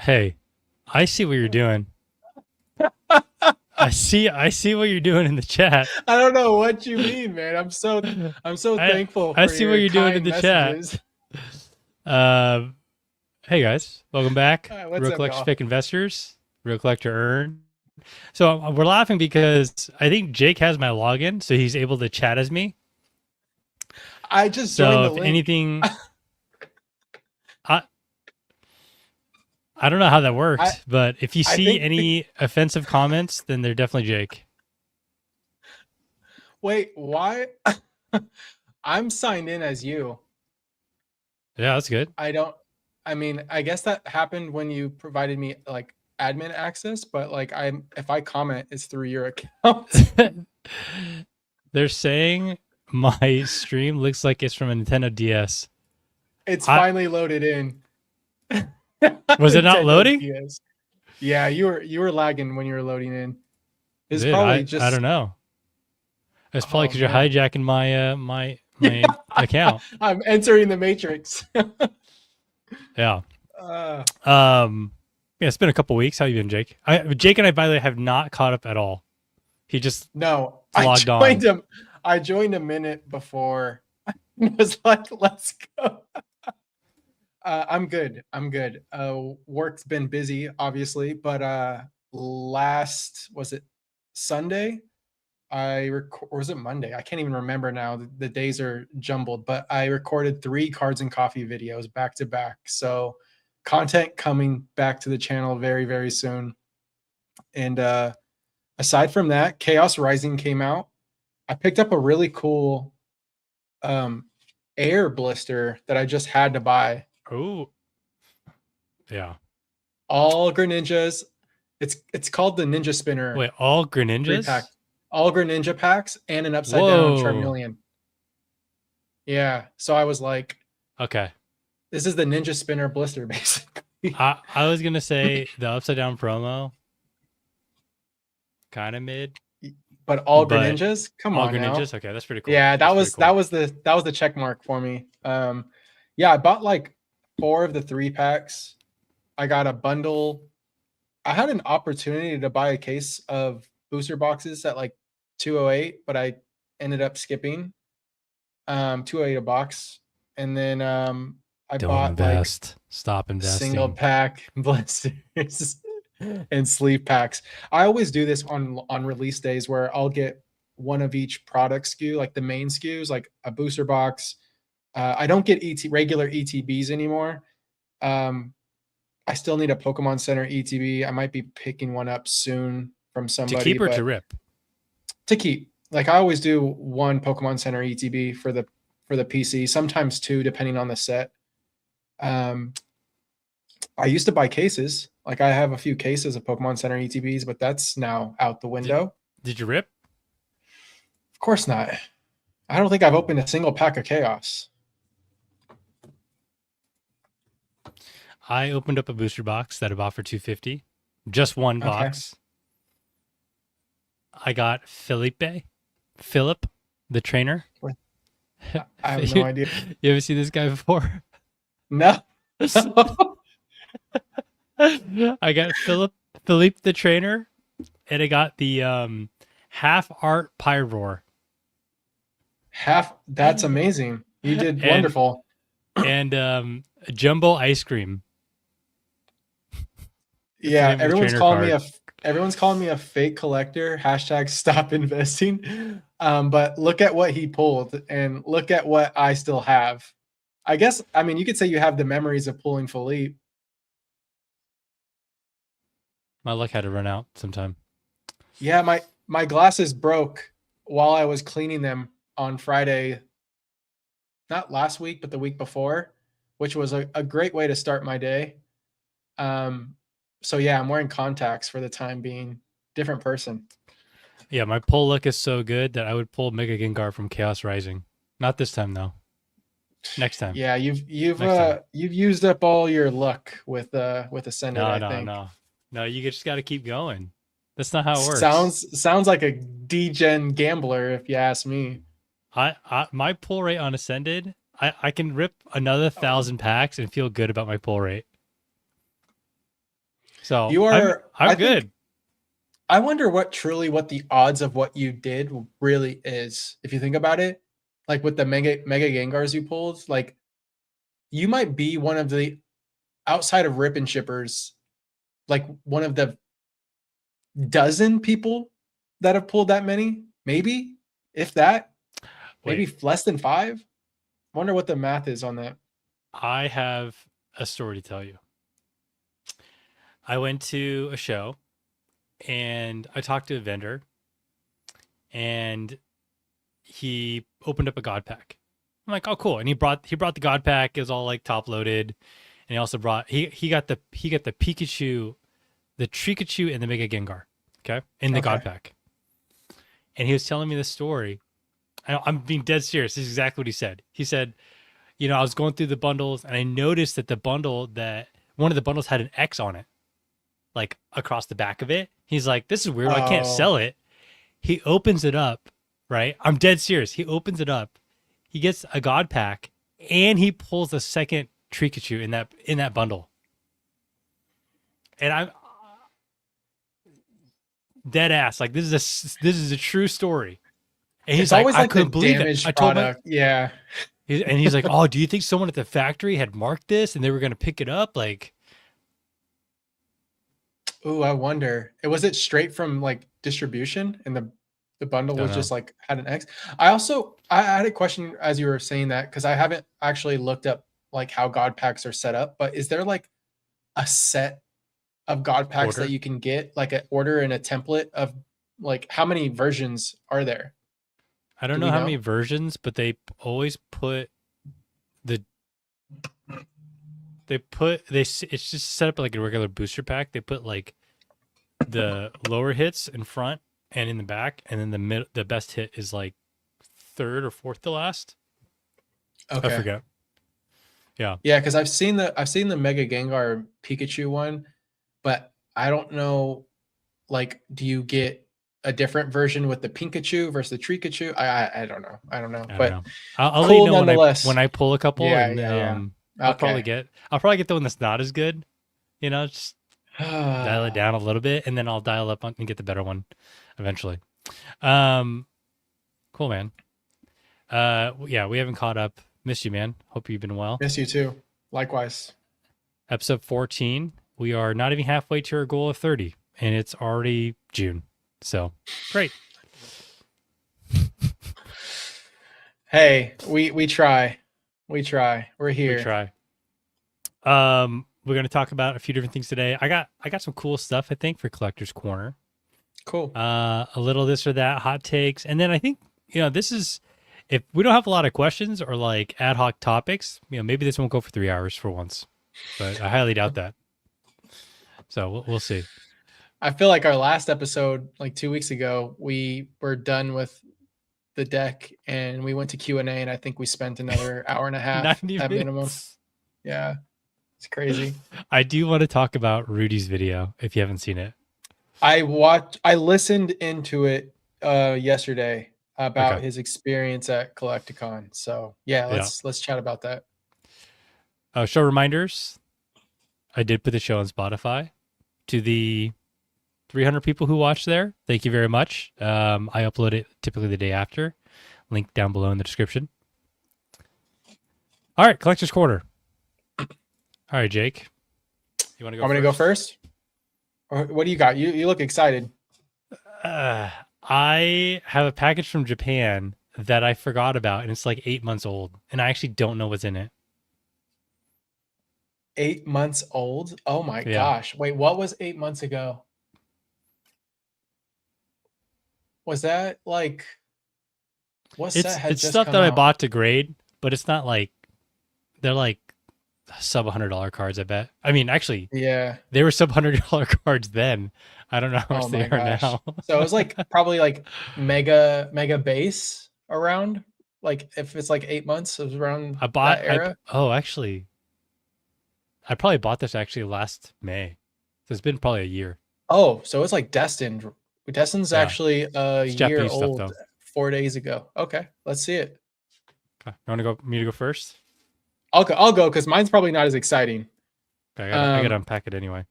Hey, I see what you're doing. I see what you're doing in the chat. I don't know what you mean, man. I'm so I thankful I for see what your you're doing in kind the chat. messages. Um, hey guys, welcome back. All right, what's Real up, Collector y'all? Fake Investors, Real Collector Earn. So we're laughing because I think Jake has my login, so he's able to chat as me. I just joined So the if link. anything, I I don't know how that I worked, but if you I see think any offensive comments, then they're definitely Jake. wait, why? I'm signed in as you. Yeah, that's good. I don't I mean, I guess that happened when you provided me like admin access, but like I'm if I comment it's through your account. They're saying my stream looks like it's from a Nintendo DS. It's I finally loaded in. was it not Nintendo loading? DS. Yeah, you were lagging when you were loading in. It's Dude, probably I just don't know. It's probably oh because you're man. hijacking my account. I'm entering the matrix. Yeah. uh, Yeah, it's been a couple weeks. How you been, Jake? Jake and I, by the way, have not caught up at all. He just no, logged on. I joined a minute before. Was like, let's go. I'm good. I'm good. Work's been busy, obviously, but last was it Sunday? Or was it Monday? I can't even remember now. The days are jumbled, but I recorded 3 cards and coffee videos back to back. So content coming back to the channel very, very soon. And aside from that, Chaos Rising came out. I picked up a really cool um, air blister that I just had to buy. Oh, yeah. All Greninjas. It's called the Ninja Spinner Wait, all 3 pack. Greninjas? All Greninja packs and an upside down Whoa. Charmeleon. Yeah. So I was like, Okay. this is the Ninja Spinner blister, basically. I was gonna say the upside down promo, kind of mid, But all but Greninjas? Come all on now. Greninjas. Okay, that's pretty cool. Yeah, That's pretty cool. that was the check mark for me. Yeah, I bought like 4 of the 3 packs. I got a bundle. I had an opportunity to buy a case of booster boxes at like 208, but I ended up skipping 208 a box. And then I Don't bought like invest. Stop single investing. pack blisters and sleeve packs. I always do this on release days where I'll get one of each product SKU, like the main SKUs, like a booster box. I don't get regular ETBs anymore. Um, I still need a Pokemon Center ETB. I might be picking one up soon from To somebody, keep or to but rip? to keep. Like I always do one Pokemon Center ETB for the PC, sometimes two depending on the set. Um, I used to buy cases. Like I have a few cases of Pokemon Center ETBs, but that's now out the Did, window. did you rip? Of course not. I don't think I've opened a single pack of Chaos. I opened up a booster box that I bought for 250. Just one Okay. box. I got Philip, the trainer. I have no you, idea. you ever seen this guy before? No. I got Philippe the trainer, and I got the half art Pyroar That's amazing. You did and wonderful. jumbo ice cream. It's the Yeah, name of the trainer card. everyone's calling me a fake collector. Hashtag stop investing. But look at what he pulled and look at what I still have. I guess I mean you could say you have the memories of pulling Philippe. My luck had to run out sometime. Yeah, my glasses broke while I was cleaning them on Friday, not last week, but the week before, which was a great way to start my day. Um, so yeah, I'm wearing contacts for the time being. Different person. Yeah, my pull luck is so good that I would pull Mega Gengar from Chaos Rising. Not this time though. Next time. Yeah, Next time. you've used up all your luck with Ascended, No, I no, think. no. No, you just got to keep going. That's not how it works. Sounds like a degen gambler if you ask me. My pull rate on Ascended, I can rip another Oh, 1,000 packs and feel good about my pull rate. So You are. I'm I think. good. I wonder what the odds of what you did really is. If you think about it, like with the mega Gengars you pulled, like you might be one of the outside of Rip and Shippers, like one of the dozen people that have pulled that many. Maybe if that, maybe Wait, less than five. Wonder what the math is on that. I have a story to tell you. I went to a show and I talked to a vendor and he opened up a god pack. I'm like, oh cool. And he brought the god pack. It was all like top loaded. And he also brought he got the Pikachu, the Trikachu, and the Mega Gengar. Okay. In the god Okay. pack. And he was telling me this story. I'm being dead serious. This is exactly what he said. He said, I was going through the bundles and I noticed that one of the bundles had an X on it, like across the back of it. He's like, this is weird. I can't Oh, sell it. He opens it up, right? I'm dead serious. He opens it up. He gets a god pack and he pulls a second Trikachu in that bundle. And I'm dead ass. Like this is a true story. And he's it's like, always I like the couldn't believe it. I damaged told my product. Yeah. and he's like, oh, do you think someone at the factory had marked this and they were gonna pick it up? Like, Ooh, I wonder. Was it straight from like distribution and the bundle don't was know. just like had an X? I had a question as you were saying that because I haven't actually looked up like how God packs are set up, but is there like a set of God packs that Order. you can get, like an order and a template of like how many versions are there? I don't Do know we how many know? versions, but always put the it's just set up like a regular booster pack. They put like the lower hits in front and in the back, and then the best hit is like third or fourth to last. I Okay. forget. Yeah, Yeah, because I've seen the Mega Gengar Pikachu one, but I don't know. Like, do you get a different version with the Pikachu versus the Trikachu? I don't know. I don't know, I don't but know. I'll let you cool know when I nonetheless. when I pull a couple, Yeah, and yeah, yeah. Okay. I'll probably get the one that's not as good. Just dial it down a little bit, and then I'll dial up and get the better one eventually. Um, cool, man. Yeah, we haven't caught up. Missed you, man. Hope you've been well. Miss you too. Likewise. Episode 14. We are not even halfway to our goal of 30, and it's already June. So great. Hey, we try. We try. We're We here. try. We're gonna talk about a few different things today. I got some cool stuff, I think, for Collector's Corner. Cool. A little this or that, hot takes, and then I think this is, if we don't have a lot of questions or like ad hoc topics, maybe this won't go for 3 hours for once, but I highly doubt that. So we'll see. I feel like our last episode, like 2 weeks ago, we were done with the deck and we went to Q&A and I think we spent another hour and a half 90 at minimum. minutes. Yeah. It's crazy. I do want to talk about Rudy's video if you haven't seen it. I listened into it yesterday about Okay. his experience at Collecticon. So yeah, Yeah. let's chat about that. Show reminders. I did put the show on Spotify. To the 300 people who watch there, thank you very much. I upload it typically the day after. Link down below in the description. All right, Collector's Corner. All right, Jake. You want to go I'm gonna go first? Or what do you got? You look excited. I have a package from Japan that I forgot about, and it's like 8 months old, and I actually don't know what's in it. 8 months old. Oh my Yeah. gosh. Wait, what was 8 months ago? Was that like what set had It's just stuff come that I out? bought to grade, but it's not like they're like sub $100 cards, I bet. I mean, actually, Yeah. they were sub $100 cards then. I don't know how Oh much they my are gosh. now. So it was like probably like mega base around. Like if it's like 8 months, it was around that era. Actually, I probably bought this actually last May. So it's been probably a year. Oh, so it's like Destined. Destined's Yeah. actually a It's year Japanese stuff old though. 4 days ago. Okay, let's see it. Okay. You want to go me to go first? I'll go because mine's probably not as exciting. Okay, I gotta Um, unpack it anyway.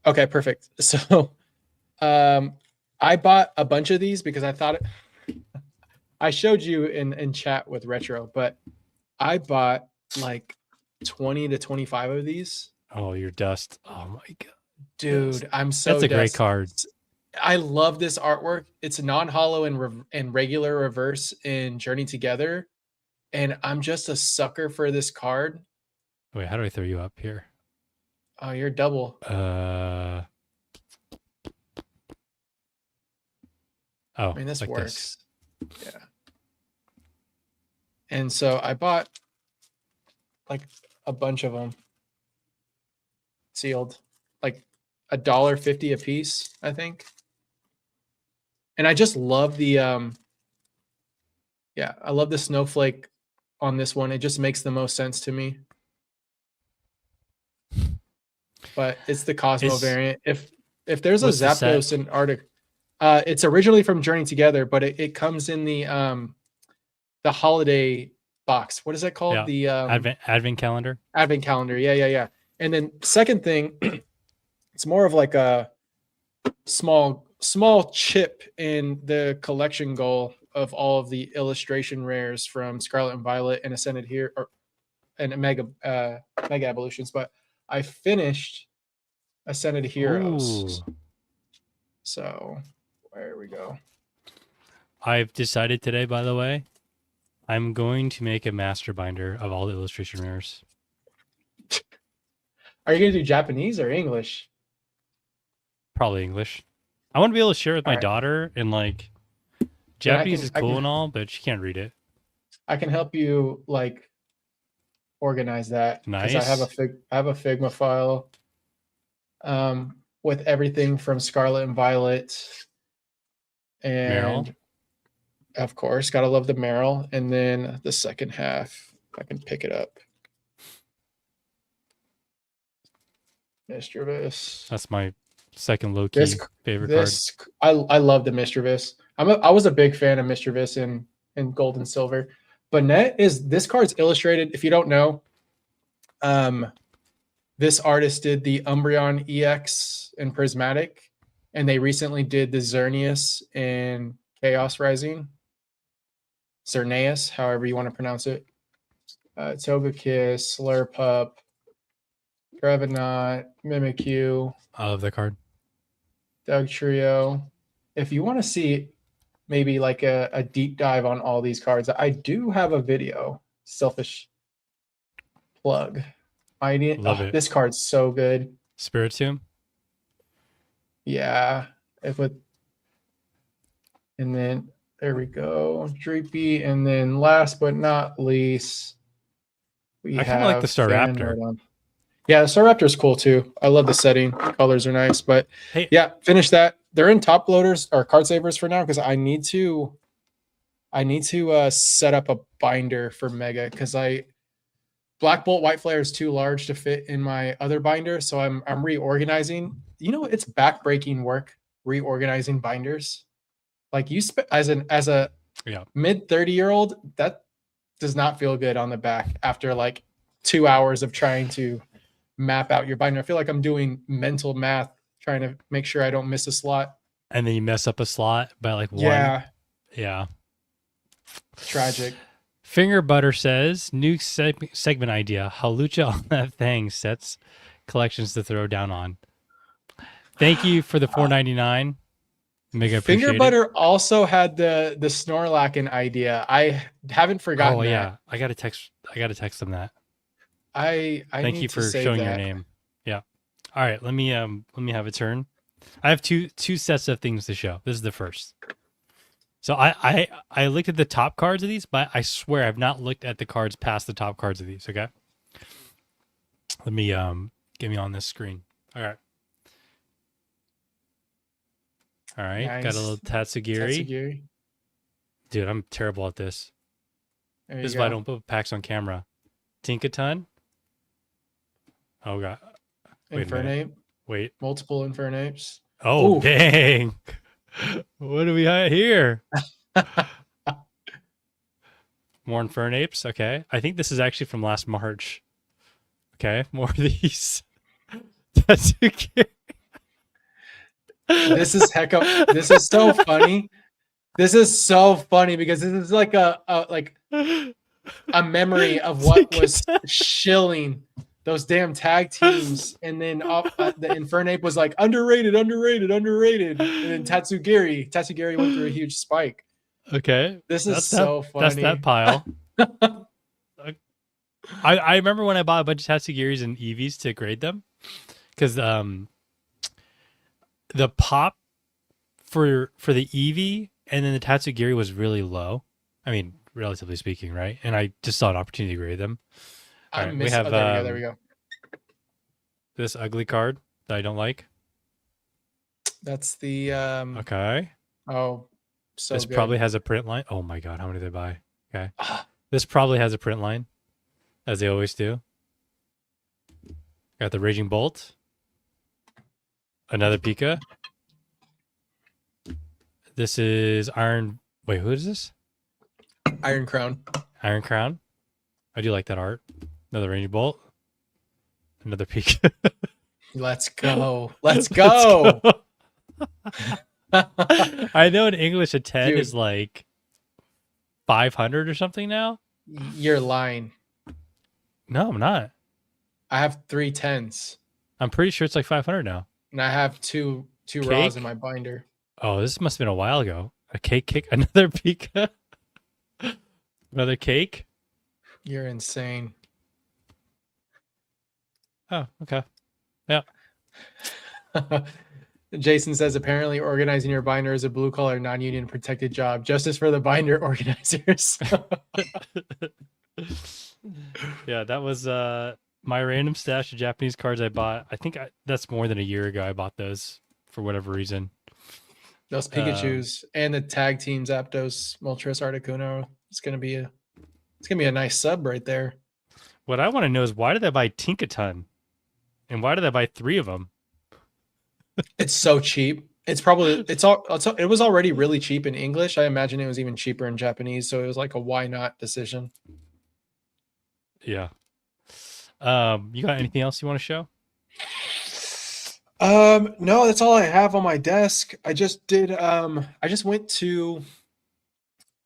Okay, perfect. So, um, I bought a bunch of these because I thought I showed you in chat with retro, but I bought like 20 to 25 of these. Oh, your dust. Oh my god. Dust. Dude, I'm That's so a great dust. card. I love this artwork. It's non-hollow and regular reverse in Journey Together, and I'm just a sucker for this card. Wait, how do I throw you up here? Oh, you're double. Oh, I mean, this like this. works. Yeah. And so I bought like a bunch of them sealed, like $1.50 a piece, I think. And I just love the yeah, I love the snowflake on this one. It just makes the most sense to me. But it's the Cosmo Is variant. If there's a what's the set? Zapdos in Arctic, it's originally from Journey Together, but it comes in the holiday box. What is that called? Yeah, The advent calendar. advent calendar. Yeah, yeah, yeah. And then second thing, it's more of like a small chip in the collection goal of all of the illustration rares from Scarlet and Violet and Ascended here and Mega Evolutions. But I finished Ascended Heroes. Ooh. So there we go. I've decided today, by the way, I'm going to make a master binder of all the illustration rares. Are you gonna do Japanese or English? Probably English. I want to be able to share with my All right. daughter, and like Then Japanese is cool and all, but she can't read it. I can help you like organize that because I have Nice. I have a Figma file with everything from Scarlet and Violet, Meryl. and of course, gotta love the Meryl. And then the second half, I can pick it up. Mischievous. That's my second low key favorite I love the Mischievous. I was a big fan of Mischievous in Gold and Silver. But this card's illustrated. If you don't know, this artist did the Umbreon EX in Prismatic, and they recently did the Xerneas in Chaos Rising. Xerneas, however you want to pronounce it. Togekiss, Slurpup, Trevenant, Mimikyu, card. I love that card. Doug Trio. If you want to see maybe like a deep dive on all these cards, I do have a video. Selfish plug. Love it. This card's so good. Spiritomb. Yeah. And then there we go. Dreepy. And then last but not least, I kind of like the Staraptor. Yeah, the Staraptor is cool too. I love the setting. Colors are nice. But Hey, yeah, finish that. They're in top loaders or card savers for now because I need to set up a binder for Mega because Black Bolt White Flare is too large to fit in my other binder, so I'm reorganizing. You know, it's backbreaking work reorganizing binders. Like as a mid 30-year-old, that does not feel good on the back after like 2 hours of trying to map out your binder. I feel like I'm doing mental math trying to make sure I don't miss a slot. And then you mess up a slot by like one. Yeah. Tragic. Finger Butter says, new segment idea. Halucha on that thing sets collections to throw down on. Thank you for the $4.99. Mega appreciate Finger Butter also had the Snorlaxin idea. I haven't forgotten that. Yeah. I gotta text them that. I thank you for showing your name. Yeah. All right, let me have a turn. I have two sets of things to show. This is the first. So I looked at the top cards of these, but I swear I've not looked at the cards past the top cards of these. Okay. Let me get me on this screen. All right. Nice. Got a little Tatsugiri. Dude, I'm terrible at this. This is why I don't put packs on camera. Tinkaton. Oh god. Infernape. Wait. Multiple Infernapes. Oh, oof. Dang. What do we have here? More Infernapes. Okay. I think this is actually from last March. Okay. More of these. That's okay. This is heck up. This is so funny. This is so funny because this is like a memory of what was shilling those damn tag teams. And then the Infernape was like underrated, underrated, underrated. And then Tatsugiri went through a huge spike. Okay, This is that's that. so That's that funny. pile. I remember when I bought a bunch of Tatsugiris and Eevees to grade them because the pop for the Eevee and then the Tatsugiri was really low. I mean, relatively speaking, right? And I just saw an opportunity to grade them. All I right, we miss. have Oh, there we go. There we go. this ugly card that I don't like. That's the Okay, oh, so this good. probably has a print line. Oh my god, how many did I buy? Okay, Ah, this probably has a print line, as they always do. Got the Raging Bolt, another Pika. This is Iron. Wait, who is this? Iron Crown. Iron Crown. I do like that art. Another Raging Bolt. Another Pika. Let's go. Let's go. I know in English a 10 Dude. is like 500 or something now. You're lying. No, I'm not. I have 3 10s. I'm pretty sure it's like 500 now. And I have two Cake? raws in my binder. Oh, this must have been a while ago. A cake kick, another Pika, another cake. You're insane. Oh, okay. Yeah. Jason says apparently organizing your binder is a blue collar non-union protected job. Justice for the binder organizers. Yeah, that was my random stash of Japanese cards I bought. I think that's more than a year ago I bought those for whatever reason. Those Pikachus and the tag teams Aptos, Moltres, Articuno. It's gonna be a nice sub right there. What I want to know is why did I buy Tinkaton? And why did I buy 3 of them? It's so cheap. It was already really cheap in English. I imagine it was even cheaper in Japanese, so it was like a why not decision. Yeah. You got anything else you want to show? No, that's all I have on my desk. I just went to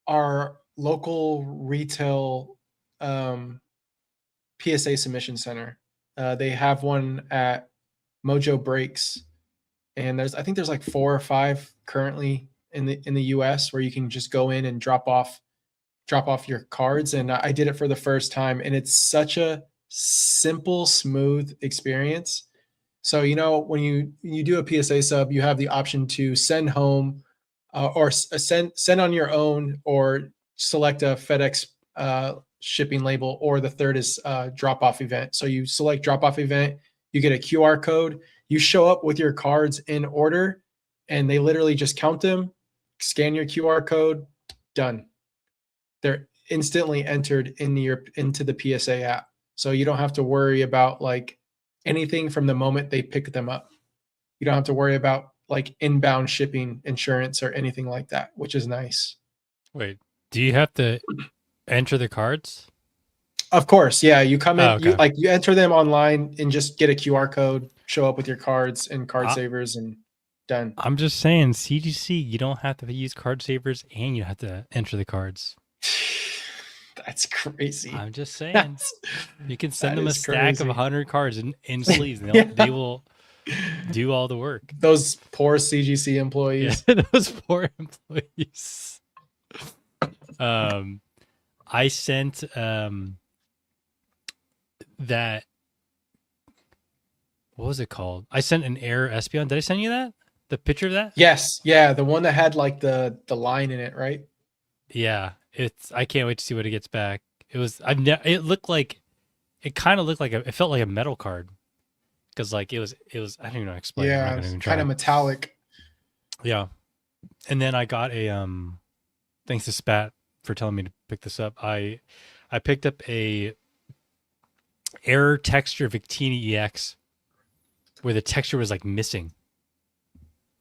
our local retail PSA submission center. They have one at Mojo Breaks, and I think there's like 4 or 5 currently in the US where you can just go in and drop off your cards. And I did it for the first time, and it's such a simple, smooth experience. So when you do a PSA sub, you have the option to send home, or send on your own, or select a FedEx shipping label, or the third is drop off event. So you select drop off event, you get a QR code, you show up with your cards in order, and they literally just count them, scan your QR code, done. They're instantly entered into the PSA app. So you don't have to worry about like anything from the moment they pick them up. You don't have to worry about like inbound shipping, insurance, or anything like that, which is nice. Wait, do you have to enter the cards? Of course, yeah. You come in, okay. you enter them online and just get a QR code, show up with your cards and card savers, and done. I'm just saying, CGC, you don't have to use card savers and you have to enter the cards. That's crazy. I'm just saying. You can send them a stack crazy. of 100 cards in sleeves, and they will do all the work. Those poor CGC employees. Yeah, those poor employees. I sent that. What was it called? I sent an Air Espeon. Did I send you that? The picture of that? Yes, yeah, the one that had like the line in it, right? Yeah, I can't wait to see what it gets back. It looked like, it kind of looked like it felt like a metal card, because like it was. I don't even know how to explain. Yeah, I'm not gonna even try. Kind of metallic. Yeah, and then I got a thanks to Spat for telling me to pick this up. I picked up a Air Texture Victini EX, where the texture was like missing.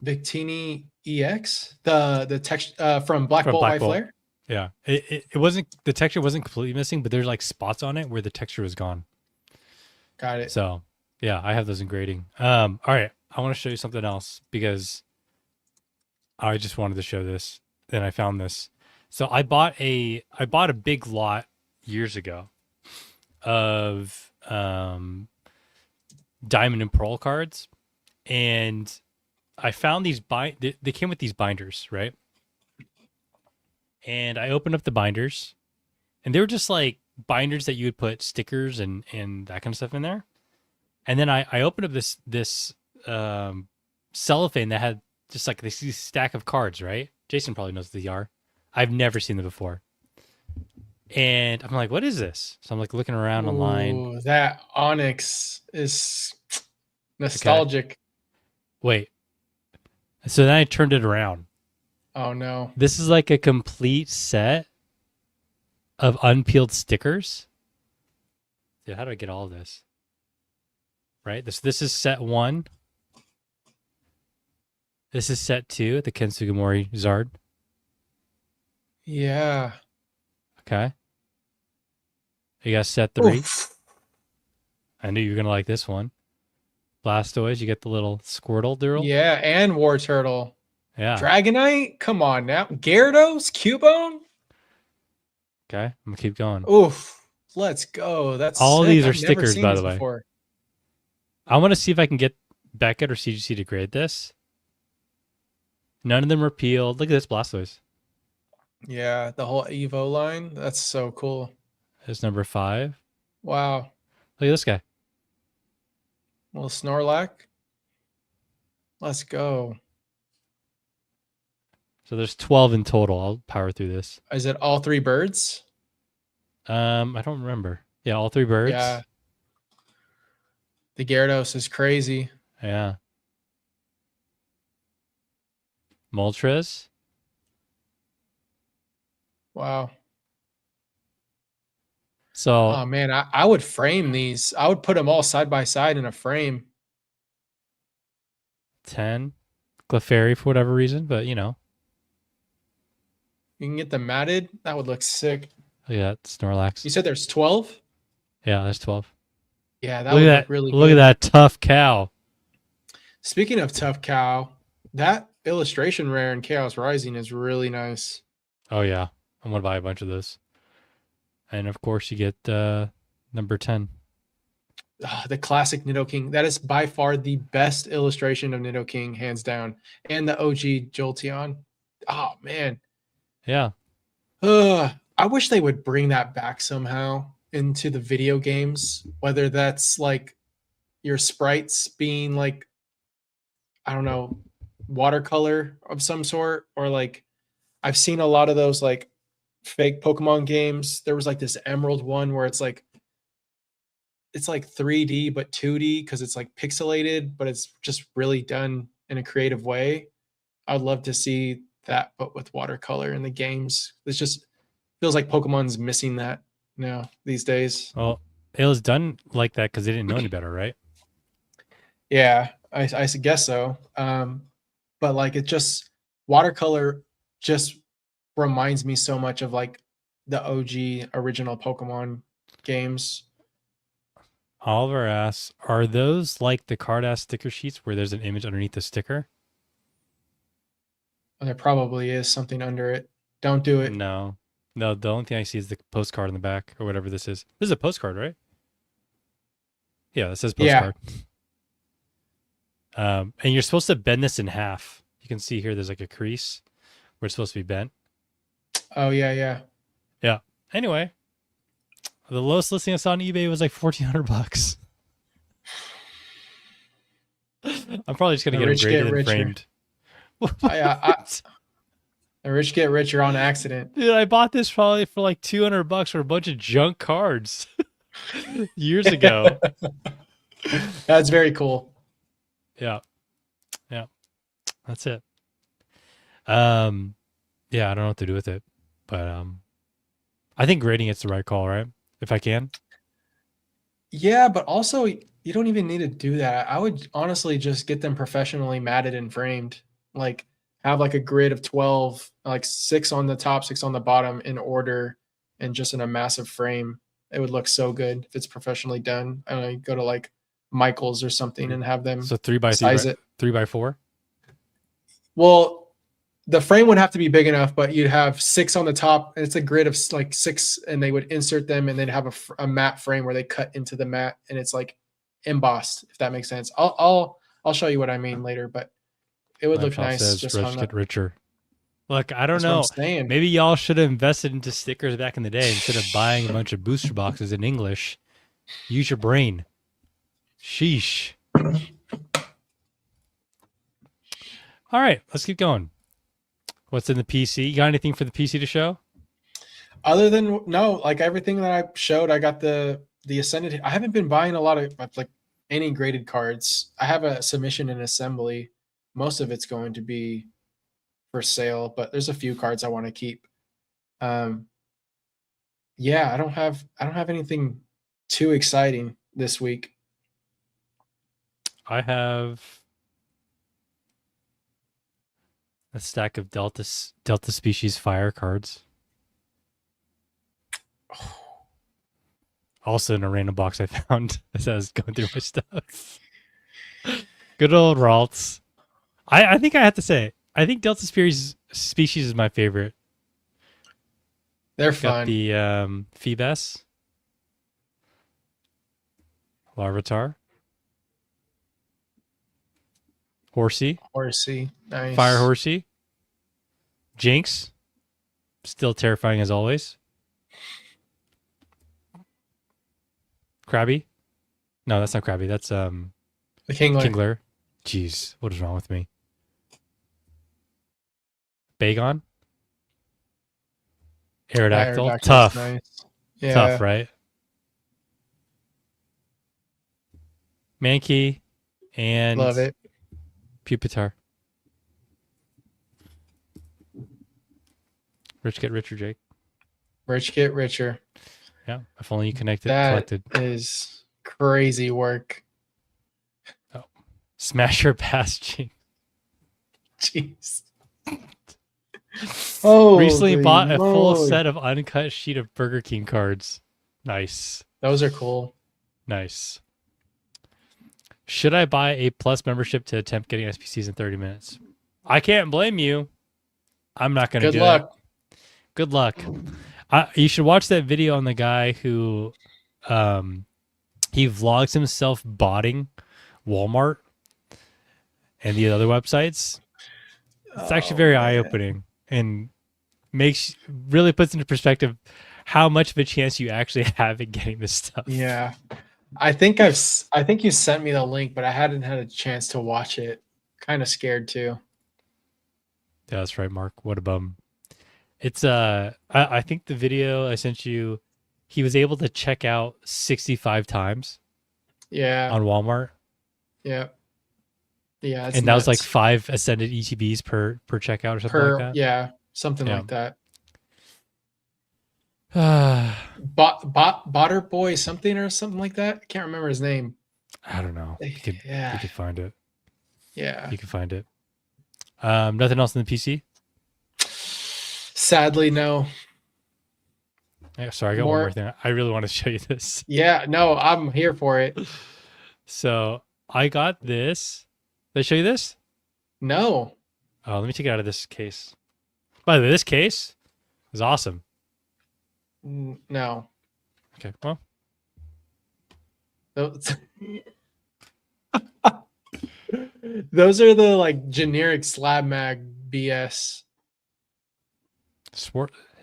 Victini EX, the text from Black Bolt by Flare. Yeah, it wasn't, the texture wasn't completely missing, but there's like spots on it where the texture was gone. Got it. So yeah, I have those in grading. All right, I want to show you something else, because I just wanted to show this, and I found this. So I bought a big lot years ago of diamond and pearl cards, and I found these they came with these binders, right? And I opened up the binders, and they were just like binders that you would put stickers and that kind of stuff in there. And then I opened up this um, cellophane that had just like this stack of cards, right? Jason probably knows what they are. I've never seen them before. And I'm like, what is this? So I'm like looking around online. Ooh, that onyx is Okay. nostalgic. Wait. So then I turned it around. Oh no. This is like a complete set of unpeeled stickers. Dude, how do I get all of this? Right? This is set one. This is set two, the Ken Sugimori Zard. Yeah. Okay. You got set three. Oof. I knew you were gonna like this one. Blastoise, you get the little Squirtle Doodle. Yeah, and War Turtle. Yeah. Dragonite? Come on now. Gyarados? Cubone? Okay. I'm gonna keep going. Oof. Let's go. That's All of sick. these are I've never stickers, seen by this the way. before. I want to see if I can get Beckett or CGC to grade this. None of them are peeled. Look at this Blastoise. Yeah, the whole Evo line. That's so cool. It's number 5. Wow. Look at this guy. Little Snorlax. Let's go. So there's 12 in total. I'll power through this. Is it all 3 birds? I don't remember. Yeah, all 3 birds. Yeah. The Gyarados is crazy. Yeah. Moltres. Wow. So Oh man, I would frame these. I would put them all side by side in a frame. 10. Clefairy for whatever reason, but you know. You can get them matted. That would look sick. Look at that Snorlax. You said there's 12? Yeah, there's 12. Yeah, that Look would at look that. really Look good. at that tough cow. Speaking of tough cow, that illustration rare in Chaos Rising is really nice. Oh yeah. I'm gonna buy a bunch of those. And of course you get number 10. The classic Nidoking. That is by far the best illustration of Nidoking, hands down. And the OG Jolteon. Oh man. Yeah. I wish they would bring that back somehow into the video games, whether that's like your sprites being like, I don't know, watercolor of some sort, or like I've seen a lot of those like fake Pokemon games. There was like this Emerald one where it's like 3D but 2D because it's like pixelated, but it's just really done in a creative way. I'd love to see that, but with watercolor in the games. It's just feels like Pokemon's missing that now these days. Well, it was done like that because they didn't know any better, right? Yeah, I guess so. But like it just watercolor just reminds me so much of like the OG original Pokemon games. Oliver asks, are those like the card ass sticker sheets where there's an image underneath the sticker? There probably is something under it. Don't do it. No. No, the only thing I see is the postcard on the back or whatever this is. This is a postcard, right? Yeah, this says Yeah. postcard. And you're supposed to bend this in half. You can see here there's like a crease where it's supposed to be bent. Oh yeah, yeah. Yeah. Anyway, the lowest listing I saw on eBay was like $1,400. I'm probably just gonna The get them rich get graded and richer. framed. The rich get richer on accident. Dude, I bought this probably for like $200 for a bunch of junk cards years ago. That's very cool. Yeah. Yeah. That's it. Yeah, I don't know what to do with it. But I think grading it's the right call, right? If I can. Yeah, but also you don't even need to do that. I would honestly just get them professionally matted and framed. Like have like a grid of 12, like 6 on the top, 6 on the bottom in order and just in a massive frame. It would look so good if it's professionally done. I don't know, you go to like Michael's or something and have them So 3 by size it. 3 by 4. Well, the frame would have to be big enough, but you'd have 6 on the top. And it's a grid of like 6, and they would insert them, and then have a matte frame where they cut into the matte, and it's like embossed. If that makes sense, I'll show you what I mean later, but it would look Laptop nice says just rich hung get up. richer. Look, I don't That's what I'm know. saying. Maybe y'all should have invested into stickers back in the day instead of buying a bunch of booster boxes in English. Use your brain. Sheesh. All right, let's keep going. What's in the PC? You got anything for the PC to show? Other than no, like everything that I showed, I got the Ascended. I haven't been buying a lot of like any graded cards. I have a submission in assembly. Most of it's going to be for sale, but there's a few cards I want to keep. Yeah, I don't have anything too exciting this week. I have a stack of Delta species fire cards. Also in a random box I found as I was going through my stuff. Good old Ralts. I think I have to say, I think Delta species is my favorite. They're Got fun. the Phoebus, Larvitar, Horsey, Nice. Fire Horsey, Jinx, still terrifying as always. Krabby. No, that's not Krabby. That's The Kingler. Kingler. Jeez, what is wrong with me? Bagon. Aerodactyl. Aerodactyl's Tough. nice. Yeah. Tough, right? Mankey and Love it. Pupitar. Rich get richer, Jake. Rich get richer. Yeah, if only you That collected. is crazy work. Oh, Smasher Pass Jinx. Jeez. Oh, Recently bought a full set of uncut sheet of Burger King cards. Nice. Those are cool. Nice. Should I buy a Plus membership to attempt getting SPCs in 30 minutes? I can't blame you. I'm not going to do luck. it. Good luck. You should watch that video on the guy who he vlogs himself botting Walmart and the other websites. It's actually very eye-opening and really puts into perspective how much of a chance you actually have at getting this stuff. Yeah. I think you sent me the link, but I hadn't had a chance to watch it. Kind of scared too. Yeah, that's right, Mark. What a bum. It's I think the video I sent you, he was able to check out 65 times. Yeah. On Walmart. Yeah. Yeah. And that was like 5 ascended ETBs per checkout or something like that. Yeah, something like that. Botter Boy something or something like that. I can't remember his name. I don't know. You could find it. Yeah. You can find it. Nothing else in the PC? Sadly, no. Yeah, sorry, I got one more thing. I really want to show you this. Yeah, no, I'm here for it. So I got this. Did I show you this? No. Oh, let me take it out of this case. By the way, this case is awesome. No. Okay, well. Those are the like generic slab mag BS.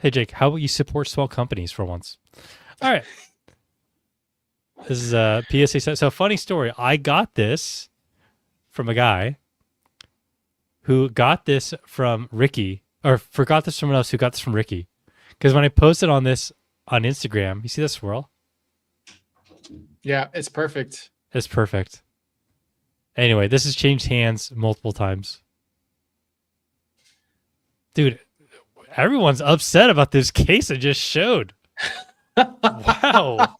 Hey Jake, how about you support small companies for once? All right. This is a PSA. So funny story. I got this from a guy who got this from Ricky, or forgot this from someone else who got this from Ricky. Because when I posted on this on Instagram, you see that swirl? Yeah, it's perfect. It's perfect. Anyway, this has changed hands multiple times. Dude, everyone's upset about this case I just showed. Wow.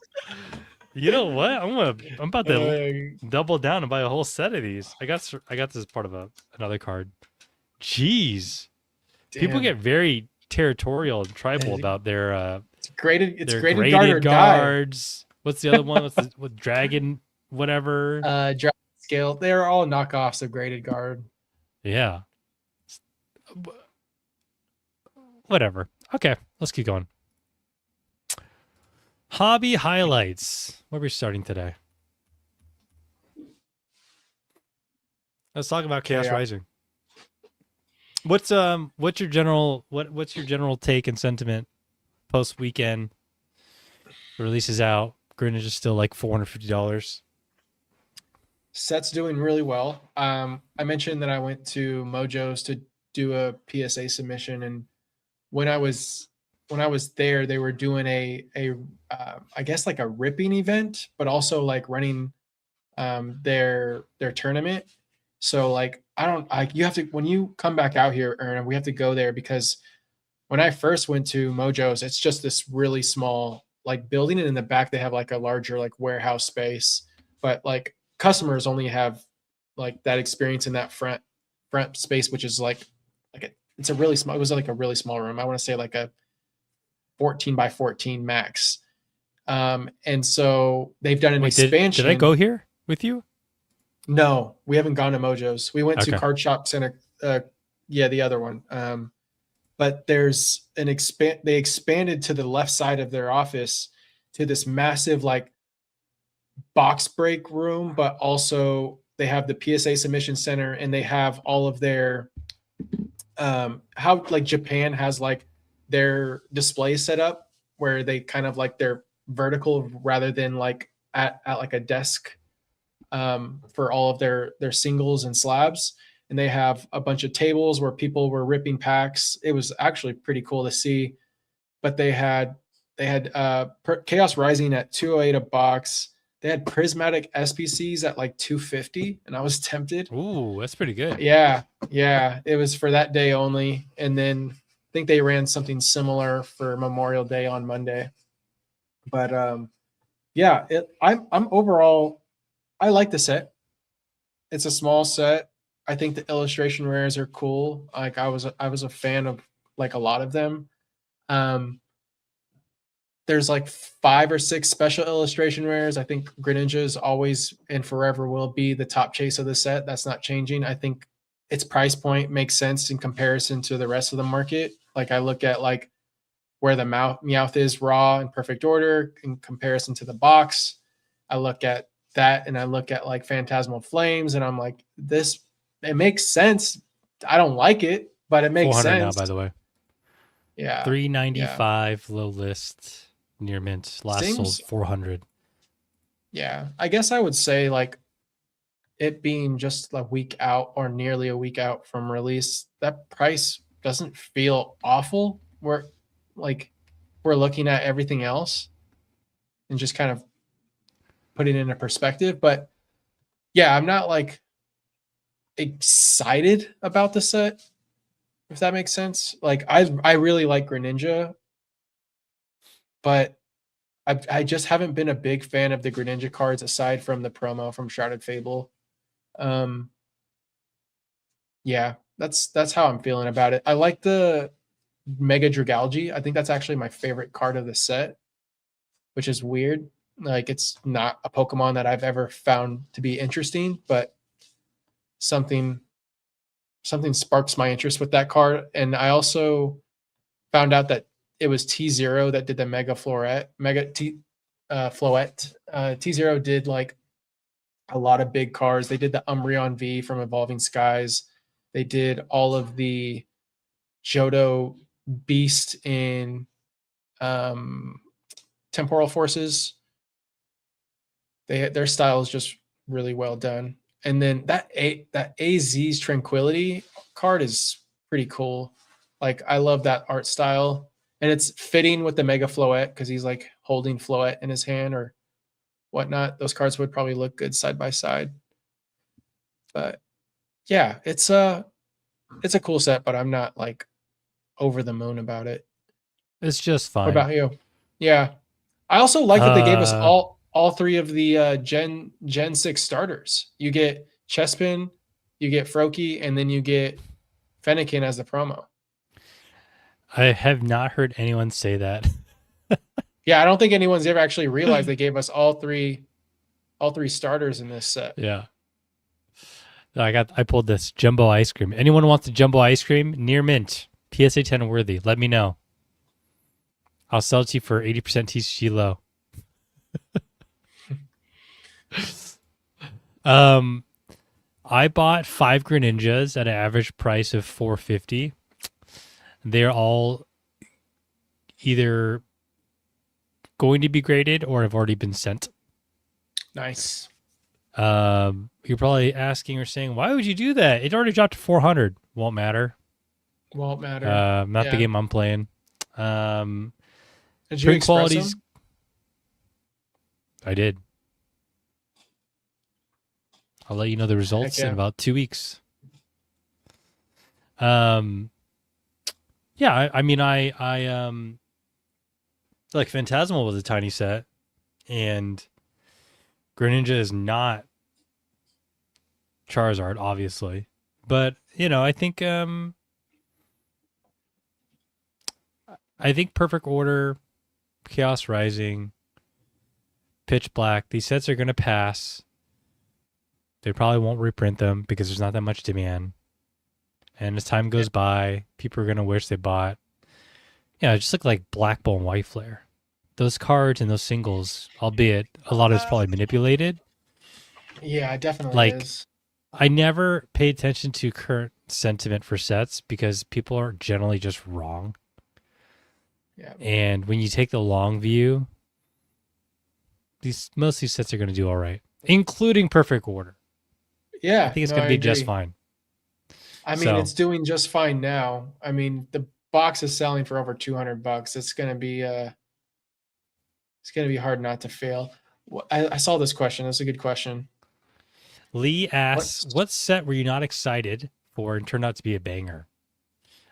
You know what? I'm about to double down and buy a whole set of these. I got this as part of another card. Jeez. Damn. People get very territorial and tribal about their it's graded guards. What's the other one? With dragon whatever? Dragon scale. They're all knockoffs of graded guard. Yeah. Whatever. Okay, let's keep going. Hobby highlights. Where are we starting today? Let's talk about Okay, Chaos Rising. What's your general take and sentiment post weekend? Release is out. Greninja is still like $450. set's doing really well. I mentioned that I went to Mojo's to do a PSA submission, and when I was there, they were doing a I guess like a ripping event, but also like running their tournament. So like I don't like you have to when you come back out here, Erna, we have to go there because when I first went to Mojo's, it's just this really small like building, and in the back they have like a larger like warehouse space. But like customers only have like that experience in that front space, which is it's a really small. It was like a really small room. I want to say like a 14 by 14 max. And so they've done an Wait, did I expansion. go here with you? No, we haven't gone to Mojo's. We went to Okay. Card Shop Center. Yeah, the other one. But there's an expand. They expanded to the left side of their office to this massive like box break room, but also they have the PSA submission center, and they have all of their how like Japan has like their display set up where they kind of like they're vertical rather than like at like a desk for all of their singles and slabs. And they have a bunch of tables where people were ripping packs. It was actually pretty cool to see. But they had Chaos Rising at 208 a box. They had prismatic SPCs at like 250, and I was tempted. Ooh, that's pretty good. Yeah, yeah, it was for that day only. And then I think they ran something similar for Memorial Day on Monday. But yeah, I'm overall I like the set. It's a small set. I think the illustration rares are cool. Like I was a fan of like a lot of them. Um there's like 5 or 6 special illustration rares. I think Greninja is always and forever will be the top chase of the set. That's not changing. I think its price point makes sense in comparison to the rest of the market. Like I look at like where the Meowth is raw in perfect order in comparison to the box. I look at that and I look at like Phantasmal Flames and I'm like, this it makes sense. I don't like it, but it makes 400 now, sense. by the way. Yeah. Yeah. 395 low list near mint. Last sold Seems 400. yeah. I guess I would say like it being just a week out or nearly a week out from release, that price doesn't feel awful. Like we're looking at everything else and just kind of put it into perspective. But yeah, I'm not like excited about the set, if that makes sense. Like I really like Greninja, but I just haven't been a big fan of the Greninja cards aside from the promo from Shrouded Fable. Um, yeah, that's how I'm feeling about it. I like the Mega Dragalge. I think that's actually my favorite card of the set, which is weird. Like it's not a Pokemon that I've ever found to be interesting, but something something sparks my interest with that card. And I also found out that it was T0 that did the Floette. T0 did like a lot of big cards. They did the Umbreon V from Evolving Skies. They did all of the Johto Beast in Temporal Forces. Their style is just really well done. And then that AZ's Tranquility card is pretty cool. Like I love that art style, and it's fitting with the Mega Floette because he's like holding Floette in his hand or whatnot. Those cards would probably look good side by side. But yeah, it's a cool set, but I'm not like over the moon about it. It's just What fine. about you? Yeah, I also like that they gave us Uh, all 3 of the Gen 6 starters. You get Chespin, you get Froakie, and then you get Fennekin as the promo. I have not heard anyone say that. Yeah, I don't think anyone's ever actually realized they gave us all three starters in this set. Yeah. I pulled this jumbo ice cream. Anyone wants a jumbo ice cream? Near mint. PSA 10 worthy. Let me know. I'll sell it to you for 80% TCG low. Um, I bought 5 Greninjas at an average price of 450. They're all either going to be graded or have already been sent. Nice. You're probably asking or saying, why would you do that? It already dropped to 400. Won't matter. Won't matter. Not the Yeah. game I'm playing. Um, Did you Print express qualities, them? I did. I'll let you know the Heck results in yeah. about 2 weeks. Um, yeah, I mean, like Phantasmal was a tiny set, and Greninja is not Charizard, obviously, but I think Perfect Order, Chaos Rising, Pitch Black, these sets are gonna pass. They probably won't reprint them because there's not that much demand. And as time Yeah. goes by, people are gonna wish they bought. Yeah, it just look like Black Ball and White Flare. Those cards and those singles, albeit a lot of it's Uh, probably manipulated. yeah, it definitely Like is. I never pay attention to current sentiment for sets because people are generally just wrong. Yeah. And when you take the long view, most of these sets are going to do all right, including Perfect Order. I Yeah. think it's No, going to I be just agree. fine. I mean, So it's doing just fine now. I mean, the box is selling for over $200. It's gonna be hard not to fail. I saw this question. That's a good question. Lee asks, What's what set were you not excited for and turned out to be a banger?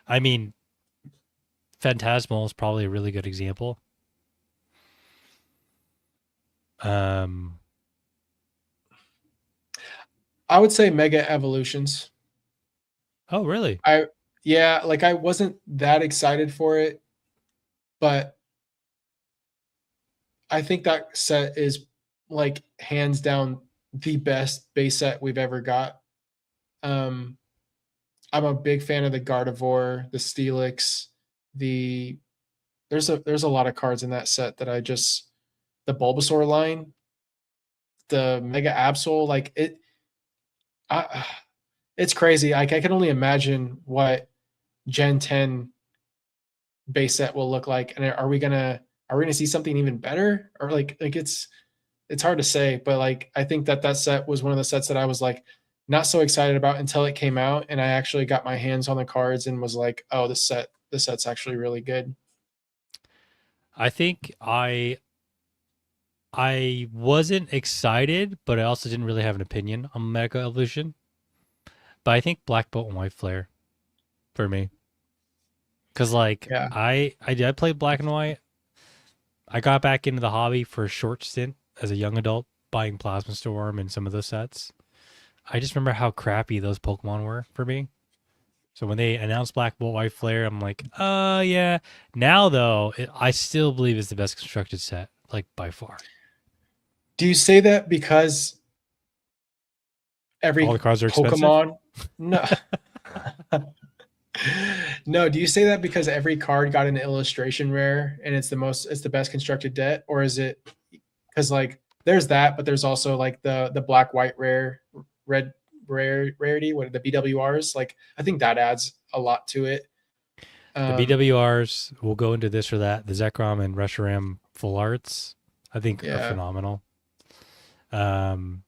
I mean, Phantasmal is probably a really good example. Um, I would say Mega Evolutions. oh, really? I Yeah, like I wasn't that excited for it, but I think that set is like hands down the best base set we've ever got. Um, I'm a big fan of the Gardevoir, the Steelix, the there's a lot of cards in that set that I just the Bulbasaur line, the Mega Absol, like I, it's crazy. Like I can only imagine what Gen 10 base set will look like. And are we gonna see something even better? Or like it's hard to say, but like I think that set was one of the sets that I was like not so excited about until it came out and I actually got my hands on the cards and was like, oh, this set's actually really good. I think I wasn't excited, but I also didn't really have an opinion on Mega Evolution. But I think Black Bolt and White Flare for me, because like Yeah. I played Black and White. I got back into the hobby for a short stint as a young adult, buying Plasma Storm and some of those sets. I just remember how crappy those Pokemon were for me. So when they announced Black Bolt White Flare, I'm like, yeah. Now though, I still believe it's the best constructed set, like by far. Do you say that because All the every cards are expensive. Pokemon no no, do you say that because every card got an illustration rare and it's the best constructed deck, or is it because like there's that, but there's also like the black white rare red rarity, what are the BWRs? Like I think that adds a lot to it. The Um BWRs will go into this or that. The Zekrom and Reshiram full arts, I think, are yeah, phenomenal. Um,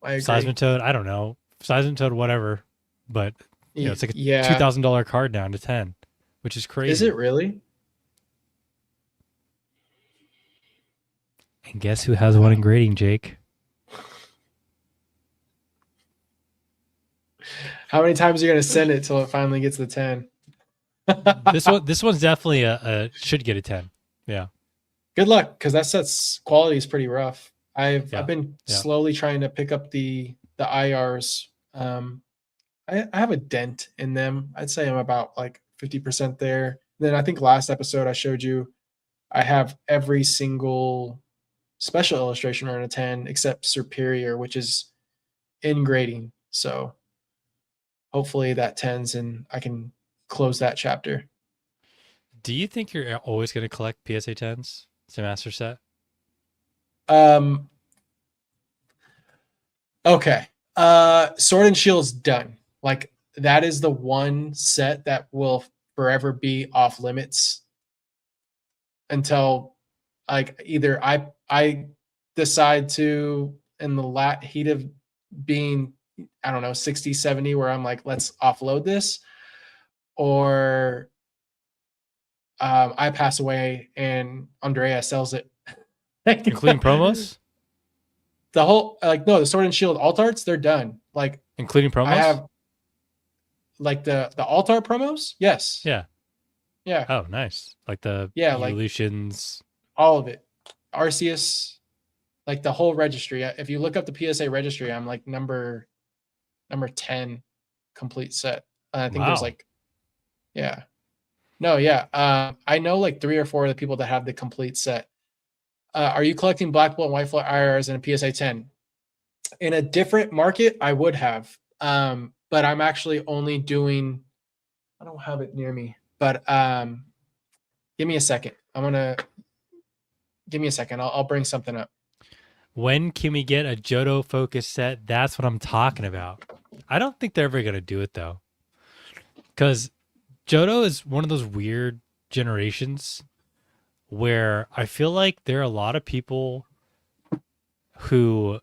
I agree. Seismitoad, I don't know. Seismitoad, whatever. But, it's like a Yeah. $2,000 card down to 10, which is Is it crazy. really? And guess who has one in Wow. grading, Jake? How many times are you gonna send it till it finally gets the 10? This one's definitely a should get a 10. Yeah. Good luck, because that set's quality is pretty rough. I've Yeah. been Yeah. slowly trying to pick up the IRs. I have a dent in them. I'd say I'm about like 50% there. Then I think last episode I showed you I have every single special illustration rare in a 10 except Superior, which is in grading. So hopefully that tens and I can close that chapter. Do you think you're always going to collect PSA 10s to master set? Um, okay. Sword and Shield's done. Like that is the one set that will forever be off limits until like either I decide to in the heat of being I don't know 60 70 where I'm like let's offload this or I pass away and Andrea sells it. Including promos? The whole like no the Sword and Shield alt arts they're done. Like Including I promos? have like the alt art promos. Yes. Yeah. Yeah. Oh, nice. Like the Yeah. Like evolutions. all of it. Arceus, like the whole registry. If you look up the PSA registry, I'm like number 10 complete set. I think there's Wow. like, yeah. No, yeah. I know like 3 or 4 of the people that have the complete set. Are you collecting black belt and white flag IRs in a PSA 10? In a different market, I would have. But I'm actually only doing, I don't have it near me, but give me a second. Give me a second. I'll bring something up. When can we get a Johto focus set? That's what I'm talking about. I don't think they're ever going to do it though. Because Johto is one of those weird generations where I feel like there are a lot of people who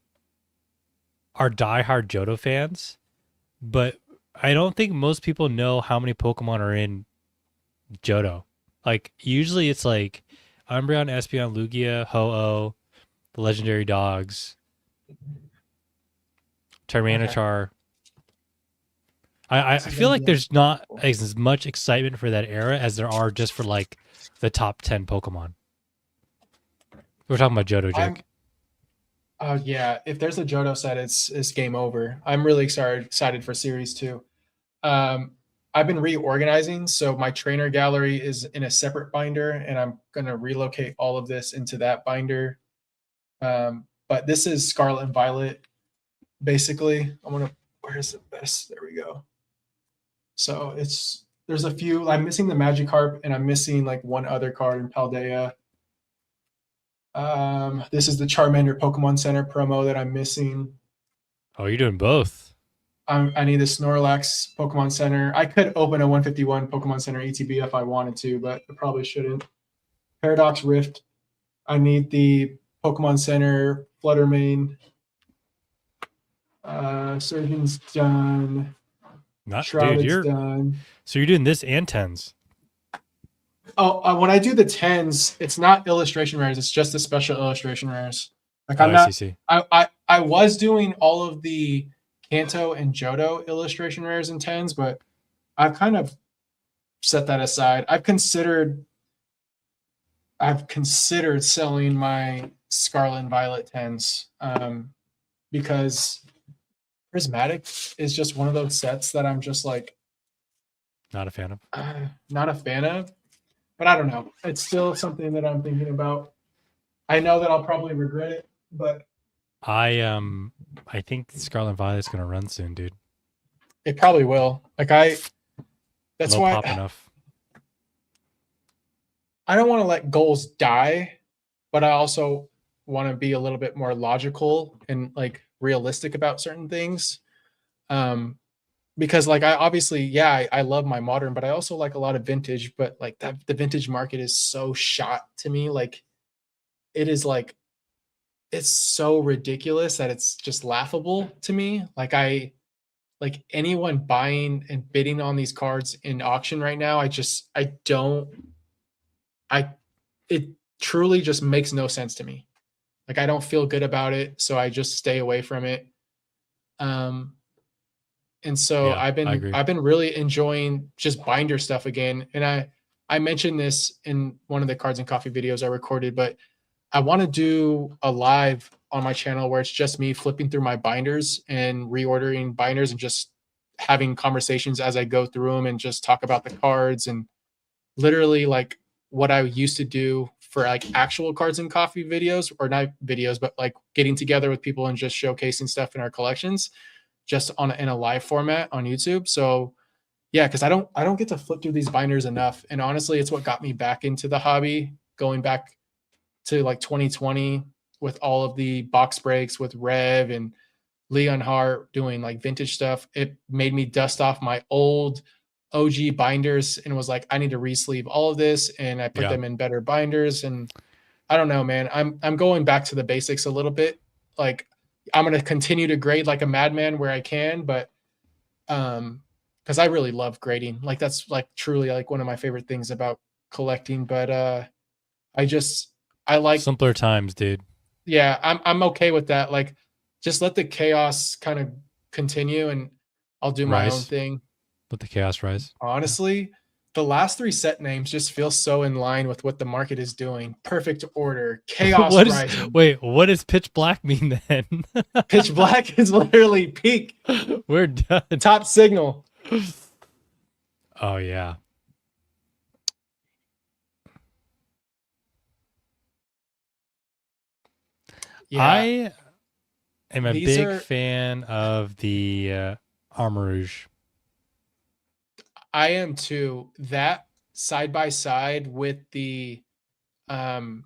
are diehard Johto fans, but I don't think most people know how many Pokemon are in Johto. Like usually it's like Umbreon, Espeon, Lugia, Ho-Oh, the legendary dogs, Okay. Tyranitar. I This is feel gonna like be there's not as much excitement for that era as there are just for like the top 10 Pokemon. We're talking about Johto, I'm Jake. oh yeah. If there's a Johto set, it's game over. I'm really excited for series 2. Um, I've been reorganizing, so my trainer gallery is in a separate binder, and I'm gonna relocate all of this into that binder. But this is Scarlet and Violet, basically. I'm gonna where's the best? There we go. So it's there's a few. I'm missing the Magikarp, and I'm missing like one other card in Paldea. This is the Charmander Pokemon Center promo that I'm missing. Oh, you're doing both. I need the Snorlax Pokemon Center. I could open a 151 Pokemon Center ETB if I wanted to, but I probably shouldn't. Paradox Rift. I need the Pokemon Center Fluttermane. Surgeon's done. Not, dude, Shrouded's done. you're doing this and tens. Oh, when I do the tens, it's not illustration rares. It's just the special illustration rares. Like Oh, I'm I see, not. see. I was doing all of the Kanto and Johto illustration rares and tens, but I've kind of set that aside. I've considered selling my Scarlet and Violet tens because Prismatic is just one of those sets that I'm just like Not a fan of. not a fan of. But I don't know. It's still something that I'm thinking about. I know that I'll probably regret it, but I think Scarlet and Violet's gonna run soon, dude. it probably will. Like that's Low why pop enough. I don't want to let goals die, but I also want to be a little bit more logical and like realistic about certain things. Because like I obviously, yeah, I love my modern, but I also like a lot of vintage, but like that the vintage market is so shot to me. Like it is like it's so ridiculous that it's just laughable to me. Like anyone buying and bidding on these cards in auction right now, I don't I it truly just makes no sense to me. Like I don't feel good about it, so I just stay away from it. Um and so Yeah, I've I been agree. I've been really enjoying just binder stuff again. And I mentioned this in one of the cards and coffee videos I recorded, but I want to do a live on my channel where it's just me flipping through my binders and reordering binders and just having conversations as I go through them and just talk about the cards and literally like what I used to do for like actual cards and coffee videos or not videos, but like getting together with people and just showcasing stuff in our collections just in a live format on YouTube. So Yeah, because I don't get to flip through these binders enough. And honestly, it's what got me back into the hobby, going back to like 2020 with all of the box breaks with Rev and Leon Hart doing like vintage stuff. It made me dust off my old OG binders and was like, I need to re-sleeve all of this, and I put Yeah. them in better binders. And I don't know, man. I'm going back to the basics a little bit. Like I'm gonna continue to grade like a madman where I can, but because I really love grading. Like that's like truly like one of my favorite things about collecting. But I just I like Simpler times, dude. yeah, I'm okay with that. Like just let the chaos kind of continue and I'll do my own Rise. thing. Let the chaos rise. Honestly, the last three set names just feel so in line with what the market is doing. Perfect Order, Chaos What is Rising, wait, what does pitch black mean then? Pitch Black is literally peak We're done. top signal. Oh yeah. Yeah, I am a these big are fan of the Armor Rouge. I am too. That side by side with the um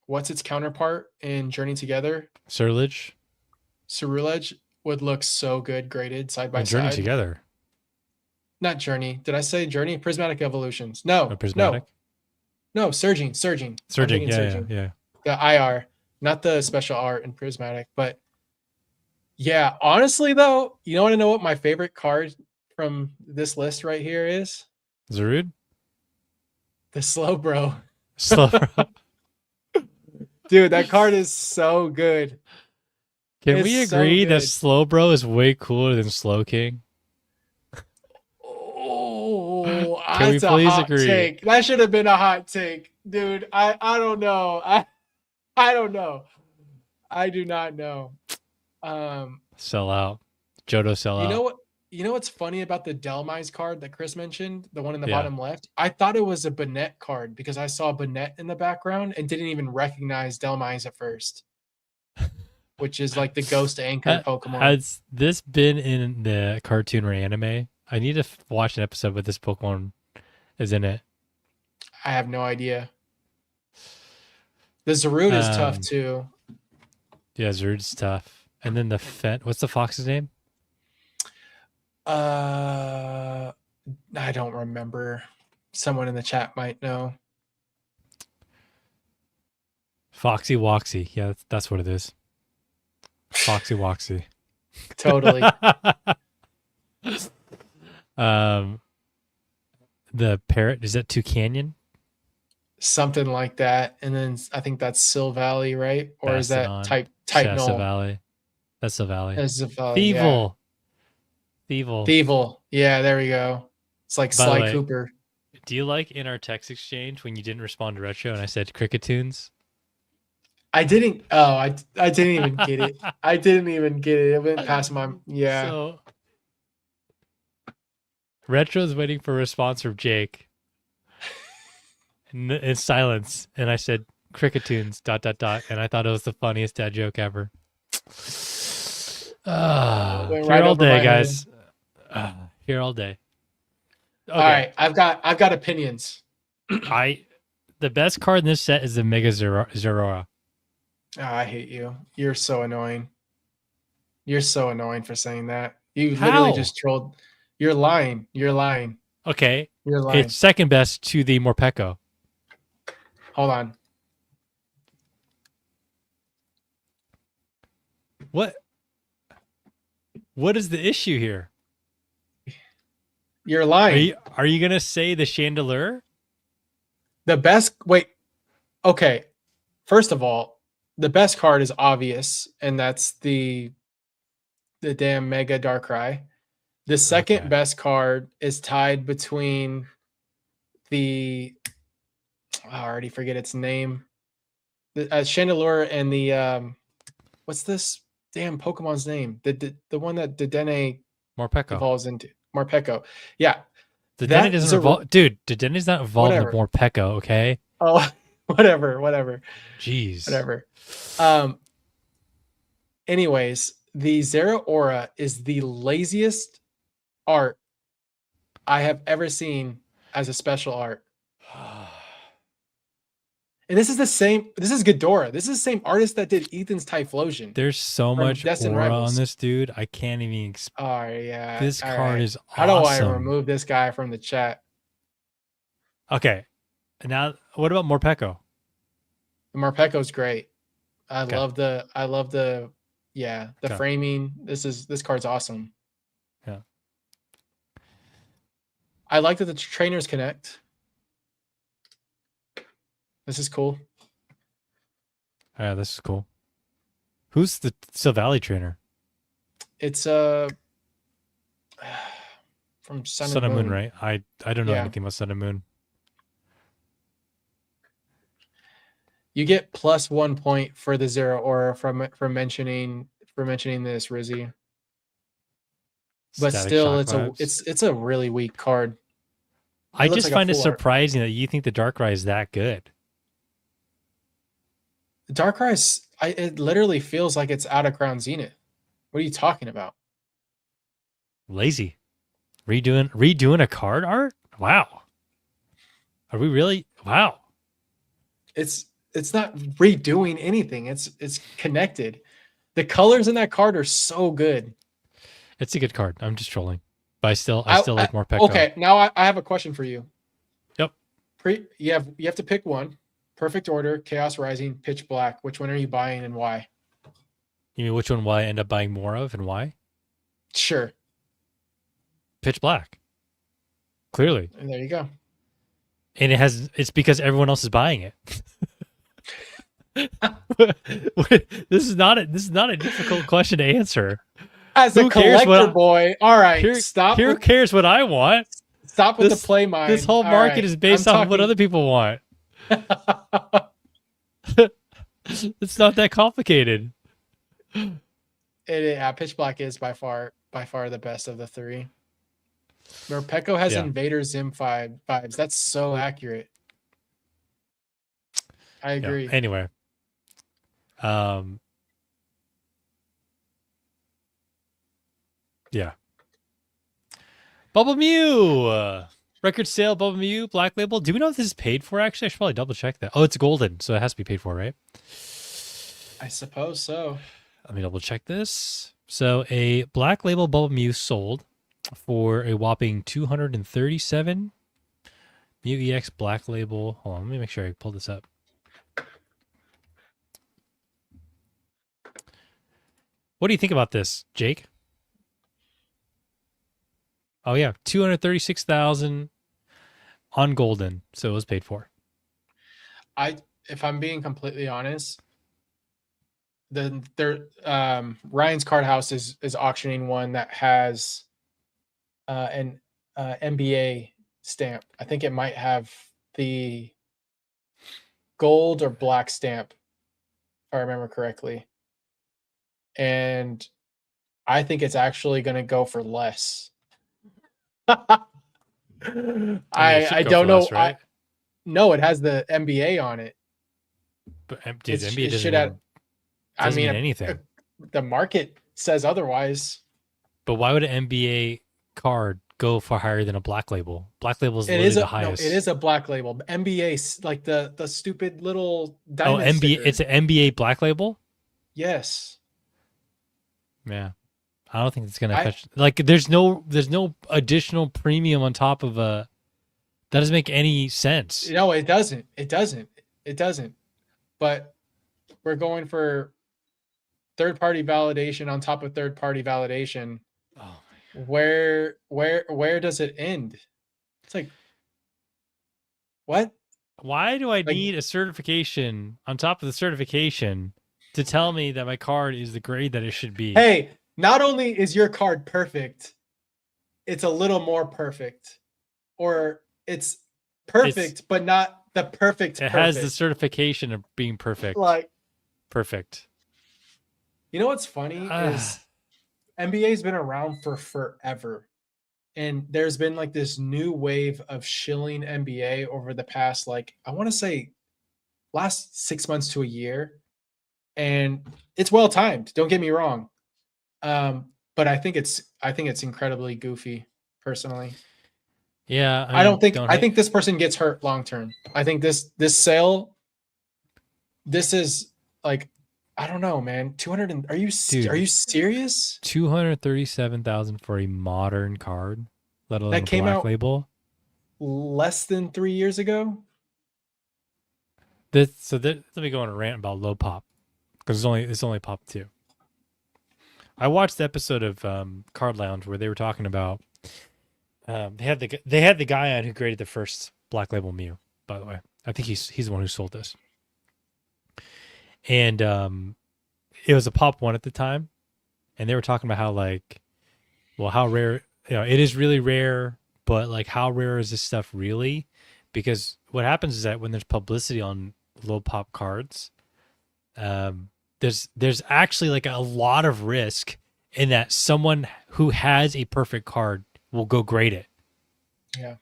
what's its counterpart in Journey Together? Surledge Cerulege would look so good graded side by and Journey side. Together. Not Journey. Did I say Journey? Prismatic Evolutions. A No, prismatic. no, no. Surging. I'm Surging. thinking Yeah. Surging. Yeah. The IR, not the special art in Prismatic. But yeah, honestly though, you want to know what my favorite card from this list right here is? Zarude. The Slow Bro. Slow. Dude, that card is so good. Can It's we so agree that good. Slow Bro is way cooler than Slow King? Oh, Can we that's a please hot agree? take. That should have been a hot take, dude. I don't know. I don't know. I do not know. Um, Sell out. Johto sell you know out. what? You know what's funny about the Delmise card that Chris mentioned, the one in the Yeah. bottom left? I thought it was a Bennett card because I saw Bennett in the background and didn't even recognize Delmise at first, which is like the ghost anchor Pokemon. Has this been in the cartoon or anime? I need to watch an episode with this Pokemon is in it. I have no idea. The Zarude is tough too. Yeah, Zarude's tough. And then the what's the fox's name? I don't remember. Someone in the chat might know. Foxy Woxy. Yeah, that's what it is. Foxy Woxy. Totally. The parrot, is that Toucanyon? Something like that. And then I think that's Sil Valley, right? Or is that Bastiodon. Titanol? Valley. That's the valley. That's Sil Valley, yeah. Thievul. Thievul. Yeah, there we go. It's like By the Sly way, Cooper. Do you like in our text exchange when you didn't respond to Retro and I said Crickettunes? I didn't I didn't even get it. I didn't even get it. It went past my yeah. So Retro's waiting for a response from Jake. In silence. And I said Crickettunes ... And I thought it was the funniest dad joke ever. Went Here right all over my day, head. guys. Here all day. Okay. All right, I've got opinions. The best card in this set is the Mega Zeraora. Oh, I hate you. You're so annoying. You're so annoying for saying that. You literally just trolled. You're lying. You're lying. Okay. You're lying. It's second best to the Morpeko. Hold on. What is the issue here? You're lying. Are you gonna say the Chandelure? The best. Wait. Okay. First of all, the best card is obvious, and that's the damn Mega Darkrai. The second best card is tied between the I already forget its name. The Chandelure and the what's this damn Pokemon's name? The one that Dedenne Morpeko evolves into. Morpeko. Yeah. Dedenne doesn't evolve. Dude, Dedenne's not evolved into Morpeko, okay? Oh, whatever. Jeez. Whatever. Anyways, the Zeraora is the laziest art I have ever seen as a special art. And this is the same. This is Ghidorah. This is the same artist that did Ethan's Typhlosion There's so from much Destined aura on Rivals. this dude. I can't even. Oh yeah. This All card right. is How do I awesome. remove this guy from the chat? Okay. Now, what about Morpeko? Marpeco's great. I Okay. love the yeah, the Okay. framing. This card's awesome. Yeah. I like that the trainers connect. This is cool. Yeah, this is cool. Who's the Silvally trainer? It's from Sun and Moon, right? I don't know Yeah. anything about Sun and Moon. You get +1 point for the 0 aura for mentioning this, Rizzy. But Static still, Shock vibes. it's a really weak card. I looks just like a find it full art. surprising that you think the Darkrai is that good. Darkrai, it literally feels like it's out of Crown Zenith. What are you talking about? Lazy. Redoing a card art? Wow. Are we really? Wow. It's not redoing anything. It's connected. The colors in that card are so good. It's a good card. I'm just trolling. But I still like Morpeko. Okay, now I have a question for you. Yep. You have to pick one. Perfect Order, Chaos Rising, Pitch Black. Which one are you buying and why? You mean which one will I end up buying more of and why? Sure. Pitch Black. Clearly. And there you go. And it's because everyone else is buying it. This is not a difficult question to answer. As a collector boy, all right, stop. Who cares what I want? Stop with the play mind. This whole market is based on what other people want. It's not that complicated. Pitch Black is by far the best of the three. Morpeko has Invader Zim vibes. That's so accurate. I agree. Yeah. Anyway, yeah. Bubble Mew, record sale. Bubble Mew, Black Label. Do we know if this is paid for? Actually, I should probably double check that. Oh, it's golden, so it has to be paid for, right? I suppose so. Let me double check this. So a Black Label Bubble Mew sold for a whopping 237. Mew EX Black Label. Hold on, let me make sure I pull this up. What do you think about this, Jake? Oh yeah, 236,000 on golden, so it was paid for. If I'm being completely honest, Ryan's Card House is auctioning one that has an NBA stamp. I think it might have the gold or black stamp, if I remember correctly. And I think it's actually going to go for less. I don't know. Right? No, it has the NBA on it. But dude, the NBA doesn't mean anything. The market says otherwise. But why would an NBA card go for higher than a Black Label? Black Label is literally the highest. No, it is a Black Label. NBA, like the stupid little diamond. Oh, NBA! Sticker. It's an NBA Black Label. Yes. Yeah, I don't think it's gonna fetch. Like, there's no additional premium on top of a. That doesn't make any sense. No, it doesn't. It doesn't. But we're going for third-party validation on top of third-party validation. Oh, where does it end? It's like, what? Why do I need a certification on top of the certification to tell me that my card is the grade that it should be? Hey, not only is your card perfect, it's a little more perfect. Or it's perfect, but not the perfect. It has the certification of being perfect. Like, perfect. You know what's funny is NBA's been around for forever. And there's been like this new wave of shilling NBA over the past, like, I want to say last 6 months to a year. And it's well timed. Don't get me wrong. But I think it's incredibly goofy, personally. Yeah, I I don't mean, think don't I hate. think this person gets hurt long term. I think this sale, this is like, I don't know, man. 200 and are Dude, you serious? 237,000 for a modern card, let alone That a came black out label. less than 3 years ago. Let me go on a rant about low pop because it's only pop 2. I watched the episode of Card Lounge where they were talking about they had the guy on who created the first black label Mew. By the way, I think he's the one who sold this, and it was a pop 1 at the time, and they were talking about how like, well, how rare, it is really rare, but like how rare is this stuff really? Because what happens is that when there's publicity on low pop cards, um, there's actually like a lot of risk in that someone who has a perfect card will go grade it, Yeah.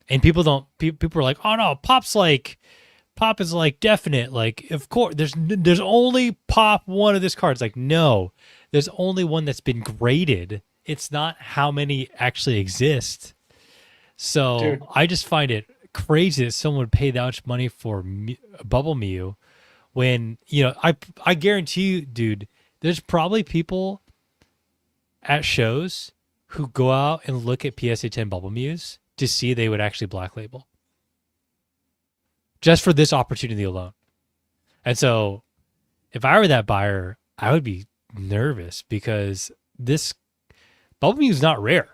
and people don't. People are like, oh no, pop is like definite. Like, of course, there's only pop 1 of this card. It's like, no, there's only one that's been graded. It's not how many actually exist. So Dude, I just find it crazy that someone would pay that much money for Bubble Mew when I guarantee you, dude, there's probably people at shows who go out and look at PSA 10 Bubble Mews to see they would actually black label just for this opportunity alone. And so if I were that buyer, I would be nervous because this Bubble Mew is not rare,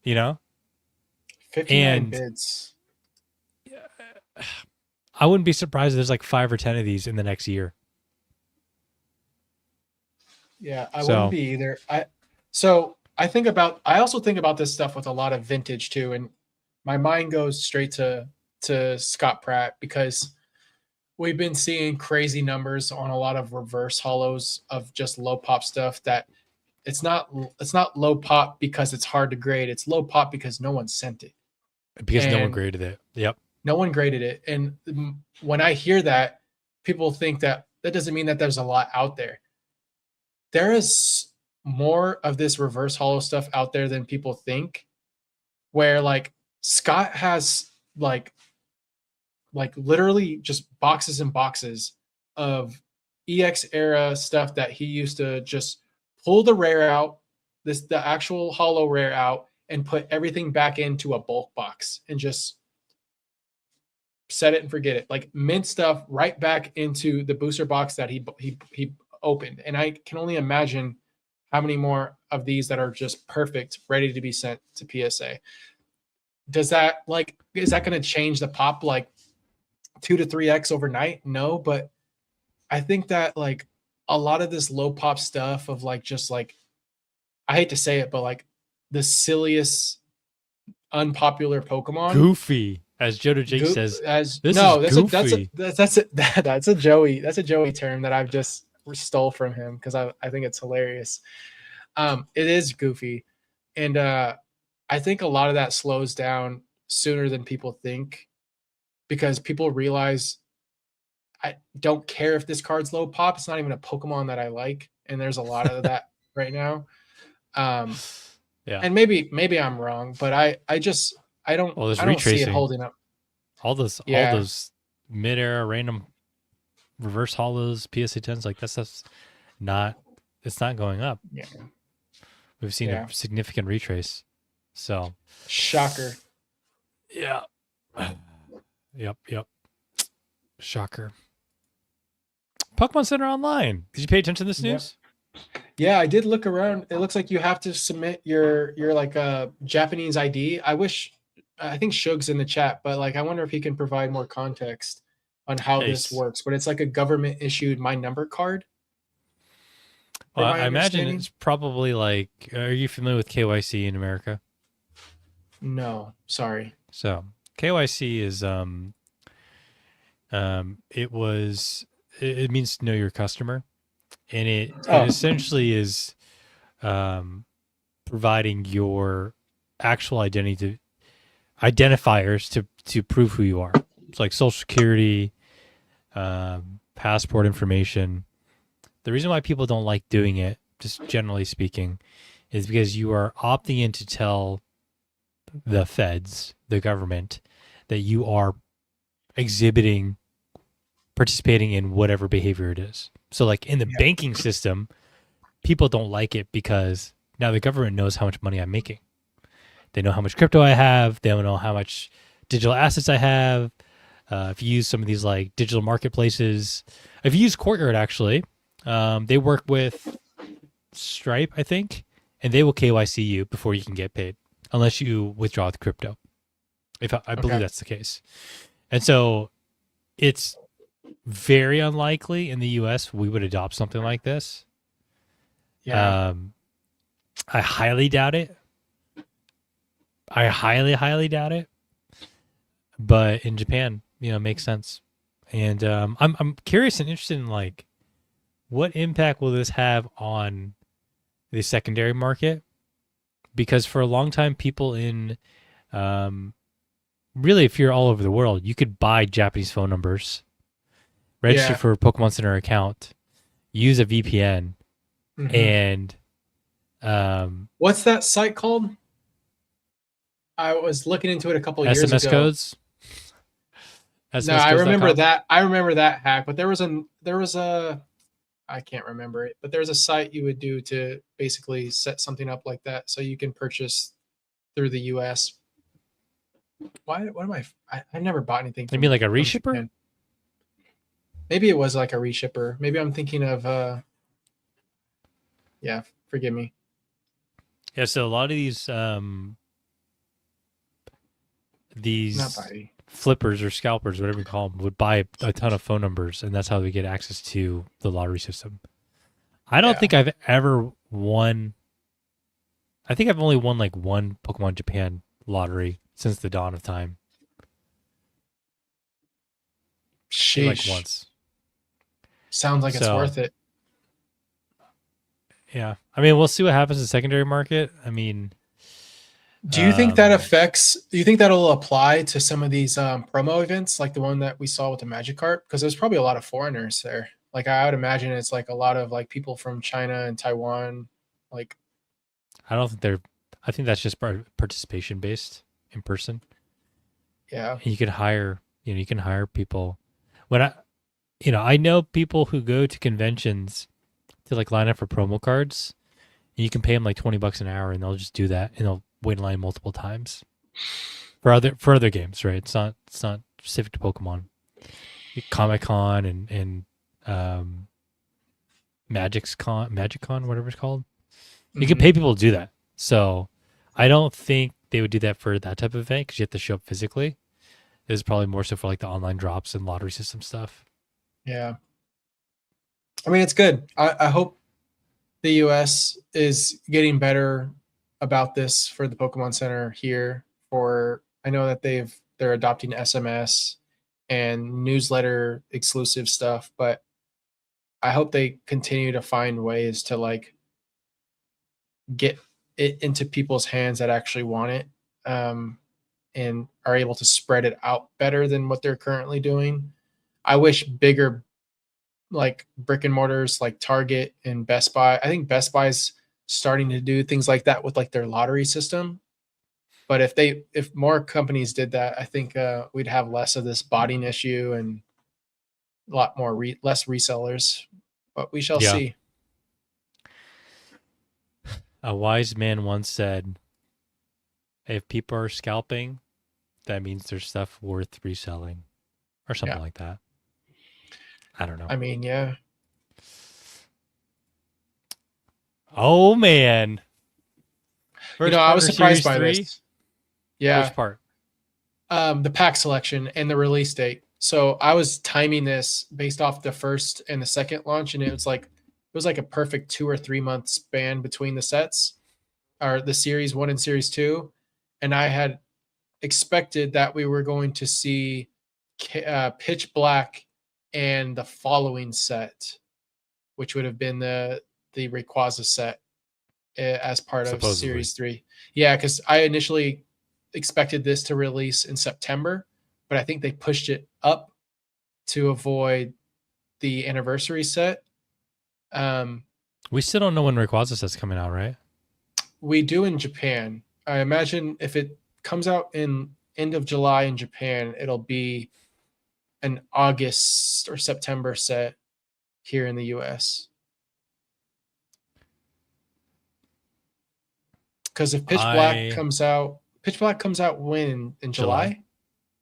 you know? 59 And bids. I wouldn't be surprised if there's like 5 or 10 of these in the next year. Yeah, I wouldn't So be either. I also think about this stuff with a lot of vintage too, and my mind goes straight to Scott Pratt because we've been seeing crazy numbers on a lot of reverse hollows of just low pop stuff that it's not low pop because it's hard to grade. It's low pop because no one sent it. because no one And graded it. Yep. no one graded it. And when I hear that, people think that that doesn't mean that there's a lot out there. There is more of this reverse hollow stuff out there than people think. Where like Scott has like literally just boxes and boxes of EX era stuff that he used to just pull the rare out, the actual hollow rare out, and put everything back into a bulk box and just set it and forget it. Like mint stuff right back into the booster box that he opened. And I can only imagine how many more of these that are just perfect, ready to be sent to PSA. Does that like is that going to change the pop like 2 to 3x overnight? No, but I think that like a lot of this low pop stuff of like just like I hate to say it, but like the silliest unpopular Pokemon. Goofy, as Jodo Jake says. As This is no, goofy. that's a Joey term that I've just stole from him because I think it's hilarious. It is goofy, and I think a lot of that slows down sooner than people think because people realize I don't care if this card's low pop. It's not even a Pokemon that I like, and there's a lot of that right now. Um, Yeah. and maybe I'm wrong, but I just I don't Well, there's I don't see it retracing. holding up. All Yeah, those mid-air random reverse hollows, PSA 10s, like that stuff's not it's not going up. yeah, We've seen a yeah. significant retrace. So Shocker. yeah. Yep. Shocker. Pokemon Center Online. Did you pay attention to this Yep. news? Yeah, I did look around. It looks like you have to submit your like Japanese ID. I think Shug's in the chat, but like I wonder if he can provide more context on how this Nice. works. But it's like a government issued my number card, Well, from my I imagine understanding. it's probably like, are you familiar with KYC in America? No, sorry. So KYC is it means to know your customer, and it Oh, essentially is um, providing your actual identifiers to prove who you are. It's like social security, passport information. The reason why people don't like doing it, just generally speaking, is because you are opting in to tell the feds, the government, that you are exhibiting, participating in whatever behavior it is. So, like in the Yeah. banking system, people don't like it because now the government knows how much money I'm making. They know how much crypto I have. They don't know how much digital assets I have. If you use some of these like digital marketplaces, if you use Courtyard, actually, they work with Stripe, I think, and they will KYC you before you can get paid, unless you withdraw with crypto. If I believe Okay. that's the case, and so it's very unlikely in the U.S. we would adopt something like this. Yeah. Um, I highly doubt it. I highly, highly doubt it. But in Japan, it makes sense. And I'm curious and interested in like what impact will this have on the secondary market? Because for a long time, people in um, really, if you're all over the world, you could buy Japanese phone numbers, register Yeah. for a Pokemon Center account, use a VPN, Hmm. and um, What's that site called? I was looking into it a couple of years SMS ago. codes, No, I remember smscodes.com. that. I remember that hack, but there was a I can't remember it, but there's a site you would do to basically set something up like that so you can purchase through the US. Why what am I never bought anything You mean like a from reshipper? Japan. Maybe it was like a reshipper. Maybe I'm thinking of yeah, forgive me. Yeah. So a lot of Not these buying. flippers or scalpers, whatever you call them, would buy a ton of phone numbers, and that's how they get access to the lottery system. I don't Yeah. think I've ever won. I think I've only won like one Pokemon Japan lottery since the dawn of time. Maybe like Sheesh. once. Sounds like it's So worth it. yeah, I mean, we'll see what happens in the secondary market. I mean, Do you think that um, affects? Do you think that'll apply to some of these promo events, like the one that we saw with the Magikarp? Because there's probably a lot of foreigners there. Like I would imagine it's like a lot of like people from China and Taiwan. Like I don't think they're. I think that's just participation based in person. yeah, And you can hire. You can hire people. When I know people who go to conventions to like line up for promo cards, and you can pay them like $20 an hour, and they'll just do that, and they'll wait in line multiple times for other games, right? It's not specific to Pokemon. Comic Con and um, Magic Con, whatever it's called. You can hmm pay people to do that. So I don't think they would do that for that type of event because you have to show up physically. This is probably more so for like the online drops and lottery system stuff. yeah. I mean, it's good. I hope the US is getting better about this for the Pokemon Center here. For I know that they're adopting SMS and newsletter exclusive stuff, but I hope they continue to find ways to like get it into people's hands that actually want it, and are able to spread it out better than what they're currently doing. I wish bigger like brick and mortars like Target and Best Buy. I think Best Buy's starting to do things like that with like their lottery system. But if more companies did that, I think we'd have less of this botting issue and a lot more less resellers. But we shall Yeah. see. A wise man once said, if people are scalping, that means there's stuff worth reselling or something Yeah. like that. I don't know. I mean, yeah. Oh, man. First I was partner surprised series by 3. this. Which Yeah. part? The pack selection and the release date. So I was timing this based off the first and the second launch, and it was like a perfect 2 or 3 month span between the sets or the series one and series two. And I had expected that we were going to see Pitch Black and the following set, which would have been the Rayquaza set as part of Supposedly. Series 3. Yeah, because I initially expected this to release in September, but I think they pushed it up to avoid the anniversary set. Um, We still don't know when Rayquaza set's coming out, right? we do in Japan. I imagine if it comes out in end of July in Japan, it'll be an August or September set here in the US. Because if Pitch Black comes out when in July. July?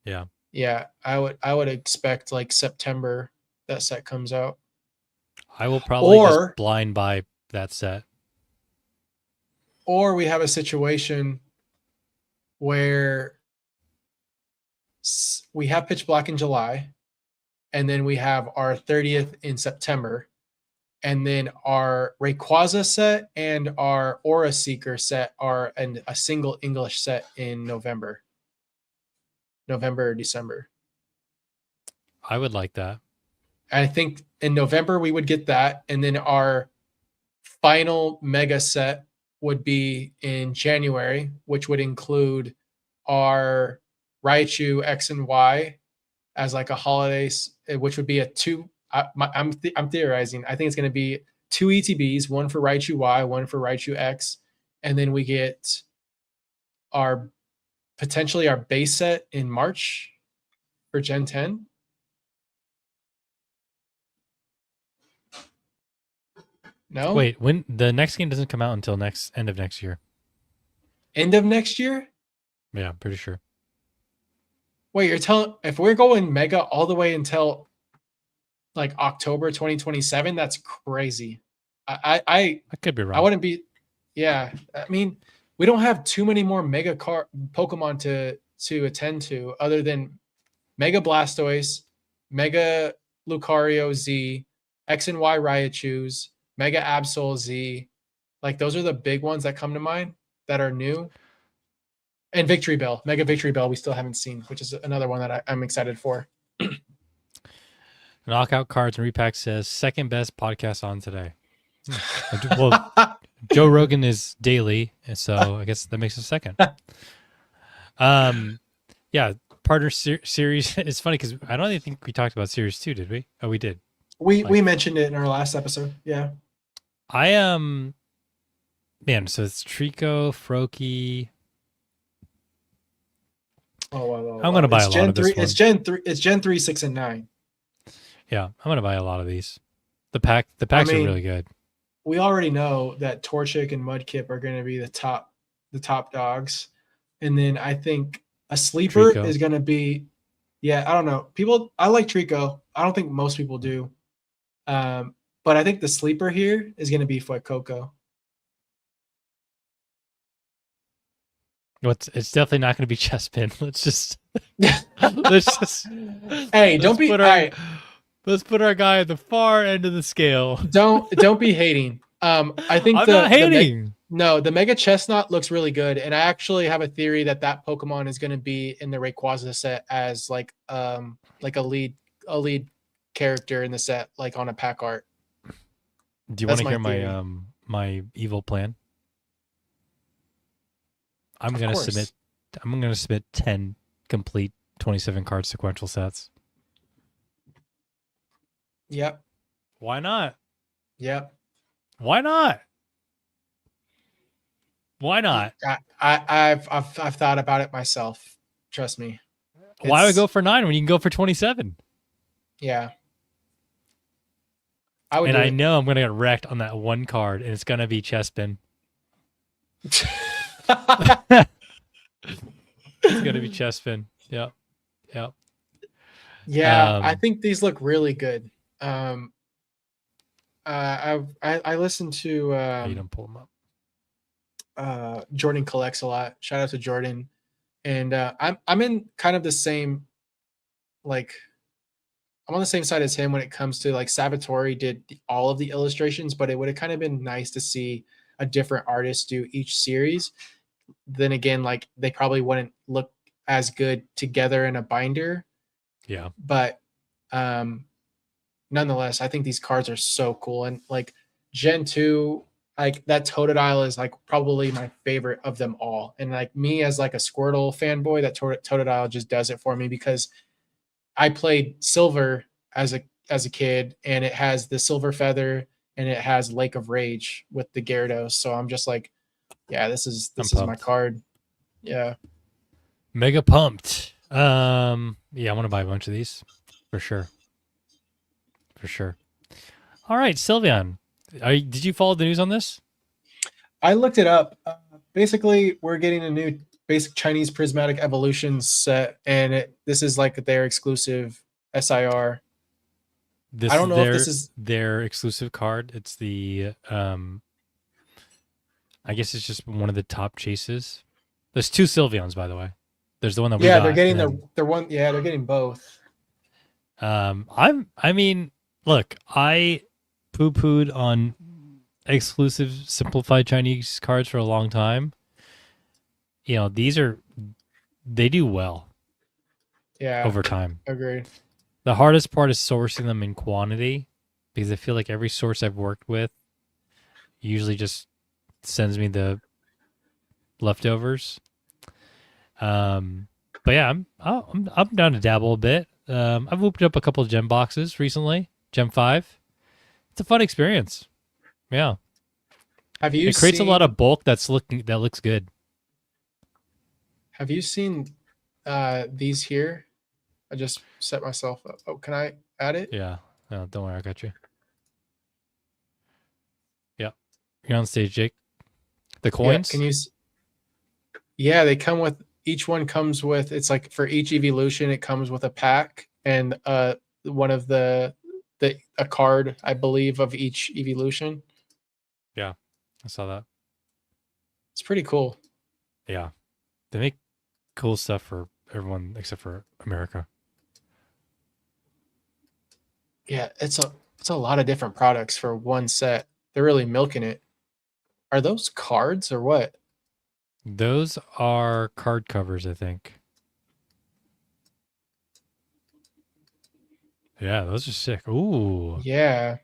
Yeah. Yeah, I would expect like September that set comes out. I will probably just Or blind buy that set. or we have a situation where we have Pitch Black in July, and then we have our 30th in September, and then our Rayquaza set and our Aura Seeker set are a single English set in November or December. I would like that. I think in November we would get that, and then our final mega set would be in January, which would include our Raichu X and Y as like a holiday, which would be a two. I'm theorizing. I think it's going to be two ETBs, one for Raichu Y, one for Raichu X, and then we get our potentially our base set in March for Gen 10. No, Wait, when the next game doesn't come out until end of next year. end of next year. Yeah, I'm pretty sure. Wait, you're telling if we're going mega all the way until like October 2027, that's crazy. I could be wrong. I wouldn't be. Yeah, I mean, we don't have too many more mega Pokemon to attend to other than Mega Blastoise, Mega Lucario Z, X and Y Raichus, Mega Absol Z. Like those are the big ones that come to mind that are new. And Victory Bell, Mega Victory Bell, we still haven't seen, which is another one that I'm excited for. Knockout Cards and Repack says second best podcast on today. Well, Joe Rogan is daily, and so I guess that makes it second. Yeah, partner series. It's funny because I don't even think we talked about series 2, did we? Oh, we did. We mentioned it in our last episode. Yeah. Man, so it's Trico, Froakie. I'm gonna buy a lot of this one. It's Gen 3. It's Gen 3, 6, and 9. Yeah, I'm gonna buy a lot of these. The packs are really good. We already know that Torchic and Mudkip are going to be the top dogs, and then I think a sleeper Trico is going to be. Yeah, I don't know. I like Trico. I don't think most people do, but I think the sleeper here is going to be Fuecoco. It's definitely not going to be Chespin. Let's just. Hey, don't be. Let's put our guy at the far end of the scale. Don't be hating. I think I'm not hating. The Mega Chestnut looks really good, and I actually have a theory that Pokemon is going to be in the Rayquaza set as like a lead character in the set, like on a pack art. Do you want to hear my evil plan? I'm gonna submit 10 complete 27 card sequential sets. Yep. Why not? Yep. Why not? Why not? I've thought about it myself. Trust me. Why would I go for 9 when you can go for 27? Yeah. I know I'm gonna get wrecked on that one card, and it's gonna be Chespin. It's gonna be Chespin. Yep. Yeah, I think these look really good. I listened to you don't pull them up. Jordan collects a lot. Shout out to Jordan. And I'm in kind of the same, like, I'm on the same side as him when it comes to like Salvatore did all of the illustrations, but it would have kind of been nice to see a different artist do each series. Then again, like they probably wouldn't look as good together in a binder. Yeah. But nonetheless, I think these cards are so cool. And like Gen 2, like that Totodile is like probably my favorite of them all. And like me as like a Squirtle fanboy, that Totodile just does it for me because I played Silver as a kid, and it has the Silver Feather and it has Lake of Rage with the Gyarados. So I'm just like, yeah, this is my card. Yeah. Mega pumped. Yeah, I want to buy a bunch of these for sure. For sure. All right, Sylveon. Did you follow the news on this? I looked it up. Basically, we're getting a new basic Chinese prismatic evolution set, and this is like their exclusive SIR. I This don't is know if this is. their exclusive card. It's the I guess it's just one of the top chases. There's two Sylveons, by the way. There's the one that we Yeah, they're got, getting and then their one. Yeah, they're getting both. I mean, look, I poo-pooed on exclusive simplified Chinese cards for a long time. You know, they do well Yeah, over time. agreed. The hardest part is sourcing them in quantity because I feel like every source I've worked with usually just sends me the leftovers. But yeah, I'm down to dabble a bit. I've opened up a couple of gem boxes recently. Gem 5. It's a fun experience. Yeah. Have you It creates a lot seen? of bulk that looks good. Have you seen these here? I just set myself up. Oh, can I add it? Yeah. No, don't worry, I got you. Yeah. You're on stage, Jake. The Yeah. Can coins? you? Yeah, they come with each one comes with it's like for each evolution it comes with a pack and one of the a card I believe of each evolution. Yeah. I saw that. It's pretty cool. Yeah. They make cool stuff for everyone except for America. Yeah, it's a lot of different products for one set. They're really milking it. Are those cards or what? Those are card covers, I think. Yeah, those are sick. Ooh. Yeah,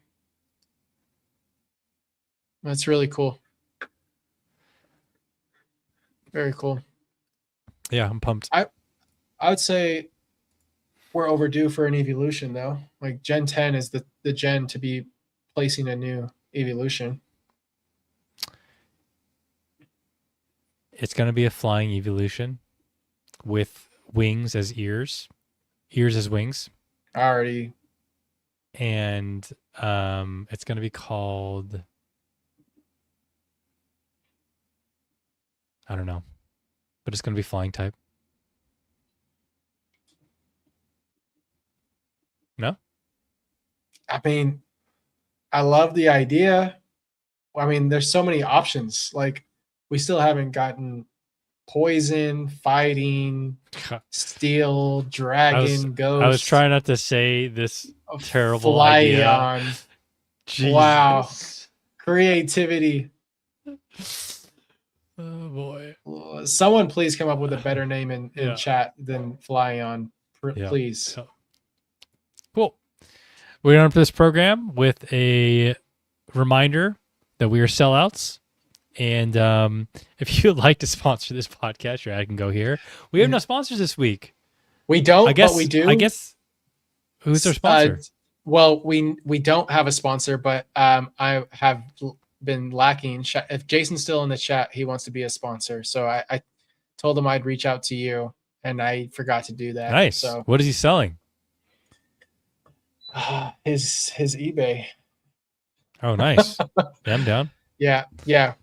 that's really cool. Very cool. Yeah, I'm pumped. I would say we're overdue for an evolution though. Like Gen 10 is the gen to be placing a new evolution. It's going to be a flying evolution with wings as ears, ears as wings, I already and it's going to be called, I don't know, but it's going to be flying type. No? I mean, I love the idea. I mean, there's so many options. Like we still haven't gotten poison, fighting, steel, I was dragon, I was ghost, trying not to say this terrible idea. Flygon. Wow. Jesus. Creativity. Oh boy. Someone please come up with a better name in Yeah. chat than Flyon. Yeah. Please. Yeah. Cool. We're on for this program with a reminder that we are sellouts. And if you'd like to sponsor this podcast, your ad can go here. We have no sponsors this week. We don't, but we do. I guess who's our sponsor? Well, we don't have a sponsor, but I have been lacking. If Jason's still in the chat, he wants to be a sponsor. So I told him I'd reach out to you, and I forgot to do that. Nice. So What is he selling? his eBay. Oh, nice. Yeah, I'm down. Yeah.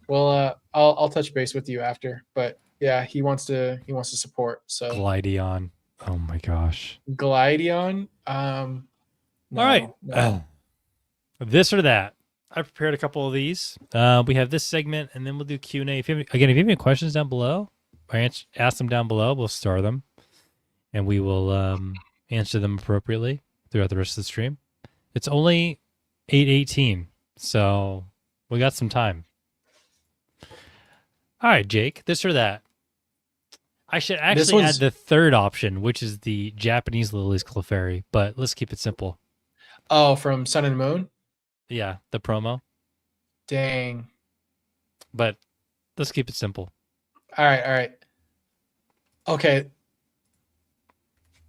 Well, I'll touch base with you after, but yeah, he wants to support. So Glideon. Oh my gosh. Glideon. No, All right. no. This or that. I prepared a couple of these. We have this segment, and then we'll do Q&A. If you have any questions down below, or ask them down below, we'll star them, and we will answer them appropriately throughout the rest of the stream. It's only 8:18, so we got some time. All right, Jake, this or that. I should actually add the third option, which is the Japanese Lily's Clefairy, but let's keep it simple. Oh, from Sun and Moon? Yeah, the promo. Dang. But let's keep it simple. All right. Okay.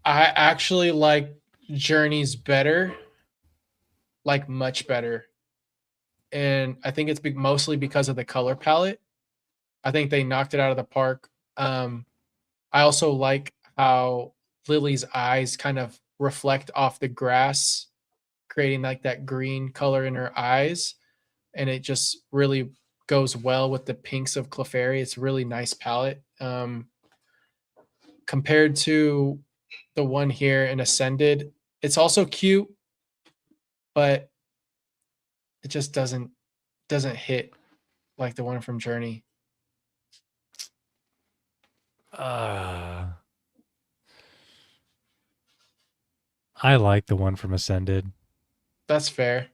I actually like Journeys better, like much better. And I think it's mostly because of the color palette. I think they knocked it out of the park. I also like how Lily's eyes kind of reflect off the grass, creating like that green color in her eyes, and it just really goes well with the pinks of Clefairy. It's a really nice palette. Compared to the one here in Ascended, it's also cute, but it just doesn't hit like the one from Journey. I like the one from Ascended. That's fair.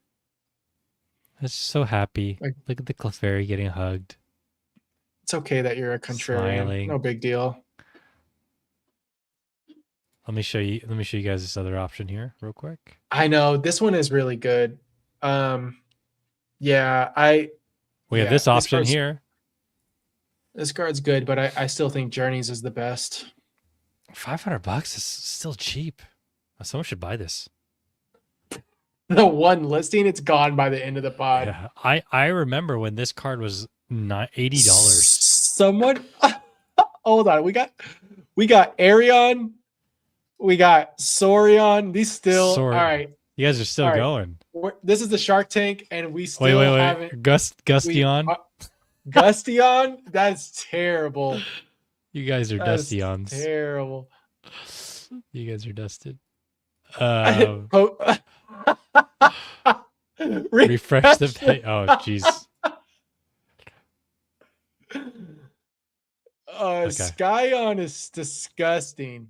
It's so happy. Like, Look at the Clefairy getting hugged, it's okay that you're a contrarian. smiling. No big deal. Let me show you guys this other option here real quick. I know this one is really good. Yeah, We have this option here. This card's good, but I still think Journeys is the best. $500 is still cheap. Someone should buy this. The one listing, it's gone by the end of the pod. Yeah, I remember when this card was $80. Someone, hold on. We got Arion, we got Sorion. These still all right. You guys are still going. This is the Shark Tank, and we still haven't. Gustion. Gustion? That's terrible. You guys are Dustions. Terrible. You guys are dusted. Refresh the page. Oh, jeez. Okay. Skyon is disgusting.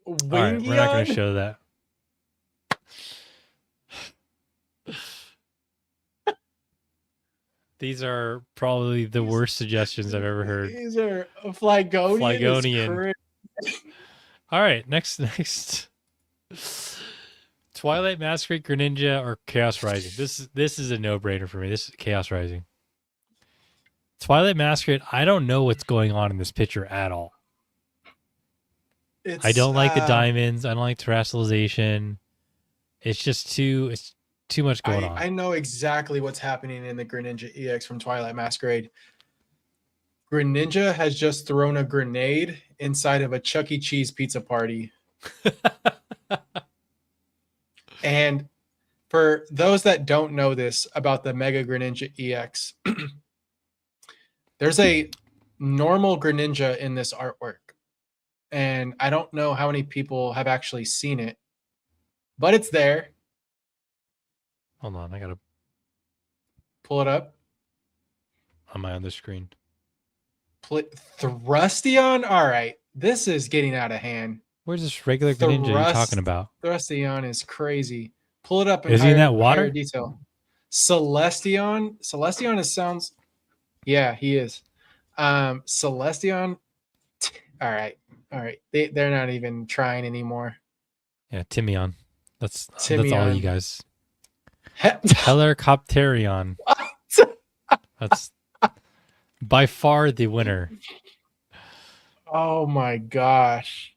All right, we're not going to show that. These are probably the worst suggestions I've ever heard. These are Flygonian. All right, next. Twilight Masquerade, Greninja, or Chaos Rising. This is a no-brainer for me. This is Chaos Rising. Twilight Masquerade, I don't know what's going on in this picture at all. I don't like the diamonds. I don't like terrestrialization. It's just too much going on. I know exactly what's happening in the Greninja EX from Twilight Masquerade. Greninja has just thrown a grenade inside of a Chuck E. Cheese pizza party. And for those that don't know this about the Mega Greninja EX, there's a normal Greninja in this artwork. And I don't know how many people have actually seen it, but it's there. Hold on, I gotta pull it up on my other screen. Thrustion? All right. This is getting out of hand. Where's this regular Greninja you're talking about? Thrustion is crazy. Pull it up in is he in that water? Detail. Celestion. Celestion sounds. Yeah, he is. Celestion. All right. They're not even trying anymore. Yeah, Timion. That's all you guys. Helicopterion. That's by far the winner. Oh my gosh.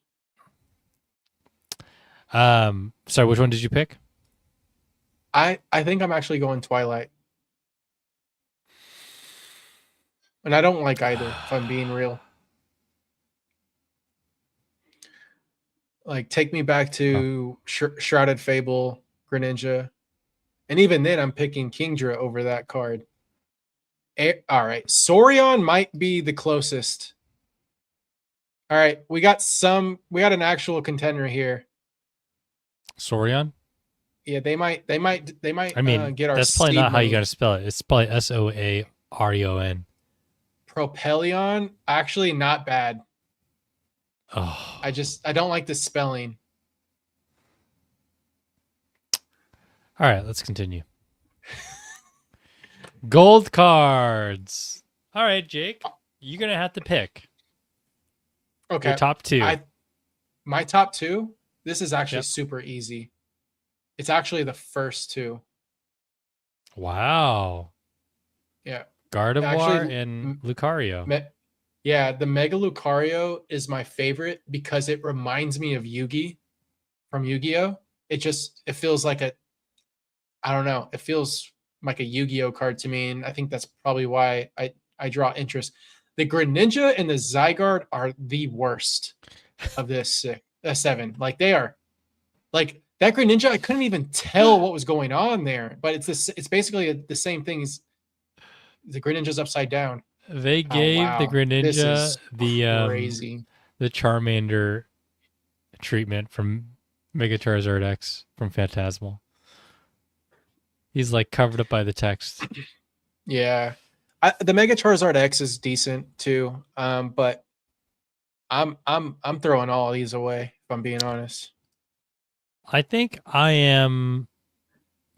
Sorry, which one did you pick? I think I'm actually going Twilight. And I don't like either, if I'm being real. Like, take me back to Shrouded Fable, Greninja. And even then, I'm picking Kingdra over that card. All right. Sorion might be the closest. All right. We got an actual contender here. Sorion? Yeah, they might. I mean, get our. That's probably not how you got to spell it. It's probably Soarion. Propelion, actually not bad. Oh, I don't like the spelling. All right, let's continue. Gold cards. All right, Jake, you're gonna have to pick. Okay, your top two. My top two. This is actually super easy. It's actually the first two. Wow. Yeah. Gardevoir and Lucario. The Mega Lucario is my favorite because it reminds me of Yugi from Yu-Gi-Oh! It feels like I don't know. It feels like a Yu-Gi-Oh card to me, and I think that's probably why I draw interest. The Greninja and the Zygarde are the worst of this 7. Like they are like that Greninja. I couldn't even tell what was going on there, but it's this. It's basically the same thing as the Greninja's upside down. They Oh gave the wow, this Greninja is the crazy. Charmander treatment from Mega Charizard X from Phantasmal. He's like covered up by the text. Yeah, the Mega Charizard X is decent too, but I'm throwing all these away if I'm being honest. I think I am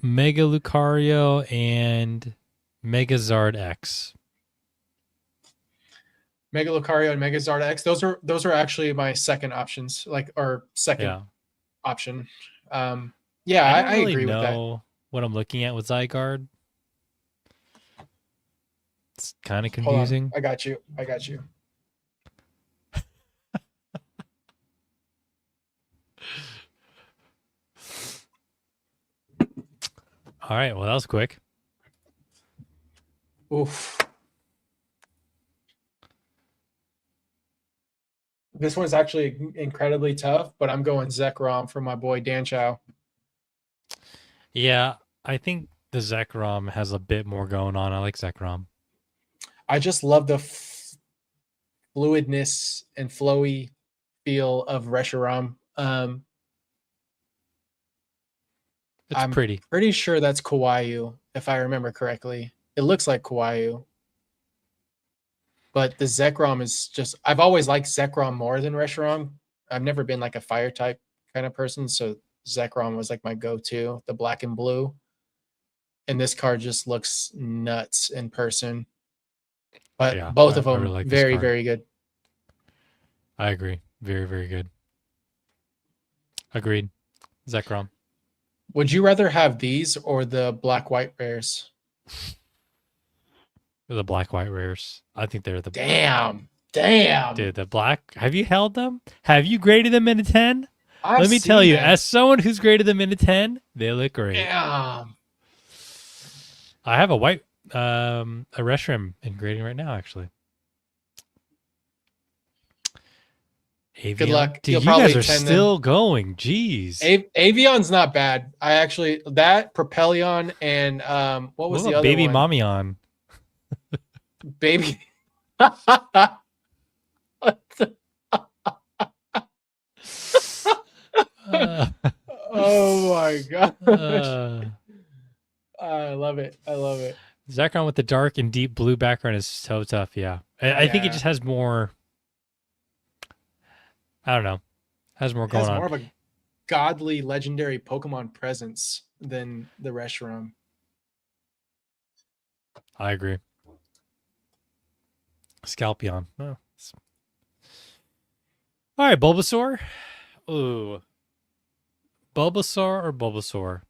Mega Lucario and Megazard X. Mega Lucario and Mega Zard X. Those are actually my second options, like or second Yeah. option. Yeah, I don't I really agree with that. know what I'm looking at with Zygarde. It's kind of Hold on, confusing. I got you. I got you. All right, well that was quick. Oof. This one's actually incredibly tough, but I'm going Zekrom for my boy Dan Chow. Yeah, I think the Zekrom has a bit more going on. I like Zekrom. I just love the fluidness and flowy feel of Reshiram. It's I'm pretty. pretty sure that's Kawaii, if I remember correctly. It looks like Kawaii. But the Zekrom is just I've always liked Zekrom more than Reshiram. I've never been like a fire type kind of person, so Zekrom was like my go-to, the black and blue. And this card just looks nuts in person. But Yeah, both of I really them like this very, card. very good. I agree. Very, very good. Agreed. Zekrom. Would you rather have these or the black white rares? The black white rares. I think they're the Damn. dude, the black. Have you held them? Have you graded them in a 10? I've Let me tell seen you, them. as someone who's graded them in a 10, they look great. Damn. I have a white a Reshiram in grading right now, actually. Avion? Good luck. Dude, You'll you guys probably are 10 still going. Jeez. Avion's not bad. I actually that Propelion and what was What the about other Baby one? Mamion? Baby. Uh, Oh my god. uh, I love it. I love it. Zekrom with the dark and deep blue background is so tough. Yeah. I think it Yeah. just has more. I don't know. Has more It going has on. more of a godly legendary Pokemon presence than the Reshiram. I agree. Scalpion. Oh. All right, Bulbasaur. Ooh. Bulbasaur or Bulbasaur?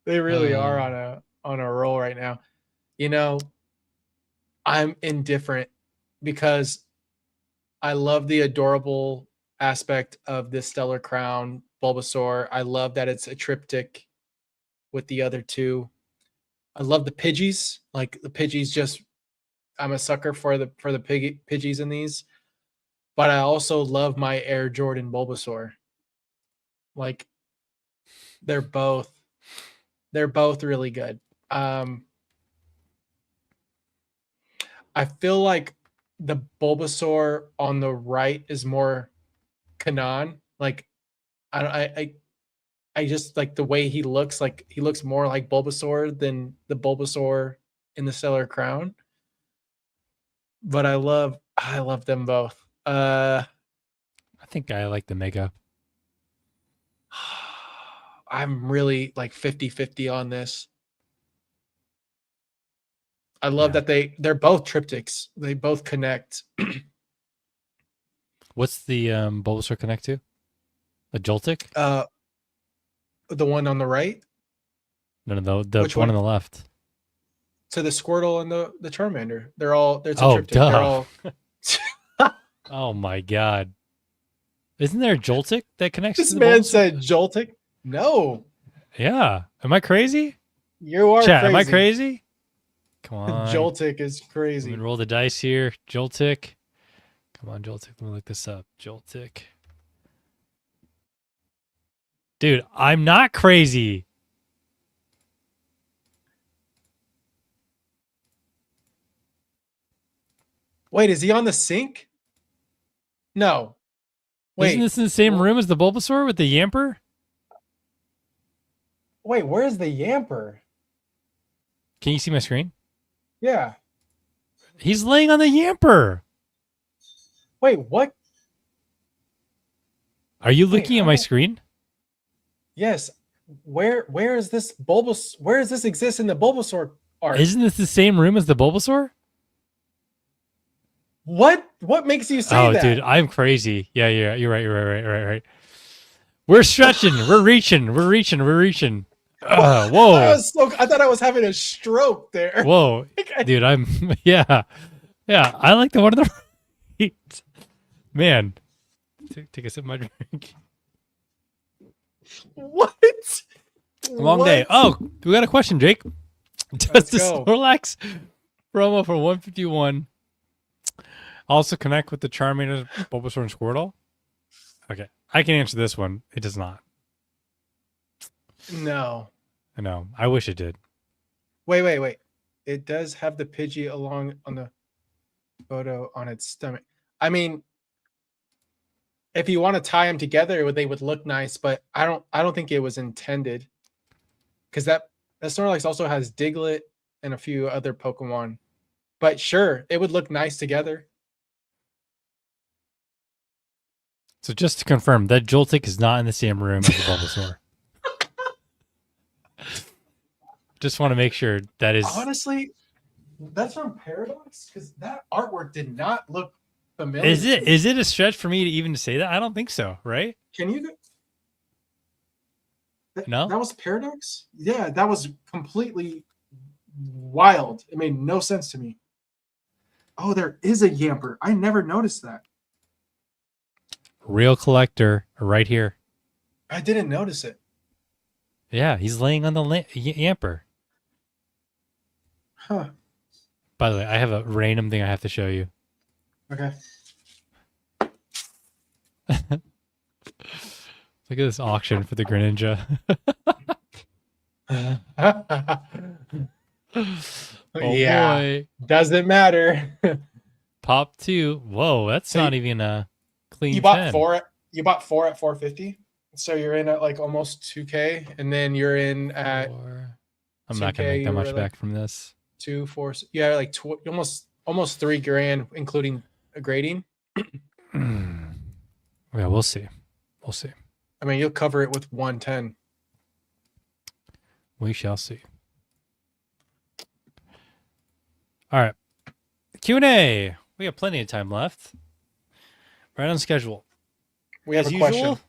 They really are Uh, on a roll right now. You know, I'm indifferent because I love the adorable aspect of this Stellar Crown Bulbasaur. I love that it's a triptych with the other two. I love the Pidgeys. Like the Pidgeys just I'm a sucker for the Pidgeys in these. But I also love my Air Jordan Bulbasaur. Like they're both really good. I feel like the Bulbasaur on the right is more Kanan. Like I just like the way he looks. Like he looks more like Bulbasaur than the Bulbasaur in the Stellar Crown. But I love them both. I think I like the Mega. I'm really like 50-50 on this. I love Yeah. that they're both triptychs. They both connect. What's the Bulbasaur connect to? A Joltik? The one on the right. No, the Which one one? on the left. To the Squirtle and the Charmander. They're all. It's a Oh, triptych. They're duh. all. Oh my god. Isn't there a Joltik that connects This to the man Bulbasaur? said Joltik. No, Yeah. Am I crazy? you are Chat, am I crazy. crazy? Come on. Joltik is Let crazy. me roll the dice here. Joltik. Come on, Joltik. Let me look this up. Joltik. Dude, I'm not crazy. Wait, is he on the sink? No. Isn't Wait. this in the same room as the Bulbasaur with the Yamper? Wait, where's the Yamper? Can you see my screen? Yeah. He's laying on the Yamper. Wait, what? Are you Wait, looking at how my do- screen? Yes. Where is this Bulbas? Where does this exist in the Bulbasaur art? Isn't this the same room as the Bulbasaur? What makes you say Oh, that? dude, I'm crazy. Yeah, you're right. You're right. We're stretching. We're reaching. Whoa. I thought I was having a stroke there. Whoa. Dude, I'm, yeah. Yeah, I like the one on the right. Man. Take a sip of my drink. What? Long day. Oh, we got a question, Jake. Does Let's the go. Snorlax promo for 151 also connect with the Charmander, Bulbasaur, and Squirtle? Okay, I can answer this one. It does not. No. No, I wish it did. Wait. It does have the Pidgey along on the photo on its stomach. I mean, if you want to tie them together, they would look nice, but I don't think it was intended. Because that Snorlax also has Diglett and a few other Pokemon. But sure, it would look nice together. So just to confirm, that Joltik is not in the same room as the Bulbasaur. Just want to make sure that is. Honestly, that's from Paradox because that artwork did not look familiar. Is it a stretch for me to even say that? I don't think so. Right? Can you? No? That was Paradox? Yeah, that was completely wild. It made no sense to me. Oh, there is a Yamper. I never noticed that. Real collector, right here. I didn't notice it. Yeah, he's laying on the Yamper. Huh. By the way, I have a random thing I have to show you. Okay. Look at this auction for the Greninja. Oh yeah. boy. Doesn't matter. Pop 2. Whoa, that's So not even a clean you bought 10. you bought four at 450. So you're in at like almost 2K, and then you're in at I'm not gonna make that much back from this. 2, 4. Yeah, like almost $3,000, including a grading. Yeah, we'll see. We'll see. I mean, you'll cover it with 110. We shall see. All right. Q&A. We have plenty of time left. Right on schedule. We have As a question. usual,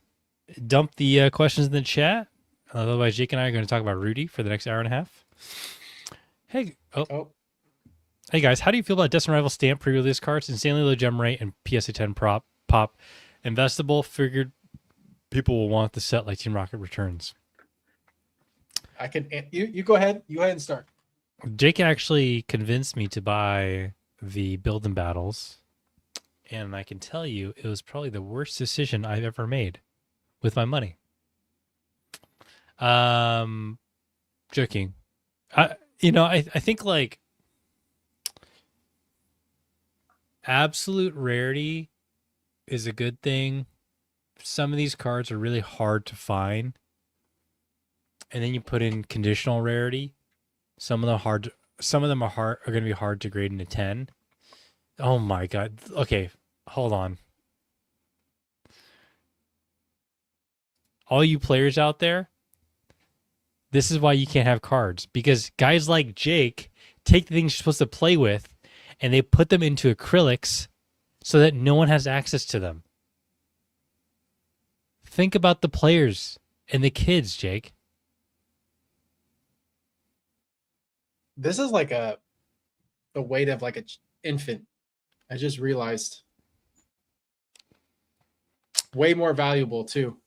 dump the questions in the chat. Otherwise, Jake and I are going to talk about Rudy for the next hour and a half. Hey, hey guys, how do you feel about Destined Rival stamp pre-release cards, insanely low gem rate, and PSA 10 pop? Investable, figured people will want the set like Team Rocket Returns. I can you go ahead. You go ahead and start. Jake actually convinced me to buy the Build and Battles, and I can tell you it was probably the worst decision I've ever made with my money. Joking. I think like absolute rarity is a good thing. Some of these cards are really hard to find. And then you put in conditional rarity. Some of them are going to be hard to grade into 10. Oh my god. Okay, hold on. All you players out there, this is why you can't have cards, because guys like Jake take the things you're supposed to play with and they put them into acrylics so that no one has access to them. Think about the players and the kids, Jake. This is like the weight of like an infant. I just realized. way more valuable too.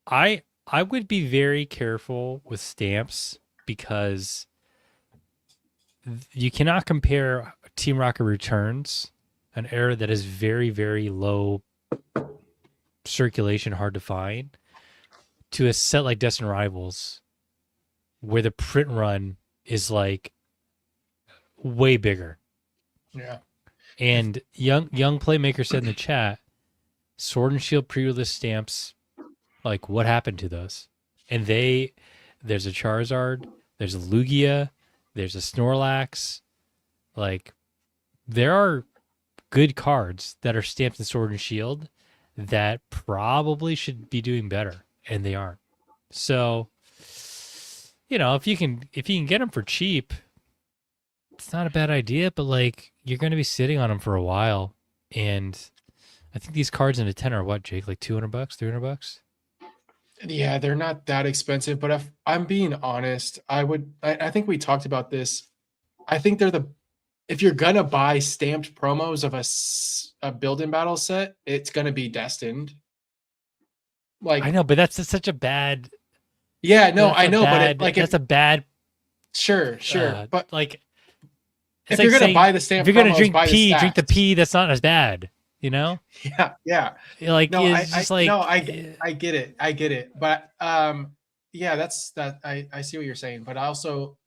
I would be very careful with stamps because you cannot compare Team Rocket Returns, an era that is very, very low circulation, hard to find, to a set like Destined Rivals, where the print run is like way bigger. Yeah. And young playmaker said in the chat, Sword and Shield pre-release stamps, like what happened to those? And there's a Charizard, there's a Lugia, there's a Snorlax. Like there are good cards that are stamped in Sword and Shield that probably should be doing better, and they aren't. So, if you can get them for cheap, it's not a bad idea. But like you're going to be sitting on them for a while, and I think these cards in a 10 are what, Jake? Like $200, $300? Yeah, they're not that expensive, but if I'm being honest, I think we talked about this. I think if you're gonna buy stamped promos of a build-in battle set, it's gonna be Destined. I Like, know, but that's such a bad. yeah, no, That's I a know, but bad. That's a bad. sure, but Like it's if like you're gonna saying buy the if stamped you're gonna promos, drink buy the pee, drink the stacks. pee. That's not as bad. You know, Yeah, yeah. like No, it's just like. no, I get it, but yeah, I see what you're saying, but also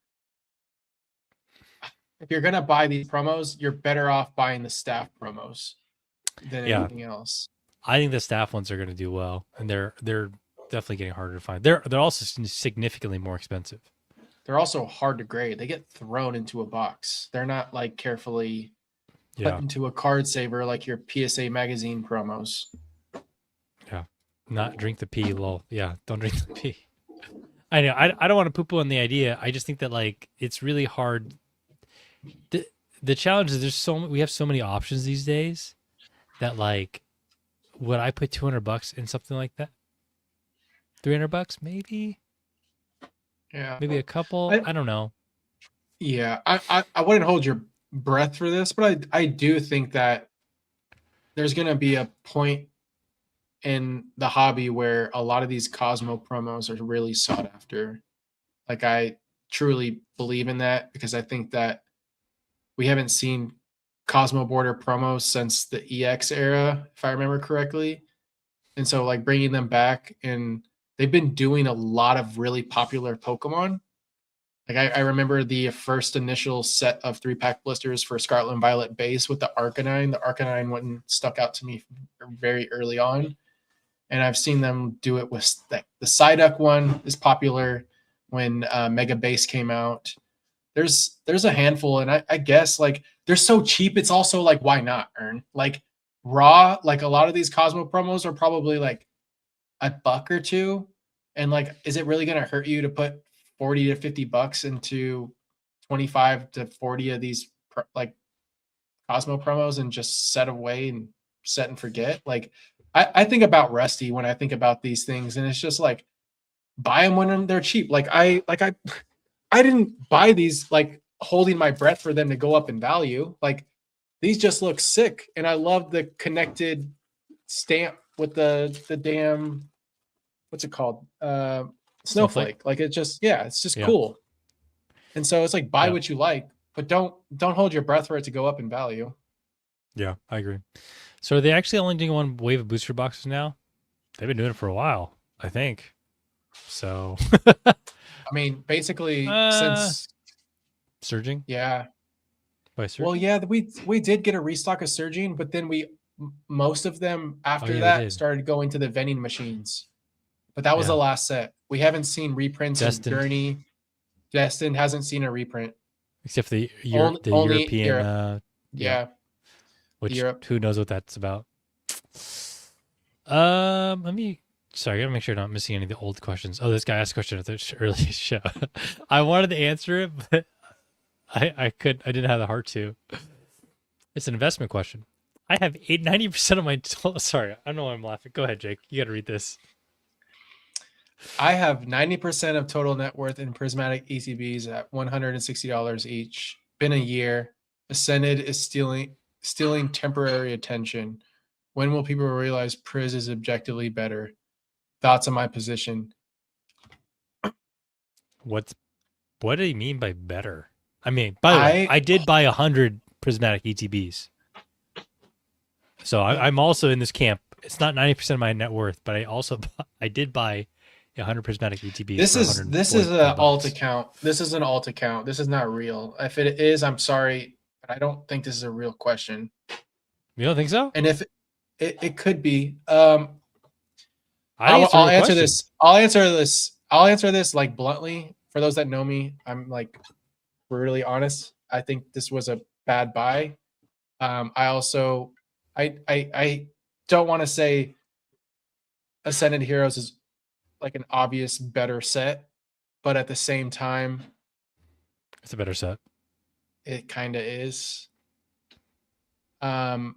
if you're gonna buy these promos, you're better off buying the staff promos than Yeah, anything else. I think the staff ones are going to do well, and they're definitely getting harder to find. They're also significantly more expensive. They're also hard to grade. They get thrown into a box. They're not like carefully put Yeah, into a card saver like your PSA magazine promos. yeah. Not drink the pee, lol. Yeah, don't drink the pee. I know. I don't want to poo-poo on the idea. I just think that like it's really hard. The challenge is we have so many options these days that like would I put $200 in something like that? $300 maybe, Yeah. maybe a couple. I I don't know. yeah, I wouldn't hold your breath for this, but I do think that there's gonna be a point in the hobby where a lot of these Cosmo promos are really sought after. Like I truly believe in that because I think that we haven't seen Cosmo Border promos since the EX era, if I remember correctly. And so like bringing them back, and they've been doing a lot of really popular Pokemon. Like I remember the first initial set of 3-pack blisters for Scarlet and Violet base with the Arcanine. The Arcanine one stuck out to me very early on. And I've seen them do it with the Psyduck one is popular when Mega Base came out. There's a handful, and I guess like they're so cheap. It's also like why not earn like raw? Like a lot of these Cosmo promos are probably like $1 or $2, and like is it really gonna hurt you to put 40 to $50 into 25 to 40 of these like Cosmo promos and just set away and set and forget? Like I think about Rusty when I think about these things, and it's just like buy them when they're cheap. I didn't buy these like holding my breath for them to go up in value. Like these just look sick, and I love the connected stamp with the damn what's it called snowflake. Like it's just Yeah, cool. And so it's like buy yeah, what you like, but don't hold your breath for it to go up in value. yeah. I agree. So are they actually only doing one wave of booster boxes now? They've been doing it for a while, I think. So, I mean, basically uh, since surging yeah. by Well, surging. yeah, we did get a restock of Surging, but then most of them Oh after yeah, we that did. started going to the vending machines. But that was the Yeah, last set. We haven't seen reprints of destined, Gurney. Destin hasn't seen a reprint. except for the Only European. Europe. Yeah, Yeah, which Europe. who knows what that's about. Let me. Sorry, I gotta make sure I'm not missing any of the old questions. Oh, this guy asked a question at the early show. I wanted to answer it, but I could. I didn't have the heart to. It's an investment question. I have 90% of my. Sorry, I don't know why I'm laughing. Go ahead, Jake. You got to read this. I have 90% of total net worth in prismatic ECBs at $160 each. Been a year. Ascended is stealing temporary attention. When will people realize Priz is objectively better? Thoughts on my position? What do you mean by better? I mean, by the way, I I did buy 100 prismatic ETBs. So I'm also in this camp. It's not 90% of my net worth, but I did buy 100 prismatic ETBs for this is 145 an alt bucks. account. This is an alt account. This is not real. If it is, I'm sorry, but I don't think this is a real question. You don't think so? And if it could be, I think it's a I'll real answer question. this. I'll answer this. I'll answer this like bluntly. For those that know me, I'm like brutally honest. I think this was a bad buy. I also, I don't want to say Ascended Heroes is like an obvious better set, but at the same time, It's a better set. it kind of is. Um,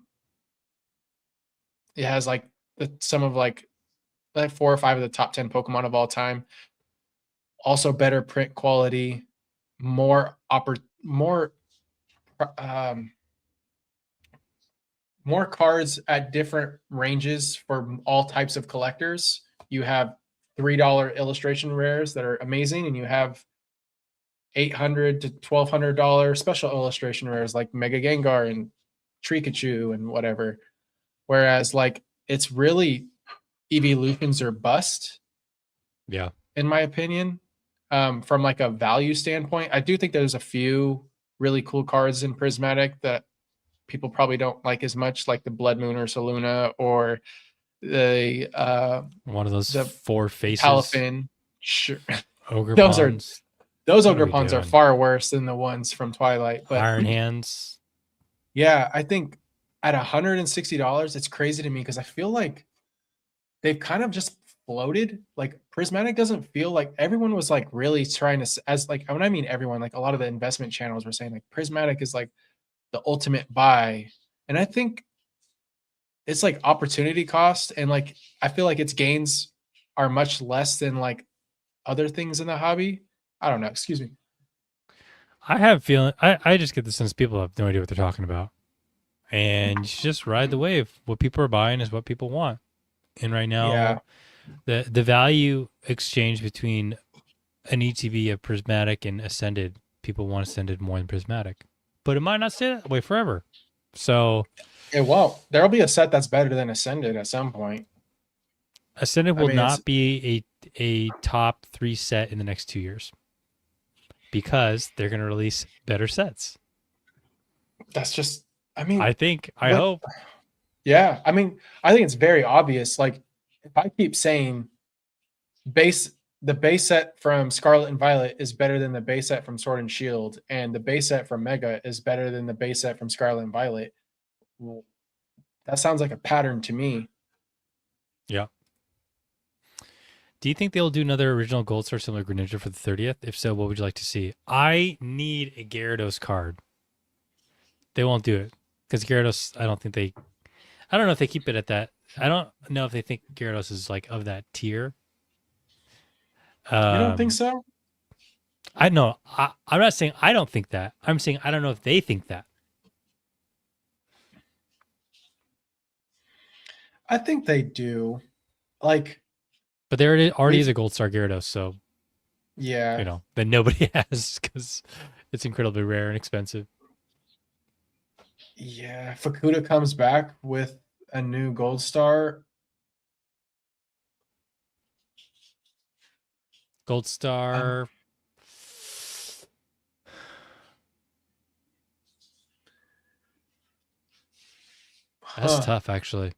it has like some of like 4 or 5 of the top 10 Pokemon of all time. Also, better print quality, more um, more cards at different ranges for all types of collectors. You have $3 illustration rares that are amazing, and you have $800 to $1,200 special illustration rares like Mega Gengar and Trikachu and whatever. Whereas, like, it's really evolutions or bust, Yeah. in my opinion. From like a value standpoint, I do think there's a few really cool cards in Prismatic that people probably don't like as much, like the Blood Moon or Saluna or the One of those the 4 faces Palafin. Sure, ogre those are pawns. those What are ogre we puns are doing? far worse than the ones from Twilight. But Iron hands. yeah, I think at $160, it's crazy to me because I feel like they've kind of just floated. Like Prismatic doesn't feel like everyone was like really trying to as like when I mean everyone, like a lot of the investment channels were saying like Prismatic is like the ultimate buy. And I think it's like opportunity cost, and like I feel like its gains are much less than like other things in the hobby. I don't know. Excuse me. I have a feeling I just get the sense people have no idea what they're talking about. And you should just ride the wave. What people are buying is what people want. And right Yeah. now the value exchange between an ETB of Prismatic and Ascended, people want Ascended more than Prismatic. But it might not stay that way forever. So It won't. There'll be a set that's better than Ascended at some point. Ascended I will mean, it's not be a top 3 set in the next 2 years because they're going to release better sets. that's just I mean, I but hope. yeah, I mean, I think it's very obvious. Like if I keep saying base the base set from Scarlet and Violet is better than the base set from Sword and Shield, and the base set from Mega is better than the base set from Scarlet and Violet. Well, that sounds like a pattern to me. Yeah. Do you think they'll do another original Gold Star similar Greninja for the 30th? If so, what would you like to see? I need a Gyarados card. They won't do it because Gyarados, I don't know if they keep it at that. I don't know if they think Gyarados is like of that tier. You don't think Um, so? I know. I'm not saying I don't think that. I'm saying I don't know if they think that. I think they do. Like But there already is we've a Gold Star Gyarados, so yeah. that nobody has because it's incredibly rare and expensive. Yeah, Fukuda comes back with a new gold star. Gold Um, Star. That's huh. tough, actually.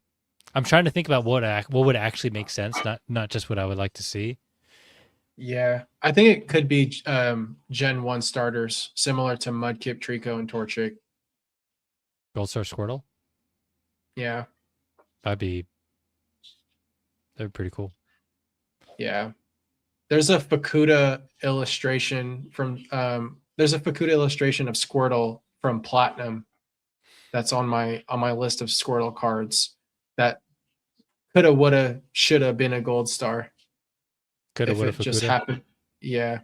I'm trying to think about what would actually make sense, not just what I would like to see. Yeah. I think it could be Gen 1 starters, similar to Mudkip, Trico, and Torchic. Gold Star Squirtle. Yeah. That'd be pretty cool. Yeah. There's a Fukuda illustration from there's a Fukuda illustration of Squirtle from Platinum that's on my list of Squirtle cards that coulda, woulda, shoulda been a gold star Coulda, if woulda, it just Fukuda. happened. Yeah.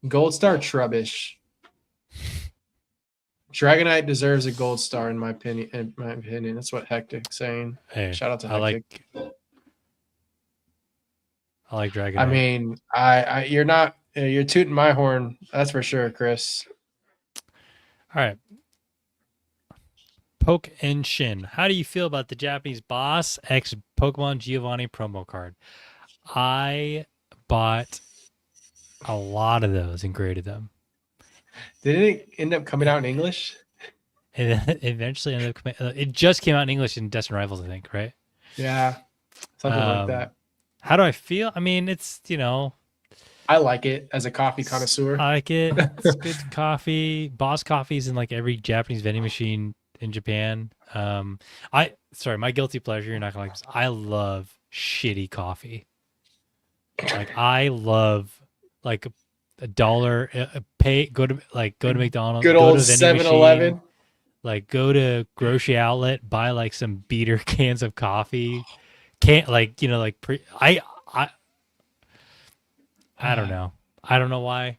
Gold star Trubbish. Dragonite deserves a gold star in my opinion. That's what Hectic's saying. Hey, Shout out to I like Hectic. I like I Dragonite. mean, you're not you're tooting my horn. That's for sure, Chris. All right. Poke and Shin. How do you feel about the Japanese Boss X Pokemon Giovanni promo card? I bought a lot of those and graded them. Did it end up coming out in English? And then eventually ended up it just came out in English in Destin Rivals, I think, right? Yeah, something like Um, that. how do I feel? I mean, it's, you know, I like it as a coffee connoisseur. I like it. It's good coffee. Boss coffee's in like every Japanese vending machine in Japan. My guilty pleasure, you're not gonna like this. I love shitty coffee. Like I love like a dollar pay go to McDonald's, Good go old to a vending 7-Eleven. machine, like go to grocery outlet, buy like some beater cans of coffee. Can't like, you know, like I don't know. I don't know why.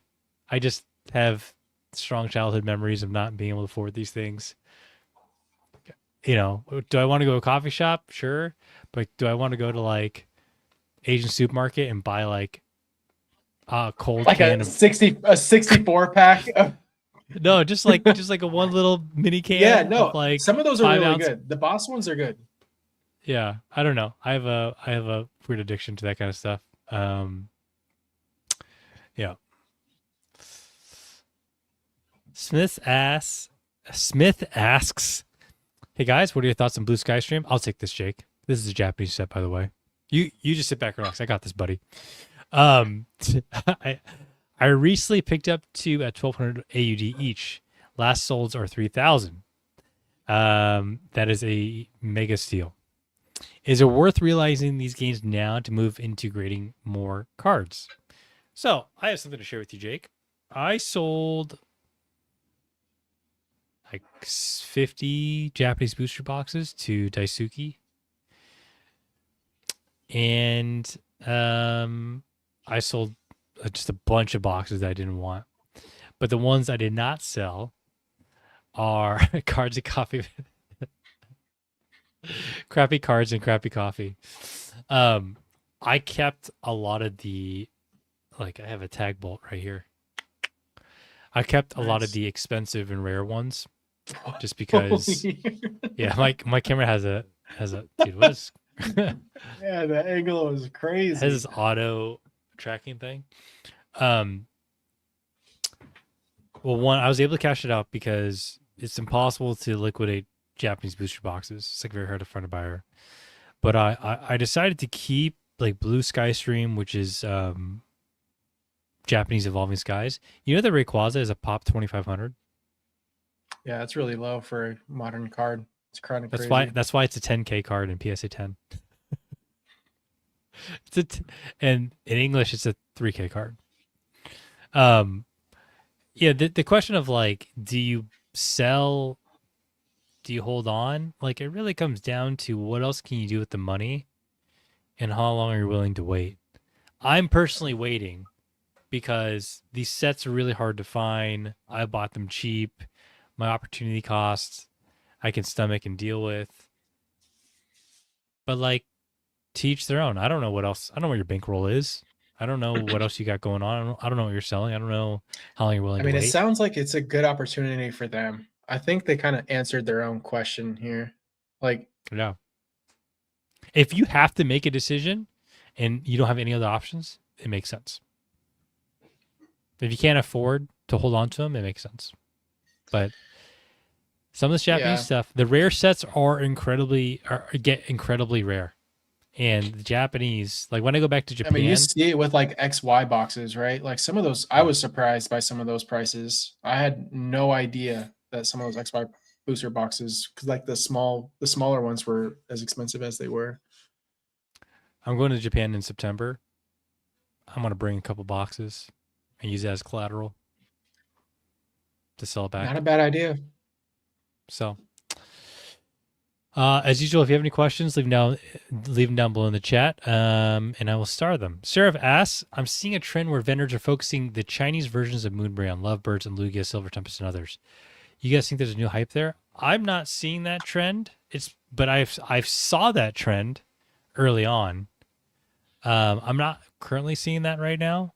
I just have strong childhood memories of not being able to afford these things. You know, do I want to go to a coffee shop? Sure. But do I want to go to like Asian supermarket and buy like a cold Like can a of 64 pack of no, just like a one little mini yeah, can of no. like Some of those are 5 really ounce. good. The boss ones are good. Yeah, I don't know. I have a weird addiction to that kind of stuff. Yeah. Smith asks, "Hey guys, what are your thoughts on Blue Sky Stream?" I'll take this, Jake. This is a Japanese set, by the way. You just sit back and relax. I got this, buddy. Um, I I recently picked up two at 1,200 AUD each. Last solds are 3,000. That is a mega steal. Is it worth realizing these games now to move into grading more cards? So I have something to share with you, Jake. I sold like 50 Japanese booster boxes to Daisuke, and I sold just a bunch of boxes that I didn't want. But the ones I did not sell are cards and coffee, crappy cards and crappy coffee. I kept a lot of the like I have a tag bolt right here. I kept a lot of Nice. the expensive and rare ones just because yeah, my camera has a dude, what is Yeah, the angle is crazy. has this auto tracking thing. Um well, one, I was able to cash it out because it's impossible to liquidate Japanese booster boxes. It's like very hard to find a buyer. But I decided to keep like Blue Sky Stream, which is Japanese Evolving Skies. You know that Rayquaza is a pop 2,500. Yeah, it's really low for a modern card. It's kind of That's crazy. why it's a 10K card in PSA 10. And in English it's a 3K card. Yeah, the question of like, do you sell? Do you hold on? Like, it really comes down to what else can you do with the money, and how long are you willing to wait? I'm personally waiting because these sets are really hard to find. I bought them cheap. My opportunity costs I can stomach and deal with. But like, to each their own. I don't know what else. I don't know what your bankroll is. I don't know what else you got going on. I don't know what you're selling. I don't know how long you're willing I to mean, it wait. sounds like it's a good opportunity for them. I think they kind of answered their own question here. Like, Yeah. If you have to make a decision and you don't have any other options, it makes sense. If you can't afford to hold on to them, it makes sense. But some of this Japanese yeah, stuff, the rare sets get incredibly rare. And the Japanese, like when I go back to I mean, you Japan, see it with like XY boxes, right? Like some of those, I yeah, was surprised by some of those prices. I had no idea that some of those XY booster boxes, because like the smaller ones were as expensive as they were. I'm going to Japan in September. I'm going to bring a couple boxes and use it as collateral to sell it Not a back. bad idea. So, as usual, if you have any questions, leave them down below in the chat, and I will star them. Seraph asks, "I'm seeing a trend where vendors are focusing the Chinese versions of Moonbray on Lovebirds and Lugia, Silver Tempest, and others. You guys think there's a new hype there? I'm not seeing that trend. But I've saw that trend early on. I'm not currently seeing that right now.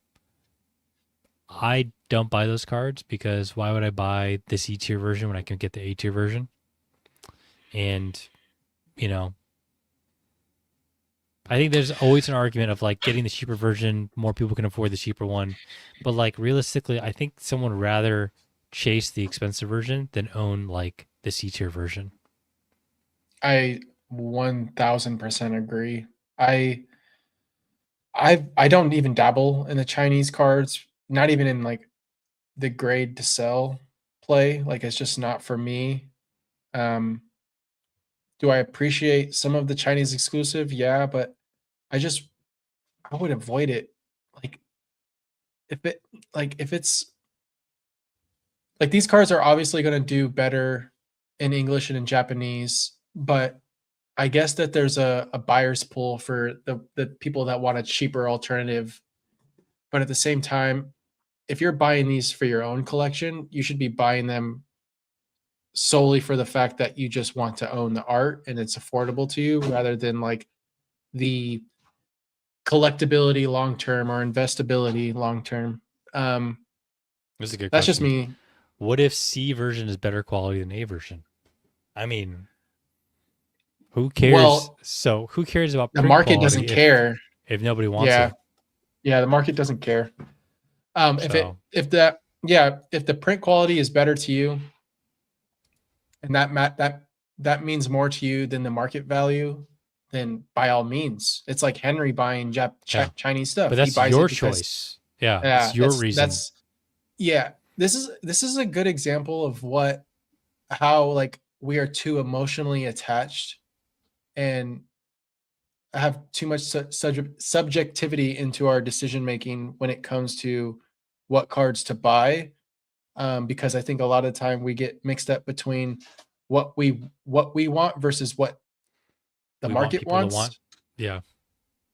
I don't buy those cards because why would I buy the C tier version when I can get the A tier version? And you know, I think there's always an argument of like getting the cheaper version, more people can afford the cheaper one. But like realistically, I think someone would rather chase the expensive version than own like the C tier version. I 1000% agree. I I don't even dabble in the Chinese cards, not even in like the grade to sell play. Like it's just not for me. Um, do I appreciate some of the Chinese exclusive? Yeah, but I just I would avoid it. Like if it if it's like these cards are obviously going to do better in English and in Japanese, but I guess that there's a buyer's pool for the people that want a cheaper alternative. But at the same time, if you're buying these for your own collection, you should be buying them solely for the fact that you just want to own the art and it's affordable to you rather than like the collectability long term or investability long term. This is a good That's just question. me. What if C version is better quality than A version? I mean, who cares? Well, So who cares about the print market doesn't quality care. if nobody wants Yeah, it? yeah, the market doesn't care. So If that yeah, if the print quality is better to you, and that means more to you than the market value, then by all means, it's like Henry buying yeah, Chinese but stuff. He that's buys your it because choice. Yeah, it's yeah, your reason. yeah. This is a good example of what how like we are too emotionally attached and have too much subjectivity into our decision making when it comes to what cards to buy. Because I think a lot of time we get mixed up between what we want versus what the We want market people to want. wants. Yeah,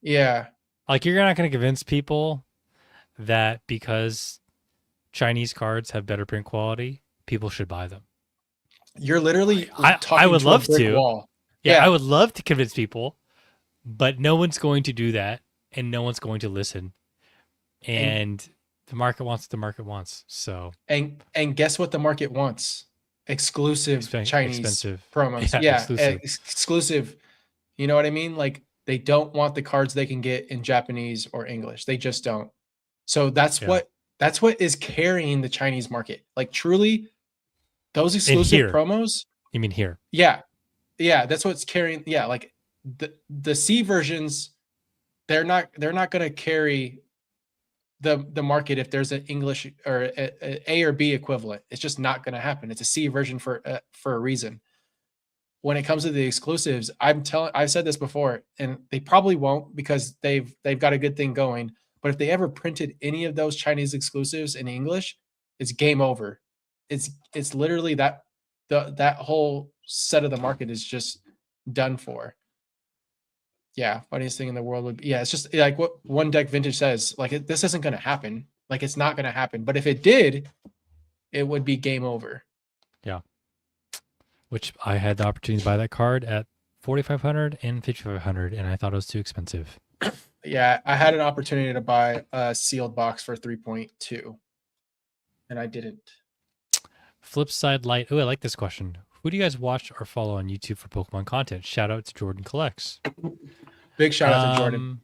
Yeah, like you're not going to convince people that because Chinese cards have better print quality, people should buy them. you're literally I talking would to a love brick to. wall. Yeah, I Yeah, would love to convince people, but no one's going to do that, and no one's going to listen. and And the market wants what the market wants. So and guess what the market wants? Exclusive Chinese expensive. promos. Yeah, Yeah, exclusive. exclusive. You know what I mean? Like they don't want the cards they can get in Japanese or English. They just don't. So Yeah. that's what is carrying the Chinese market. Like truly, those And exclusive here, promos. you mean here? Yeah, yeah, that's what's carrying. Yeah, like the C versions, they're not going to carry the market if there's an English or a or B equivalent. It's just not going to happen. It's a C version for a reason. When it comes to the exclusives, I've said this before, and they probably won't because they've got a good thing going. But if they ever printed any of those Chinese exclusives in English, it's game over. It's literally that whole set of the market is just done for. Yeah, funniest thing in the world would be yeah. It's just like what One Deck Vintage says. Like this isn't going to happen. Like it's not going to happen. But if it did, it would be game over. Yeah. Which I had the opportunity to buy that card at 4,500 and 5,500, and I thought it was too expensive. Yeah, I had an opportunity to buy a sealed box for 3.2 and I didn't. Flip side light. Oh, I like this question. Who do you guys watch or follow on YouTube for Pokemon content? Shout out to Jordan Collects. Big shout out to Jordan. Um,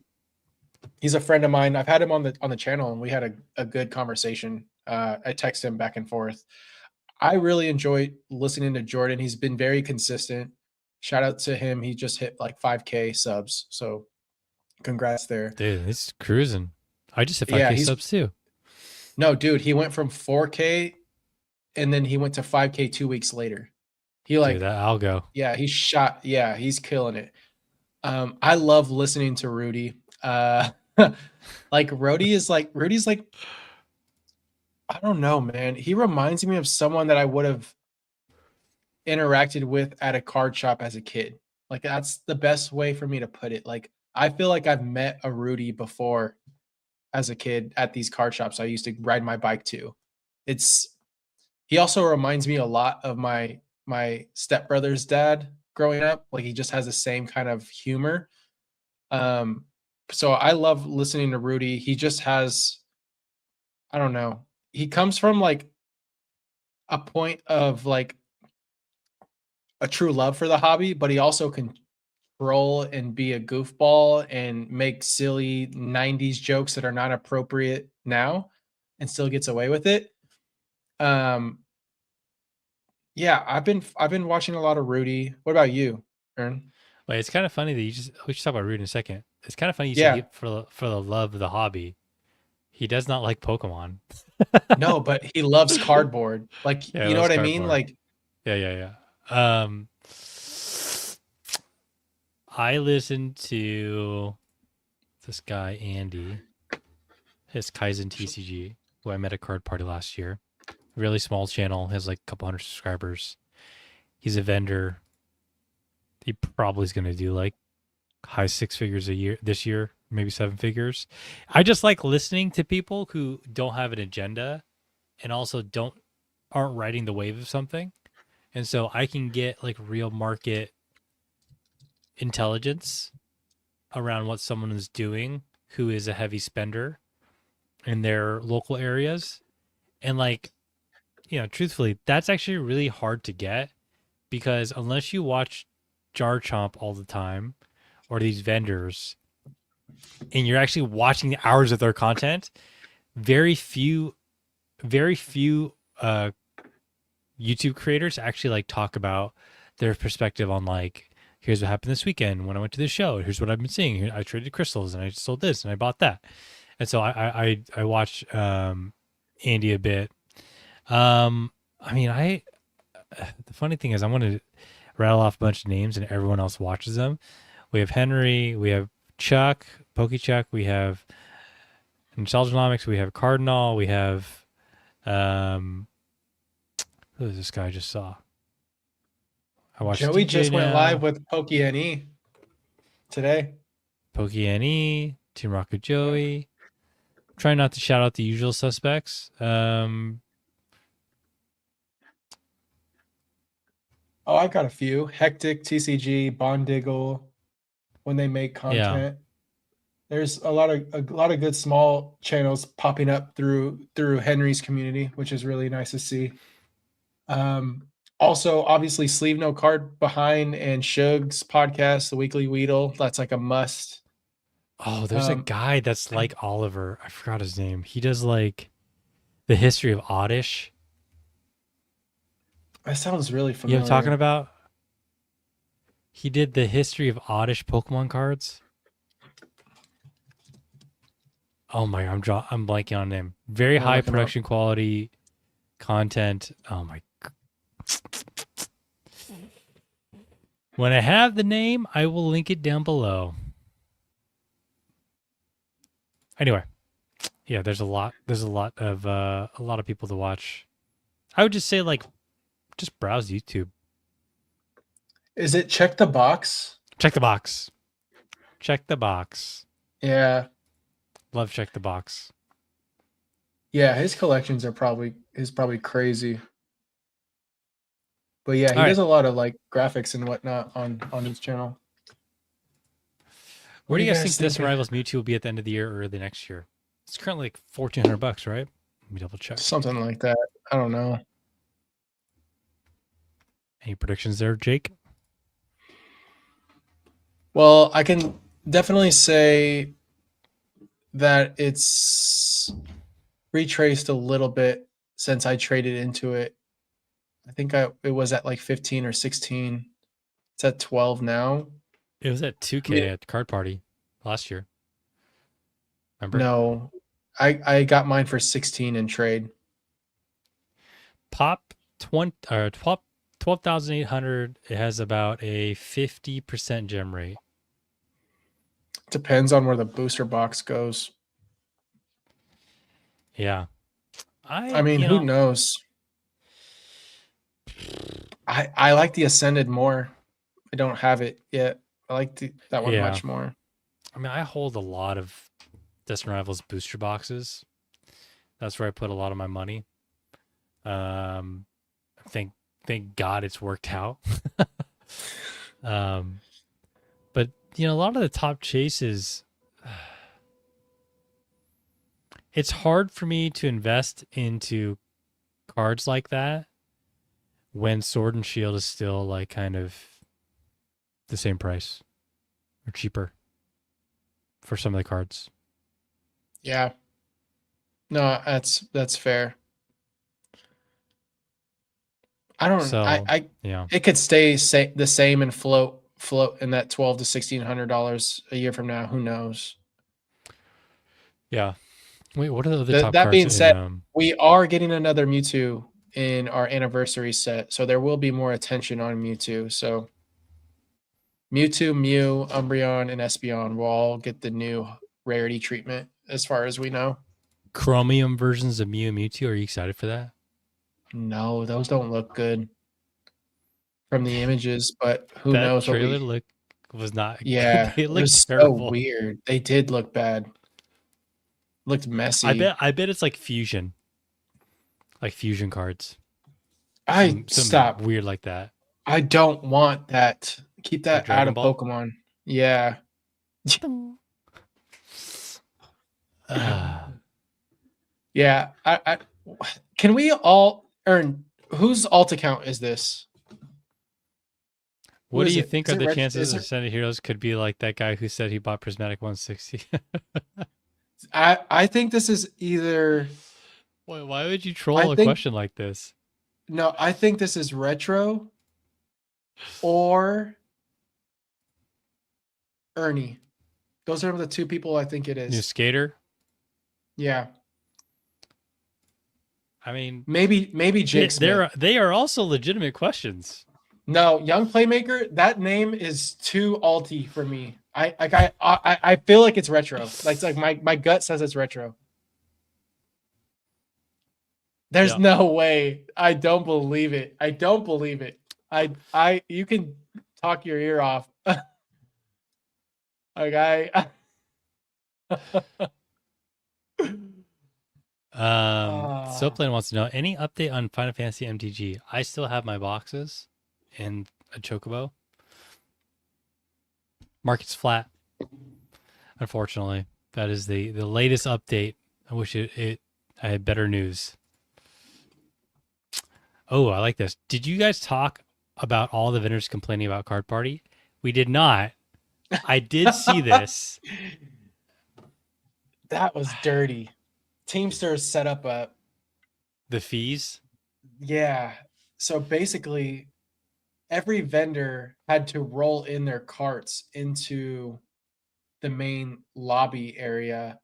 He's a friend of mine. I've had him on the channel and we had a good conversation. I text him back and forth. I really enjoy listening to Jordan. He's been very consistent. Shout out to him. He just hit like 5K subs. So congrats there. dude, it's cruising. I just hit Yeah, 5K he's subs too. no dude. He went from 4K and then he went to 5K 2 weeks later. He Dude, like, that algo. yeah, he's shot. Yeah, he's killing it. I love listening to Rudy. Like Rudy's like, I don't know, man. He reminds me of someone that I would have interacted with at a card shop as a kid. Like that's the best way for me to put it. Like I feel like I've met a Rudy before as a kid at these card shops I used to ride my bike to. It's He also reminds me a lot of my stepbrother's dad growing up. Like he just has the same kind of humor. Um, so I love listening to Rudy. He just has, I don't know. He comes from like a point of like a true love for the hobby, but he also can troll and be a goofball and make silly 90s jokes that are not appropriate now and still gets away with it. Um, yeah, I've been watching a lot of Rudy. What about you, Aaron? Wait, it's kind of funny that we should talk about Rude in a second. It's kind of funny you said Yeah. for the love of the hobby. He does not like Pokemon. No, but he loves cardboard. Like, Yeah, you know that's what I mean? cardboard. Like, Yeah. I listened to this guy Andy, his Kaizen TCG, who I met at card party last year. Really small channel, has like a couple hundred subscribers. He's a vendor. He probably is going to do like high six figures a year this year, maybe seven figures. I just like listening to people who don't have an agenda and also aren't riding the wave of something. And so I can get like real market intelligence around what someone is doing who is a heavy spender in their local areas. And like, truthfully, that's actually really hard to get because unless you watch Jar Chomp all the time or these vendors and you're actually watching the hours of their content, very few uh YouTube creators actually like talk about their perspective on like here's what happened this weekend when I went to this show. Here's what I've been seeing. Here, I traded crystals and I sold this and I bought that. And so I watch Andy a bit. I mean the funny thing is I want to rattle off a bunch of names and everyone else watches them. We have Henry, we have Chuck, Chuck, we have Nostalgianomics, we have Cardinal, we have um who is this guy I just saw? I watched Joey DJ just went live now, with Pokey today. Pokey, Team Rocket Yeah. Joey. Try not to shout out the usual suspects. Oh, I've got a few. Hectic, TCG, Bondiggle, when they make Yeah. content. There's a lot of good small channels popping up through Henry's community, which is really nice to see. Also, obviously, Sleeve No Card Behind and Shug's podcast, The Weekly Weedle. That's like a must. Oh, there's a Um, guy that's like Oliver. I forgot his name. He does like the history of Oddish. that sounds really You know what I'm talking familiar. about? He did the history of Oddish Pokemon cards. Oh my, I'm blanking on him. Very I'm gonna high look him up. production quality content. Oh my. When I have the name, I will link it down below. Anyway, yeah, there's a lot of people to watch. I would just say like just browse YouTube. Is it Check the Box? Check the box. Check the box. Yeah, Love check the box. yeah. His collections are probably crazy. But yeah, All he right. does a lot of like graphics and whatnot on his channel. Where What do are you you guys guys think Distant thinking? Rivals Mewtwo will be at the end of the year or early next year? It's currently like $1,400, right? Let me double check. Something like that. I don't know. Any predictions there, Jake? Well, I can definitely say that it's retraced a little bit since I traded into it. I think it was at like 15 or 16. It's at 12 now. It was at I mean, 2K at Card Party last year. Remember? no. I got mine for 16 in trade. Pop 20 or 12,800. It has about a 50% gem rate. Depends on where the booster box goes. Yeah. I mean, who knows? I like the Ascended more. I don't have it yet. I like that one Yeah. much more. I mean, I hold a lot of Distant Rivals booster boxes. That's where I put a lot of my money. Um, thank thank God it's worked out. um, but a lot of the top chases, it's hard for me to invest into cards like that when Sword and Shield is still like kind of the same price or cheaper for some of the cards. Yeah. No, that's fair. I don't. So, yeah. It could stay the same and float in that $1,200 to $1,600 a year from now. Who knows? Yeah. Wait, what are the other top That cards being in said, we are getting another Mewtwo in our anniversary set, so there will be more attention on Mewtwo. So Mewtwo, Mew, Umbreon, and Espeon will all get the new rarity treatment, as far as we know. Chromium versions of Mew and Mewtwo? Are you excited for that? No, those don't look good from the images, but who That knows what trailer we. look was not good. Yeah, They it looked was so terrible. weird. They did look bad. Looked messy. I bet it's like fusion. Like fusion cards. I Some stop. weird like that. I don't want that. Keep Like that out Dragon of Ball. Pokemon. Yeah. Uh, Yeah. I can we all earn whose alt account is this? Who what do is you it? think Is are it the Red? chances Is of it? Ascended Heroes could be like that guy who said he bought Prismatic 160? I think this is either. Why would you I troll a think question like this? no. I think this is retro or Ernie. Those are the two people I think it New is. skater? Yeah. I mean, Maybe Jake Smith. they are also legitimate questions. No, Young Playmaker. That name is too alty for me. I feel like it's retro. Like my gut says it's retro. There's Yeah. no way. I don't believe it. I don't believe it. You can talk your ear off. Like Soapland wants to know any update on Final Fantasy MTG. I still have my boxes and a chocobo. Market's flat. Unfortunately, that is the latest update. I wish I had better news. Oh, I like this. Did you guys talk about all the vendors complaining about Card Party? We did not. I did see this. That was dirty. Teamsters set up The fees. yeah. So basically, every vendor had to roll in their carts into the main lobby area,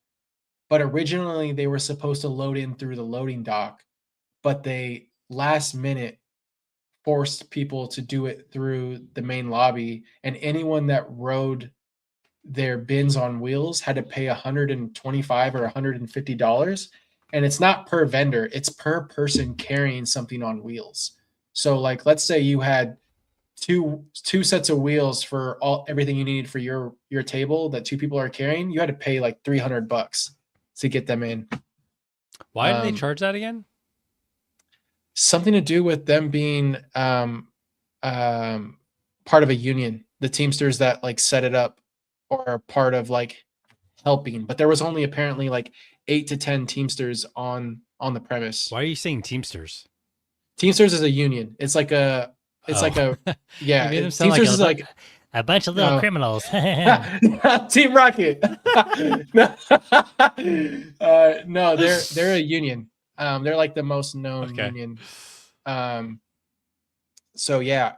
but originally they were supposed to load in through the loading dock, but they last minute forced people to do it through the main lobby, and anyone that rode their bins on wheels had to pay $125 or $150, and it's not per vendor, it's per person carrying something on wheels. So like let's say you had two sets of wheels for everything you needed for your table that two people are carrying, you had to pay like $300 to get them in. Why do they charge that again? Something to do with them being part of a union, the Teamsters that like set it up or are part of like helping, but there was only apparently like 8 to 10 Teamsters on the premise. Why are you saying Teamsters? Teamsters is a union. It's like a You made them sound Teamsters like is like a bunch of little criminals. Team Rocket. No, no, they're a union. They're like the most known union. So yeah,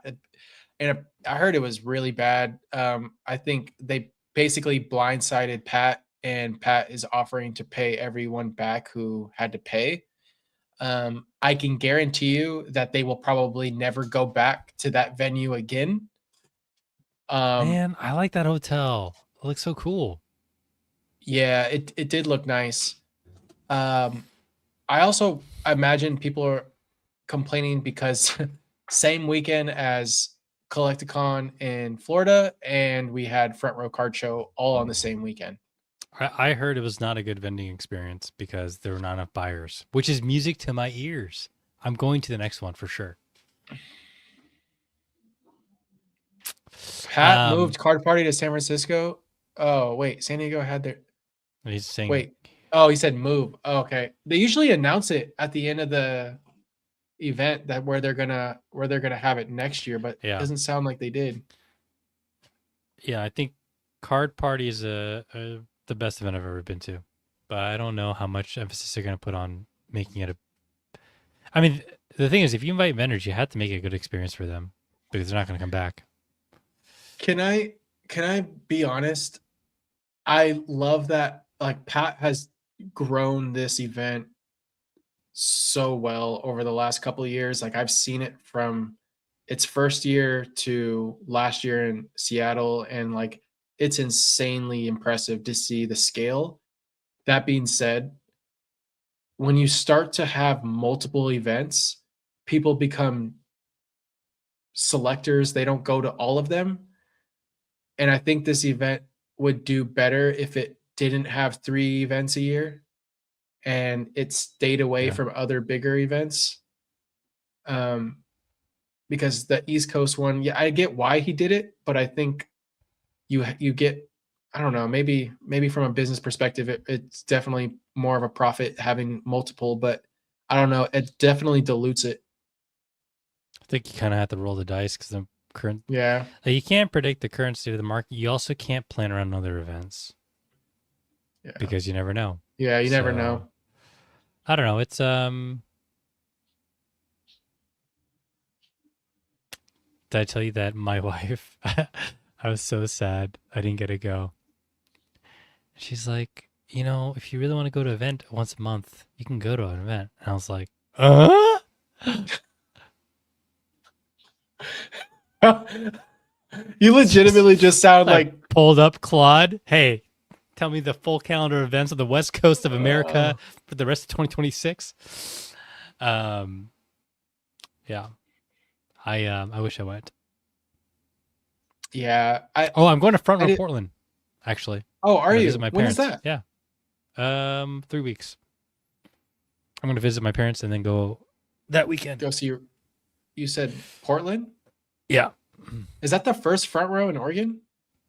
and I heard it was really bad. I think they basically blindsided Pat, and Pat is offering to pay everyone back who had to pay. I can guarantee you that they will probably never go back to that venue again. Man, I like that hotel. It looks so cool. Yeah, it did look nice. I also imagine people are complaining because same weekend as Collecticon in Florida, and we had Front Row Card Show all on the same weekend. I heard it was not a good vending experience because there were not enough buyers, which is music to my ears. I'm going to the next one for sure. Pat moved Card Party to San Francisco. Oh, wait. San Diego had their. He's saying, Wait. Oh, he said move. Oh, okay. They usually announce it at the end of the event that where they're gonna have it next year, but yeah, it doesn't sound like they did. yeah. I think Card Party is the best event I've ever been to, but I don't know how much emphasis they're going to put on making it a. I mean, the thing is, if you invite vendors, you have to make it a good experience for them because they're not going to come back. Can I be honest? I love that like Pat has grown this event so well over the last couple of years. Like I've seen it from its first year to last year in Seattle, and like it's insanely impressive to see the scale. That being said, when you start to have multiple events, people become selectors. They don't go to all of them. And I think this event would do better if it didn't have 3 events a year and it stayed away Yeah. from other bigger events. Because the East Coast one, yeah, I get why he did it, but I think you get, I don't know, maybe from a business perspective, it's definitely more of a profit having multiple, but I don't know, it definitely dilutes it. I think you kind of have to roll the dice because the current, Yeah, like, you can't predict the current state of the market. You also can't plan around other events yeah, because you never know. yeah. You never So, know. I don't know. It's Did I tell you that my wife? I was so sad I didn't get to go. She's like, if you really want to go to an event once a month, you can go to an event. And I was like, You legitimately just sound I like pulled up Claude. Hey, tell me the full calendar of events on the West Coast of America for the rest of 2026. Yeah, I wish I went. yeah. Oh, I'm going to Front I Row did. Portland, actually. Oh, I'm are gonna visit you? my When is parents. that? Yeah. 3 weeks. I'm gonna visit my parents and then go that weekend. Go see your. You said Portland. Yeah. Is that the first front row in Oregon?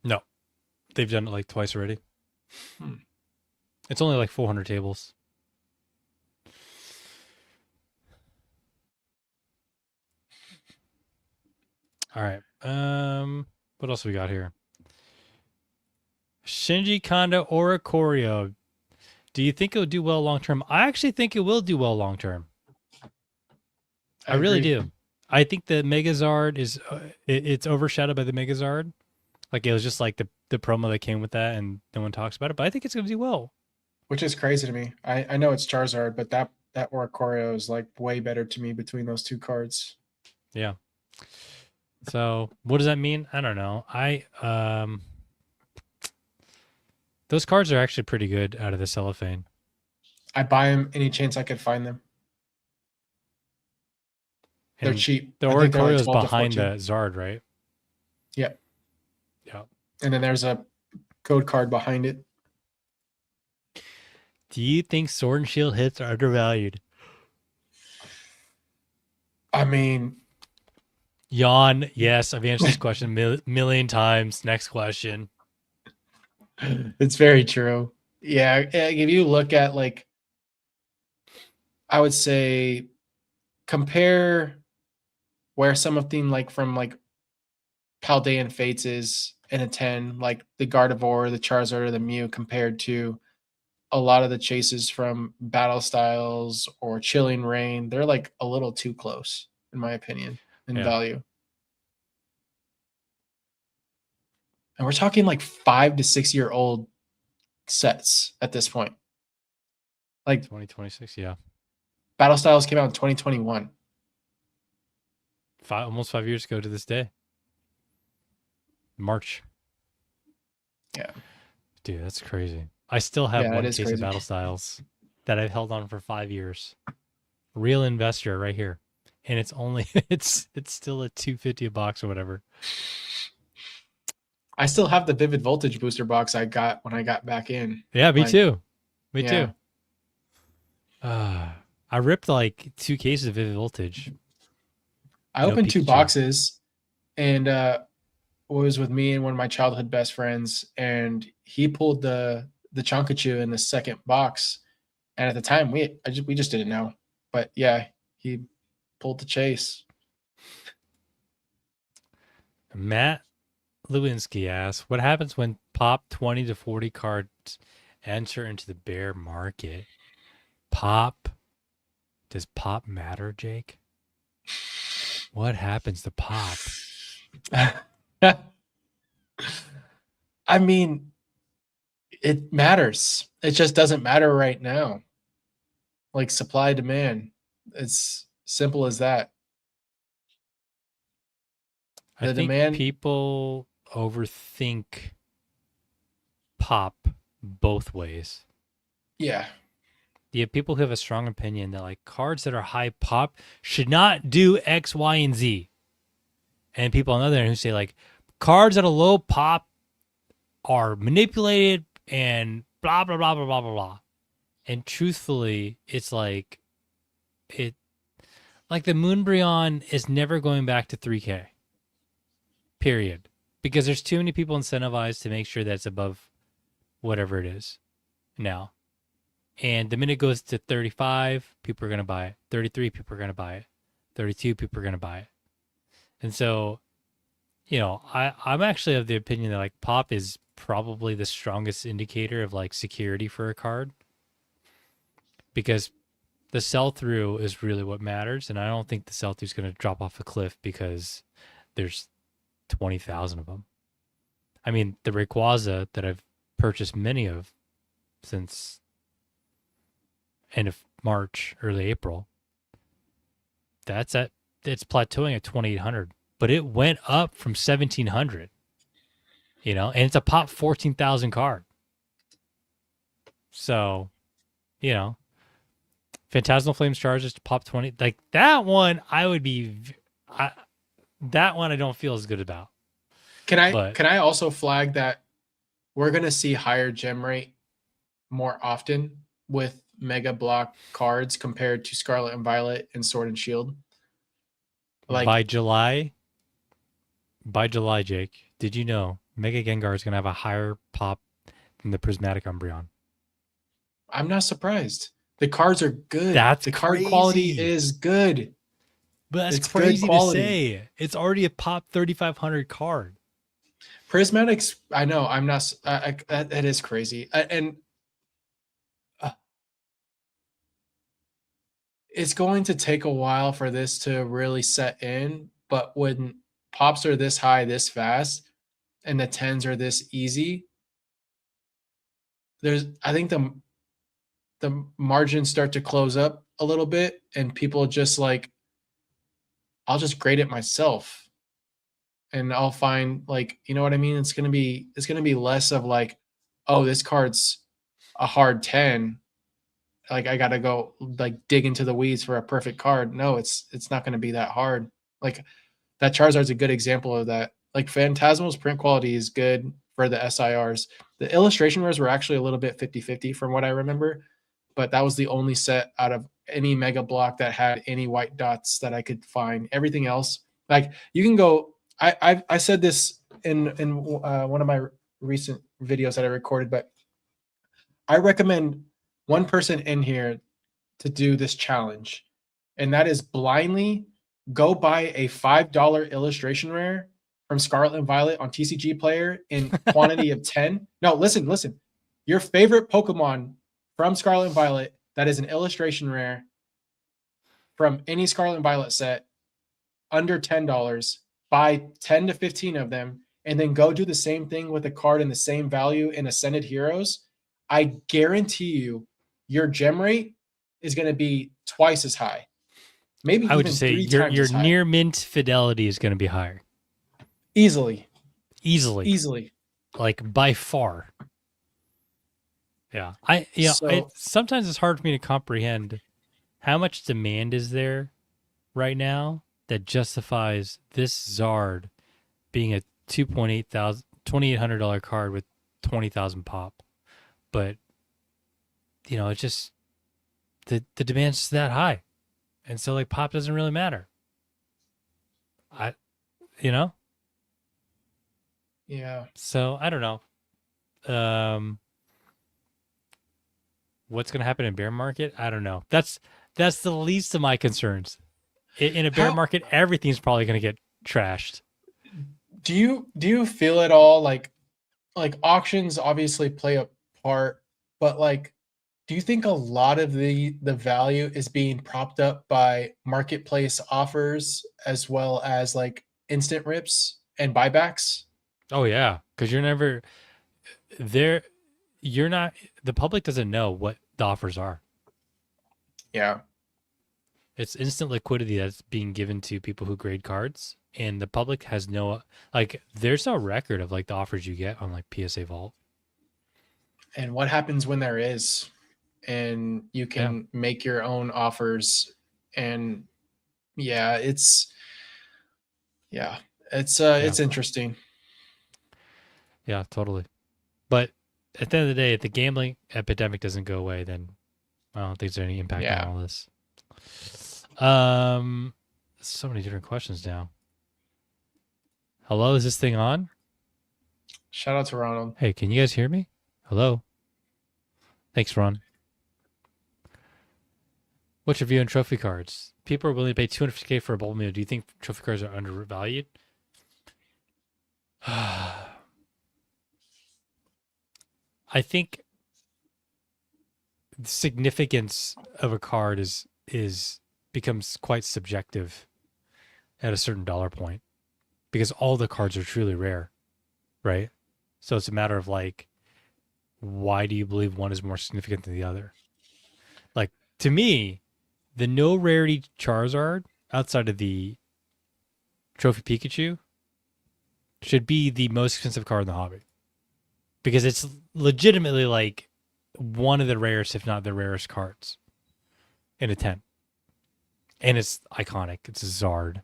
No, they've done it like twice already. Hmm. It's only like 400 tables. All right. What else we got here? Shinji Kondo Oricorio. Do you think it will do well long term? I actually think it will do well long term. I really agree. do. I think the Megazard is it's overshadowed by the Megazard. Like it was just like the promo that came with that, and no one talks about it. But I think it's going to do well. Which is crazy to me. I know it's Charizard, but that Oricorio is like way better to me between those two cards. Yeah. So what does that mean? I don't know. Those cards are actually pretty good out of the cellophane. I buy them any chance I could find them. They're And cheap. the I think they're like Oricorio is 12 to behind 14. the Zard, right? Yep. Yeah. And then there's a code card behind it. Do you think Sword and Shield hits are undervalued? I mean, Yawn. Yes, I've answered this question a million times. Next question. it's very true. Yeah, if you look at like, I would say compare where something like from like Paldean Fates is in a 10, like the Gardevoir, the Charizard, or the Mew, compared to a lot of the chases from Battle Styles or Chilling Rain. They're like a little too close, in my opinion, in Yeah. value. And we're talking like 5 to 6 year old sets at this point. Like 2026. Yeah. Battle Styles came out in 2021. Almost 5 years ago to this day. March. Yeah. Dude, that's crazy. I still have Yeah, one that is case of crazy. Battle Styles that I've held on for 5 years. Real investor right here. And it's only it's still at $250 a box or whatever. I still have the Vivid Voltage booster box I got when I got back in. Yeah, me Like, too. Me yeah. too. I ripped like 2 cases of Vivid Voltage. I No opened two Pikachu. boxes, and was with me and one of my childhood best friends, and he pulled the Chonkachu in the second box. And at the time, we just didn't know, but yeah, he pulled the chase. Matt Lewinsky asks, "What happens when pop 20 to 40 cards enter into the bear market? Pop? Does pop matter, Jake? What happens to pop?" I mean, it matters. It just doesn't matter right now. Like supply demand. It's simple as that. I The think demand, people overthink pop both ways. yeah. You have people who have a strong opinion that like cards that are high pop should not do X, Y, and Z. And people on the other end who say like cards at a low pop are manipulated and blah blah blah blah blah blah blah. And truthfully, it's it like the Moonbryon is never going back to 3K. Period. Because there's too many people incentivized to make sure that it's above whatever it is now. And the minute it goes to 35, people are going to buy it. 33, people are going to buy it. 32, people are going to buy it. And so, I'm actually of the opinion that like pop is probably the strongest indicator of like security for a card because the sell through is really what matters. And I don't think the sell through is going to drop off a cliff because there's 20,000 of them. I mean, the Rayquaza that I've purchased many of since end of March, early April, it's plateauing at 2,800, but it went up from 1,700, and it's a pop 14,000 card. So, you know, Phantasmal Flames charges to pop 20. Like that one, that one I don't feel as good about. But Can I also flag that we're gonna see higher gem rate more often with Mega Block cards compared to Scarlet and Violet and Sword and Shield? by Like, July, by July, Jake, did you know Mega Gengar is going to have a higher pop than the Prismatic Umbreon? I'm not surprised. The cards are good. That's The card quality crazy. is good. But that's It's good crazy to quality. say. It's already a pop 3,500 card. Prismatics, I know, I'm not. That is crazy, and uh, it's going to take a while for this to really set in. But when pops are this high, this fast, and the tens are this easy, I think the margins start to close up a little bit, and people just like, I'll just grade it myself, and I'll find like, you know what I mean. It's gonna be less of like, oh, this card's a hard 10, like I gotta go like dig into the weeds for a perfect card. No, it's not gonna be that hard. Like that Charizard's a good example of that. Like Phantasmal's print quality is good for the SIRs. The illustration rares were actually a little bit 50-50 from what I remember, but that was the only set out of any mega block that had any white dots that I could find. Everything else, like you can go. I said this in one of my recent videos that I recorded, but I recommend one person in here to do this challenge, and that is blindly go buy a $5 illustration rare from Scarlet and Violet on TCG Player in quantity of 10. No, listen, listen. Your favorite Pokemon from Scarlet and Violet that is an illustration rare from any Scarlet and Violet set under $10, buy 10 to 15 of them, and then go do the same thing with a card in the same value in Ascended Heroes. I guarantee you your gem rate is going to be twice as high, maybe I would just even say three your times your as high. near mint fidelity is going to be higher. Easily. Easily. Easily. Like by far. Yeah. So Sometimes it's hard for me to comprehend how much demand is there right now that justifies this Zard being a 2,800 card with 20,000 pop. But it's just the demand's that high, and so like pop doesn't really matter. I you know Yeah. so I don't know. Um, what's gonna happen in bear market? I don't know. That's the least of my concerns. In a bear How market, everything's probably gonna get trashed. do you feel at all like auctions obviously play a part, but like do you think a lot of the value is being propped up by marketplace offers as well as like instant rips and buybacks? Oh yeah, because you're never there. You're not. The public doesn't know what the offers are. Yeah. It's instant liquidity that's being given to people who grade cards, and the public has no like. There's no record of like the offers you get on like PSA Vault. And what happens when there is? And you Yeah, can make your own offers. And yeah, yeah, yeah, it's interesting. yeah, totally. But at the end of the day, if the gambling epidemic doesn't go away, then I don't think there's any impact on Yeah. all this. Um, so many different questions now. Hello, is this thing on? Shout out to Ronald. Hey, can you guys hear me? Hello. Thanks, Ron. What's your view on trophy cards? People are willing to pay 250K for a bowl meal. Do you think trophy cards are undervalued? I think the significance of a card is becomes quite subjective at a certain dollar point because all the cards are truly rare, right? So it's a matter of like, why do you believe one is more significant than the other? Like to me, the no rarity Charizard outside of the Trophy Pikachu should be the most expensive card in the hobby because it's legitimately like one of the rarest, if not the rarest cards in a 10. And it's iconic. It's a Zard.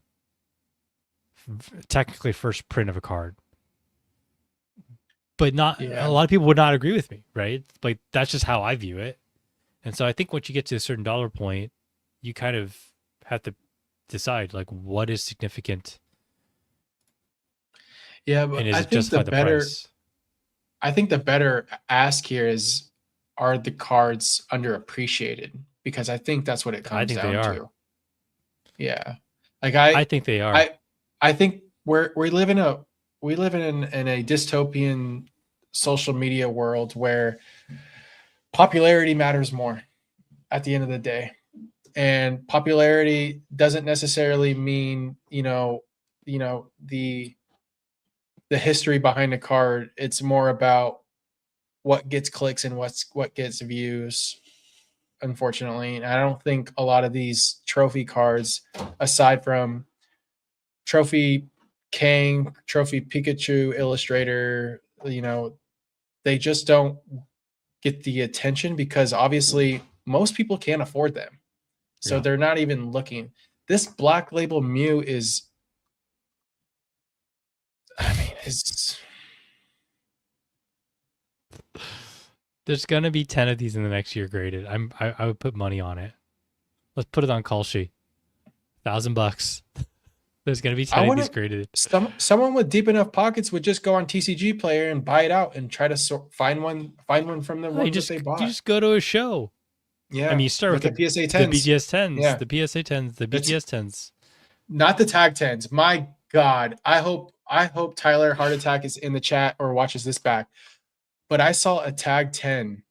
Technically first print of a card. But not a Yeah. lot of people would not agree with me, right? Like that's just how I view it. And so I think once you get to a certain dollar point, you kind of have to decide like what is significant Yeah, and but is I it think the justify the better price? I think the better ask here is, are the cards underappreciated? Because I think that's what it I comes think they down are. to. Yeah. Like I think they are. I I think we live in a dystopian social media world where popularity matters more at the end of the day. And popularity doesn't necessarily mean, the history behind a card. It's more about what gets clicks and what gets views, unfortunately. And I don't think a lot of these trophy cards, aside from Trophy Kang, Trophy Pikachu, Illustrator, they just don't get the attention because obviously most people can't afford them. So Yeah. they're not even looking. This Black Label Mew is, I mean, it's There's gonna be 10 of these in the next year graded. I would put money on it. Let's put it on Kalshi. $1,000. There's gonna be I 10 of these wouldn't. graded. Someone with deep enough pockets would just go on TCG Player and buy it out and try to find one from the Oh, ones that they you bought. just go to a show. I mean, Yeah, you start with with the PSA the tens. BGS 10s, Yeah, the PSA 10s, the it's BGS 10s. not the tag tens. My God, I hope Tyler Heart Attack is in the chat or watches this back. But I saw a tag 10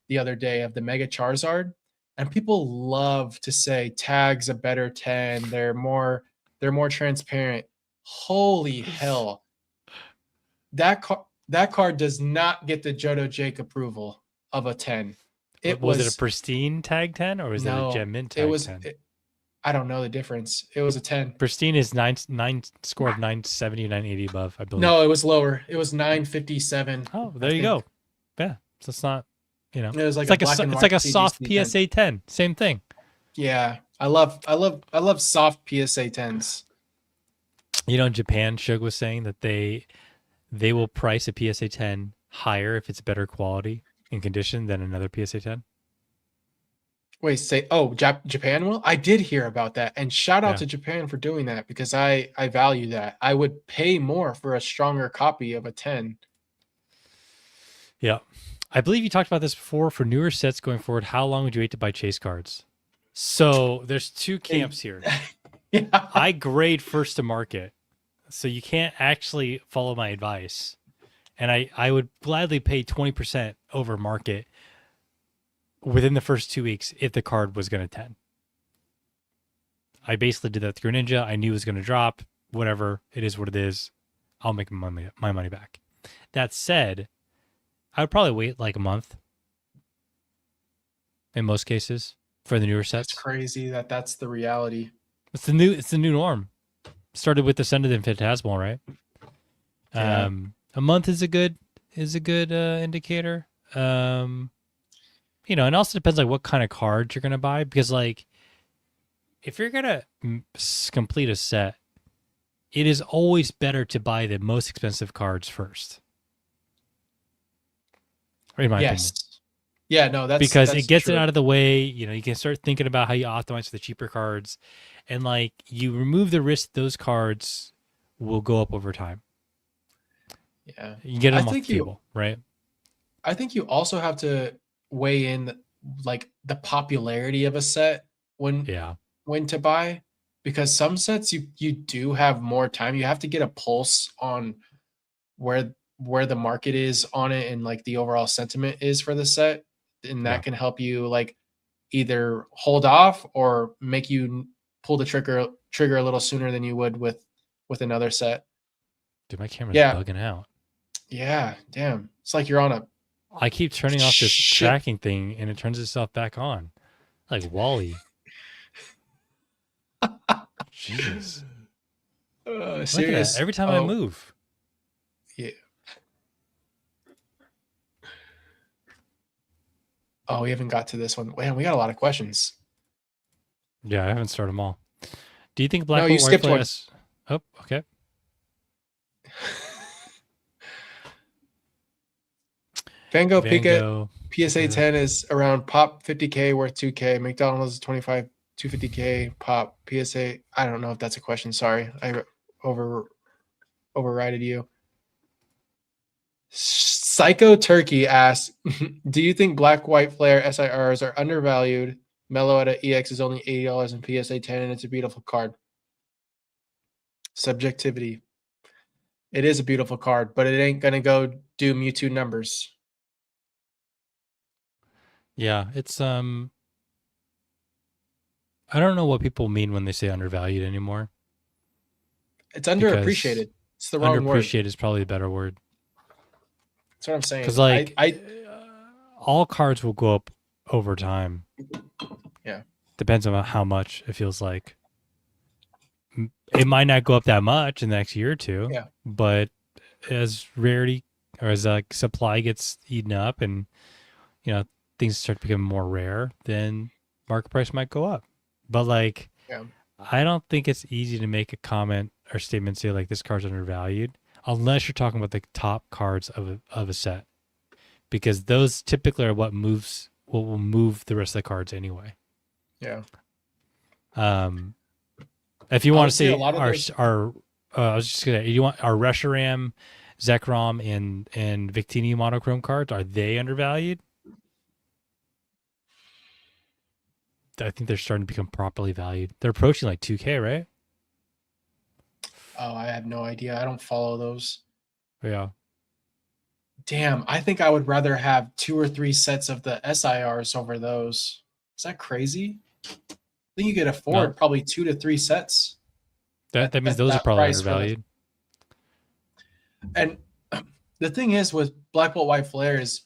the other day of the Mega Charizard, and people love to say tag's a better 10. They're more transparent. Holy hell. That card does not get the Johto Jake approval of a 10. It Was it a was pristine tag 10 or was it a no, gem mint it tag was 10? I don't know the difference. It was a 10. Pristine is nine score of 970, 980 above, I believe. No, it was lower. It was 957, Oh, I there you think. go. Yeah. So it's not, It was like it's a like black and it's white like a soft TGC 10. PSA 10. Same thing. Yeah. I love soft PSA 10s. In Japan, Shug was saying that they will price a PSA 10 higher if it's better quality and condition than another PSA 10. Wait, say, oh, Japan will? I did hear about that. And shout out Yeah. to Japan for doing that because I value that. I would pay more for a stronger copy of a 10. Yeah. I believe you talked about this before. For newer sets going forward, how long would you wait to buy chase cards? So there's two camps here. Yeah. I grade first to market, so you can't actually follow my advice. And I would gladly pay 20% over market within the first 2 weeks if the card was going to 10. I basically did that with Greninja. I knew it was going to drop. Whatever. It is what it is. I'll make my money back. That said, I would probably wait like a month in most cases for the newer That's sets. crazy that that's the reality. It's the new norm. Started with Ascended and Phantasmal, right? Yeah. A month is a good indicator. And it also depends like what kind of cards you're gonna buy because like if you're gonna complete a set, it is always better to buy the most expensive cards first, in my opinion. Yes. Yeah, no, Because it that's gets it true. out of the way. You can start thinking about how you optimize for the cheaper cards, and like you remove the risk those cards will go up over time. Yeah. You get I them off think the you table, right? I think you also have to weigh in like the popularity of a set when Yeah, when to buy because some sets you do have more time. You have to get a pulse on where the market is on it and like the overall sentiment is for the set, and yeah. that can help you like either hold off or make you pull the trigger a little sooner than you would with another set. Dude, my camera's Yeah, bugging out. yeah, damn. It's like you're on a I keep turning off this ship. tracking thing, and it turns itself back on, like Wally. Jeez, look at that! Serious. Every time I Oh, move. yeah. Oh, we haven't got to this one. Man, we got a lot of questions. Yeah, I haven't started them all. Do you think No, Black you Bolt White skipped Flare one. has? Oh, okay. Van Gogh Van Picket Gogh. PSA 10 is around pop 50K worth 2K. McDonald's is 25 250K pop PSA. I don't know if that's a question. Sorry. I over overrided you. Psycho Turkey asks, do you think black white flare SIRs are undervalued? Mellow at a EX is only $80 in PSA 10 and it's a beautiful card. Subjectivity. It is a beautiful card, but it ain't gonna go do Mewtwo numbers. Yeah, it's I don't know what people mean when they say undervalued anymore It's because underappreciated. It's the wrong word. underappreciated is probably a better word. That's what I'm Because saying. like I all cards will go up over time. Yeah. Depends on how much it feels like. It might not go up that much in the next year or two, Yeah. but as rarity or as like supply gets eaten up and things start to become more rare, then market price might go up. But like Yeah. I don't think it's easy to make a comment or statement say like this card's undervalued unless you're talking about the top cards of a set, because those typically are what will move the rest of the cards anyway. Yeah. If you want to Honestly, a say lot of those our I was just gonna you want our Reshiram, Zekrom, and Victini monochrome cards, are they undervalued? I think they're starting to become properly valued. They're approaching like 2K, right? Oh, I have no idea. I don't follow those. Yeah. Damn, I think I would rather have 2 or 3 sets of the SIRs over those. Is that crazy? I think you could No, afford probably 2 to 3 sets that means at those are that probably price for the undervalued. and the thing is with Black Bolt White Flare is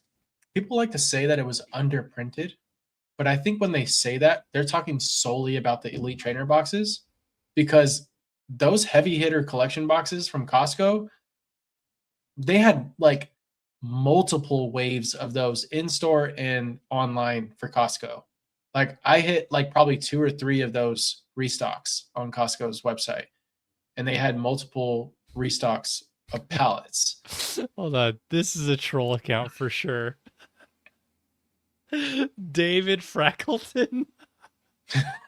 people like to say that it was underprinted, but I think when they say that, they're talking solely about the Elite Trainer boxes because those heavy hitter collection boxes from Costco, they had like multiple waves of those in store and online for Costco. Like I hit like probably 2 or 3 of those restocks on Costco's website, and they had multiple restocks of pallets. Hold on, this is a troll account for sure. David Frackleton.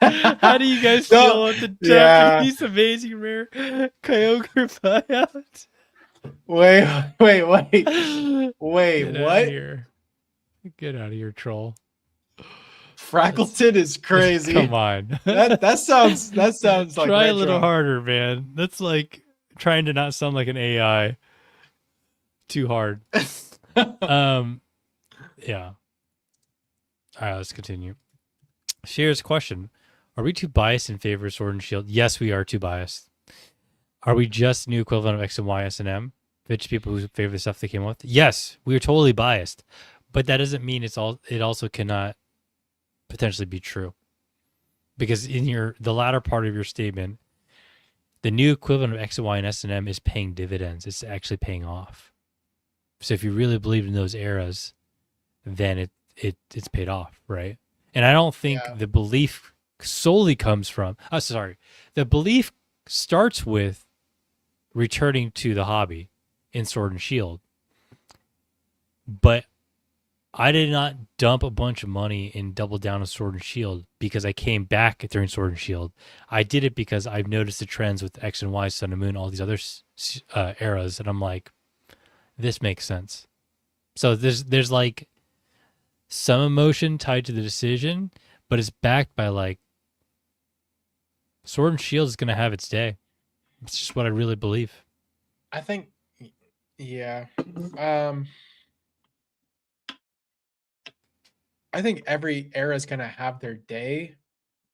How do you guys No, feel about the yeah. Japanese amazing rare Kyogre buyout? Wait, Get out of what? here. Get out of here, troll. That's Frackleton is come crazy. on. That sounds like Try a little retro. harder, man. That's like trying to not sound like an AI too hard. Um yeah. All right, let's continue. Here's a question. Are we too biased in favor of Sword and Shield? Yes, we are too biased. Are we just new equivalent of X and Y, S and M? Bitch people who favor the stuff they came with? Yes, we are totally biased. But that doesn't mean it also cannot potentially be true. Because in the latter part of your statement, the new equivalent of X and Y and S and M is paying dividends. It's actually paying off. So if you really believed in those eras, then it's paid off, right? And I don't think Yeah. the belief solely comes from. Oh, sorry, the belief starts with returning to the hobby in Sword and Shield, but I did not dump a bunch of money and double down on Sword and Shield because I came back during Sword and Shield. I did it because I've noticed the trends with X and Y, Sun and Moon, all these other eras, and I'm like, this makes sense. So there's like some emotion tied to the decision, but it's backed by like Sword and Shield is going to have its day. It's just what I really believe. I think, yeah. Um, I think every era is gonna have their day,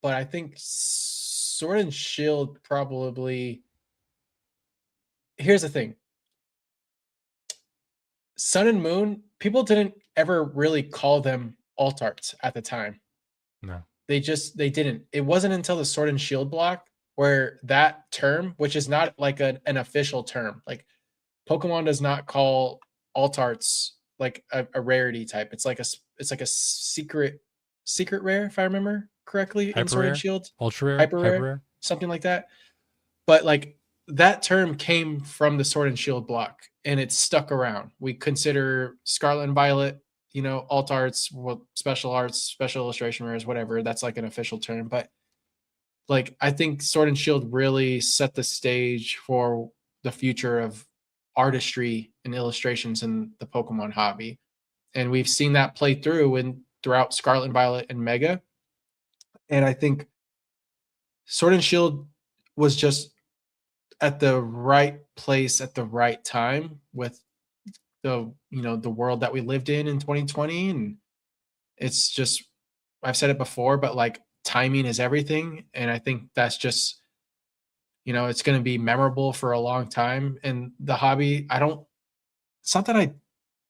but I think Sword and Shield probably. Here's the thing: Sun and Moon. People didn't ever really call them alt arts at the time. No. They didn't. It wasn't until the Sword and Shield block where that term, which is not like an official term, like Pokemon does not call alt arts like a rarity type. It's like a secret rare, if I remember correctly, in Hyper Sword and rare, Shield, ultra rare, hyper hyper rare, rare. something like that. But like that term came from the Sword and Shield block, and it's stuck around. We consider Scarlet and Violet, alt arts, well, special arts, special illustration rares, whatever. That's like an official term, but like I think Sword and Shield really set the stage for the future of artistry and illustrations in the Pokemon hobby. And we've seen that play throughout Scarlet and Violet and Mega. And I think Sword and Shield was just at the right place at the right time with the world that we lived in 2020. And it's just, I've said it before, but like timing is everything. And I think that's just, it's going to be memorable for a long time. And the hobby, it's not that I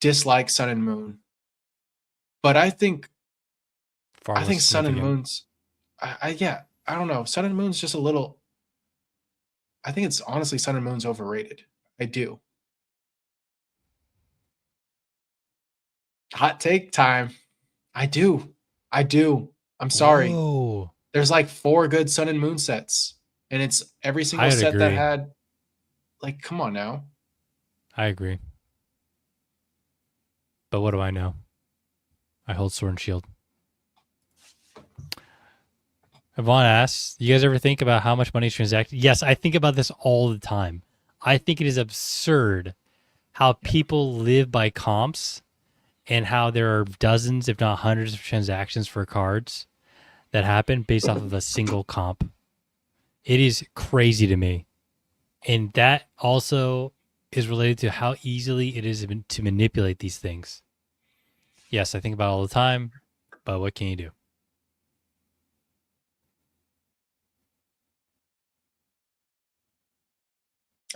dislike Sun and Moon, but Far I less think Sun and significant. Moon's, yeah, I don't know. Sun and Moon's just a little, I think it's honestly Sun and Moon's overrated. I do. Hot take time. I do. I do. I'm sorry. Whoa. There's like 4 good Sun and Moon sets, and it's every single I'd set that agree. had, like, come on now. I agree. But what do I know? I hold Sword and Shield. Yvonne asks, you guys ever think about how much money is transacted? Yes, I think about this all the time. I think it is absurd how people live by comps and how there are dozens, if not hundreds, of transactions for cards that happen based off of a single comp. It is crazy to me. And that also is related to how easily it is to manipulate these things. Yes, I think about it all the time, but what can you do?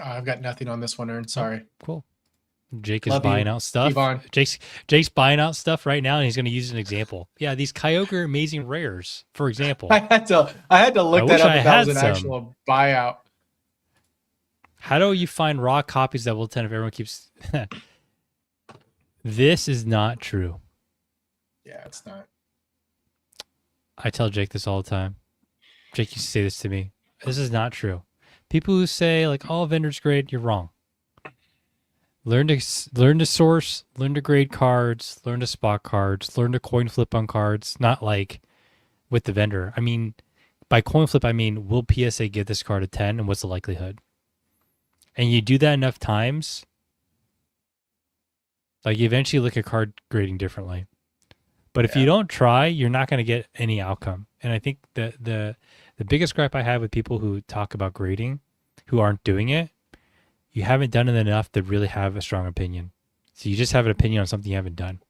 I've got nothing on this one, Ern. Oh, Sorry. cool. Jake is Love buying you, out stuff. Yvonne. Jake's buying out stuff right now, and he's going to use an example. Yeah, these Kyogre Amazing Rares, for example. I had to I look that wish up I if that was had an some. actual buyout. How do you find raw copies that will 10 if everyone keeps? This is not true. Yeah, it's not. I tell Jake this all the time. Jake used to say this to me. This is not true. People who say like, "Oh, vendor's great," you're wrong. Learn to source, learn to grade cards, learn to spot cards, learn to coin flip on cards. Not like with the vendor. I mean, by coin flip, I mean will PSA give this card a 10, and what's the likelihood? And you do that enough times, like you eventually look at card grading differently. But if you Yeah. don't try, you're not going to get any outcome. And I think the biggest gripe I have with people who talk about grading, who aren't doing it, you haven't done it enough to really have a strong opinion. So you just have an opinion on something you haven't done.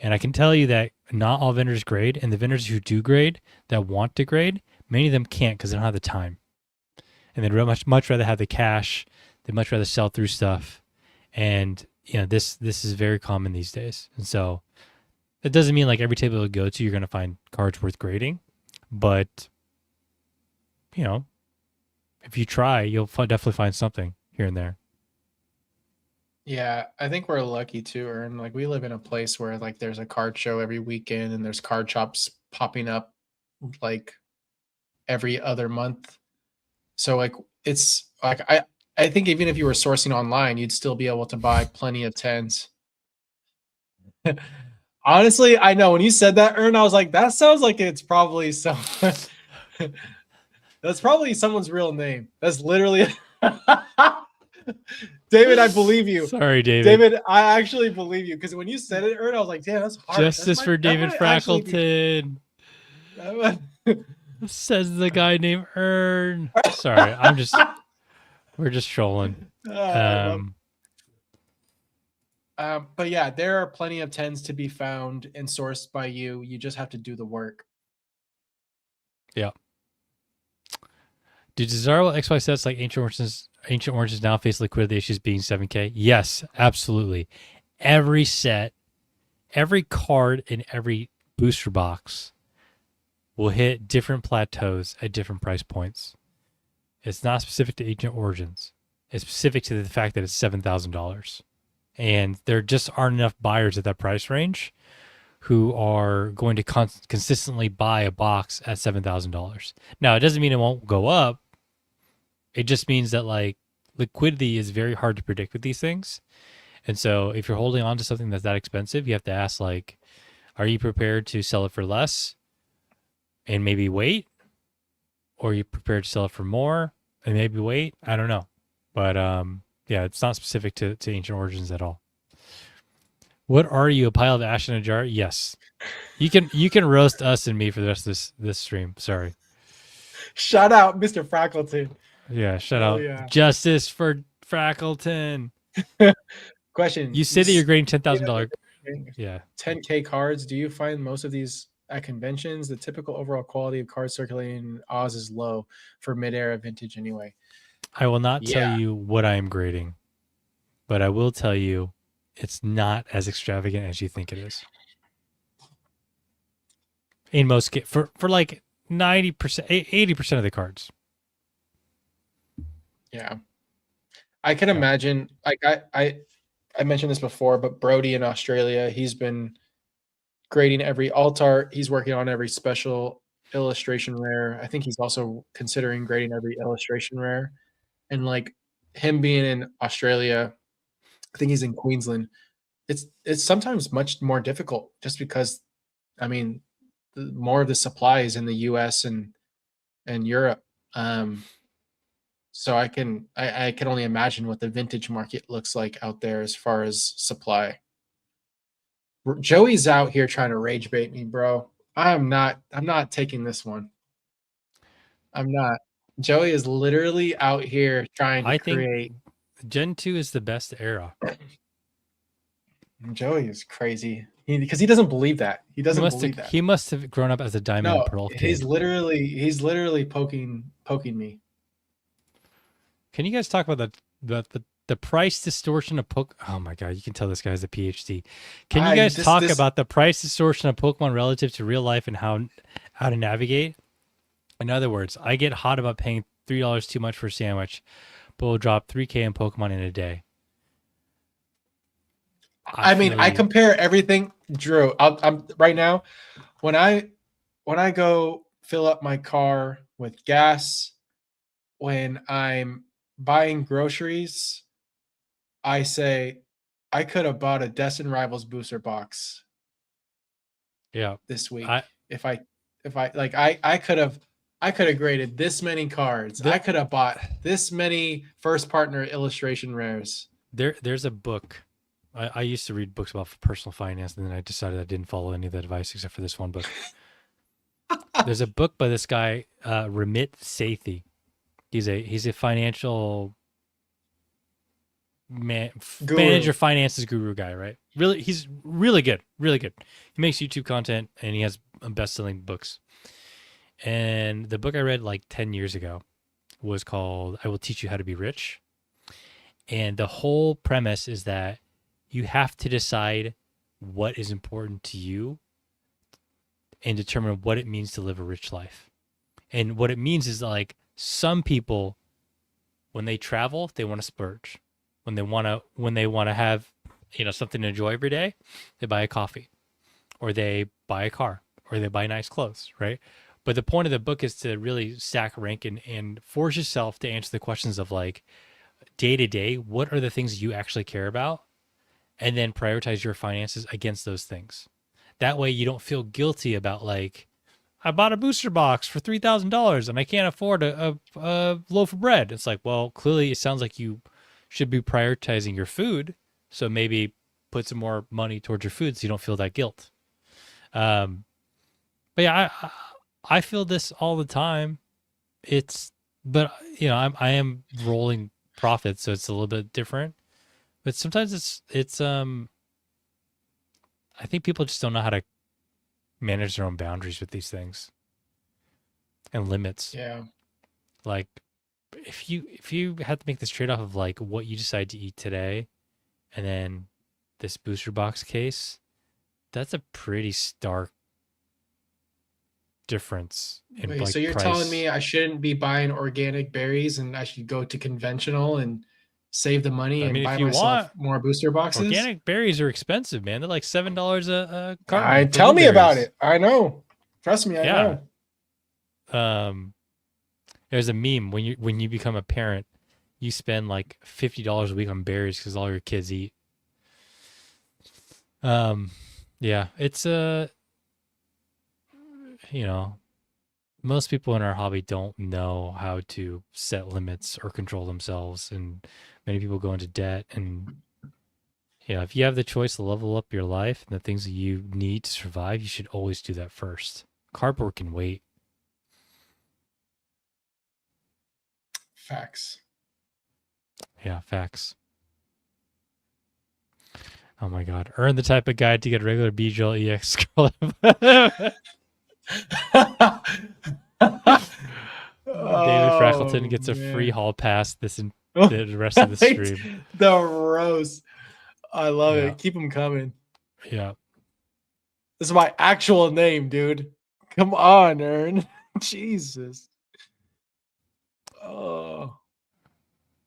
And I can tell you that not all vendors grade, and the vendors who do grade that want to grade, many of them can't because they don't have the time, and they'd much rather have the cash. They'd much rather sell through stuff, and this is very common these days. And so it doesn't mean like every table you go to you're going to find cards worth grading, but you know if you try, you'll definitely find something here and there. Yeah, I think we're lucky too, Ern. Like we live in a place where like there's a card show every weekend and there's card shops popping up like every other month. So like it's like I think even if you were sourcing online, you'd still be able to buy plenty of tens. Honestly, I know when you said that, Ern, I was like, that sounds like it's probably someone. That's probably someone's real name. That's literally David, I believe you. Sorry, David. David, I actually believe you because when you said it, Ern, I was like, damn, that's harsh. Justice for That David might actually be Frackleton. that Says the guy named Ern. Sorry, we're just trolling. I love. Um, But yeah, there are plenty of tens to be found and sourced by you. You just have to do the work. yeah. Do desirable XY sets like Ancient Oranges now face liquidity issues being 7K? Yes, absolutely. Every set, every card in every booster box will hit different plateaus at different price points. It's not specific to Ancient Origins. It's specific to the fact that it's $7,000. And there just aren't enough buyers at that price range who are going to consistently buy a box at $7,000. Now, it doesn't mean it won't go up. It just means that like liquidity is very hard to predict with these things. And so if you're holding on to something that's that expensive, you have to ask like, are you prepared to sell it for less and maybe wait? Or are you prepared to sell it for more and maybe wait? I don't know. But yeah, it's not specific to Ancient Origins at all. What are you, a pile of ash in a jar? Yes. You can roast us and me for the rest of this stream. Sorry. Shout out, Mr. Frackleton. Yeah, shout Oh out. yeah. Justice for Frackleton. Question. You say that you're grading $10,000. Speaking of Yeah. 10K cards. Do you find most of these at conventions? The typical overall quality of cards circulating in Oz is low for mid-era vintage anyway. I will not tell Yeah. you what I am grading, but I will tell you it's not as extravagant as you think it is. In most cases, for like 90%, 80% of the cards. Yeah. I can Yeah. imagine like I mentioned this before, but Brody in Australia, he's been grading every alt art. He's working on every special illustration rare. I think he's also considering grading every illustration rare. And like him being in Australia, I think he's in Queensland. It's sometimes much more difficult just because I mean more of the supply is in the US and Europe. So I can only imagine what the vintage market looks like out there as far as supply. Joey's out here trying to rage bait me, bro. I'm not taking this one. I'm not. Joey is literally out here trying to I think create. Gen 2 is the best era. Joey is crazy. Because he doesn't believe that. He doesn't believe that. He must have grown up as a Diamond and No, Pearl kid. he's literally poking me. Can you guys talk about the price distortion of Oh my god, you can tell this guy has a PhD. Can you guys talk about the price distortion of Pokemon relative to real life and how to navigate? In other words, I get hot about paying $3 too much for a sandwich, but will drop 3K in Pokemon in a day. I mean, I compare everything, Drew. I'm right now when I go fill up my car with gas, when I'm buying groceries, I say I could have bought a Destin Rivals booster box Yeah. this week I if I like I could have graded this many cards. I there could have bought this many first partner illustration rares. there's a book. I used to read books about personal finance, and then I decided I didn't follow any of the advice except for this one book. There's a book by this guy, Ramit Sethi. He's a financial Guru. manager finances guru guy, right? Really, he's really good, really good. He makes YouTube content and he has best-selling books. And the book I read like 10 years ago was called I Will Teach You How to Be Rich. And the whole premise is that you have to decide what is important to you and determine what it means to live a rich life. And what it means is like some people, when they travel, they want to splurge. When they want to have, something to enjoy every day, they buy a coffee, or they buy a car, or they buy nice clothes, right? But the point of the book is to really stack rank and force yourself to answer the questions of like day to day, what are the things you actually care about? And then prioritize your finances against those things. That way you don't feel guilty about like, I bought a booster box for $3,000 and I can't afford a loaf of bread. It's like, well, clearly it sounds like you should be prioritizing your food. So maybe put some more money towards your food so you don't feel that guilt. But yeah, I feel this all the time. But I am rolling profits, so it's a little bit different. But sometimes I think people just don't know how to manage their own boundaries with these things and limits. Yeah. Like if you have to make this trade off of like what you decide to eat today and then this booster box case, that's a pretty stark difference in Wait, so like you're telling price. me I shouldn't be buying organic berries and I should go to conventional and save the money I and mean, if buy you myself want, more booster boxes? organic berries are expensive, man. They're like $7 a I carton for tell me about blueberries. it. I know. Trust me, I Yeah. know. Um there's a meme when you become a parent, you spend like $50 a week on berries because all your kids eat. Yeah, it's you know, most people in our hobby don't know how to set limits or control themselves, and many people go into debt. And if you have the choice to level up your life and the things that you need to survive, you should always do that first. Cardboard can wait. Facts. Yeah, facts. Oh my god. Earn the type of guide to get a regular BGL EX scroll. David Frackleton Oh gets a free man. hall pass the rest of the stream. The roast. I love Yeah. it. Keep them coming. Yeah. This is my actual name, dude. Come on, Ern. Jesus. Oh.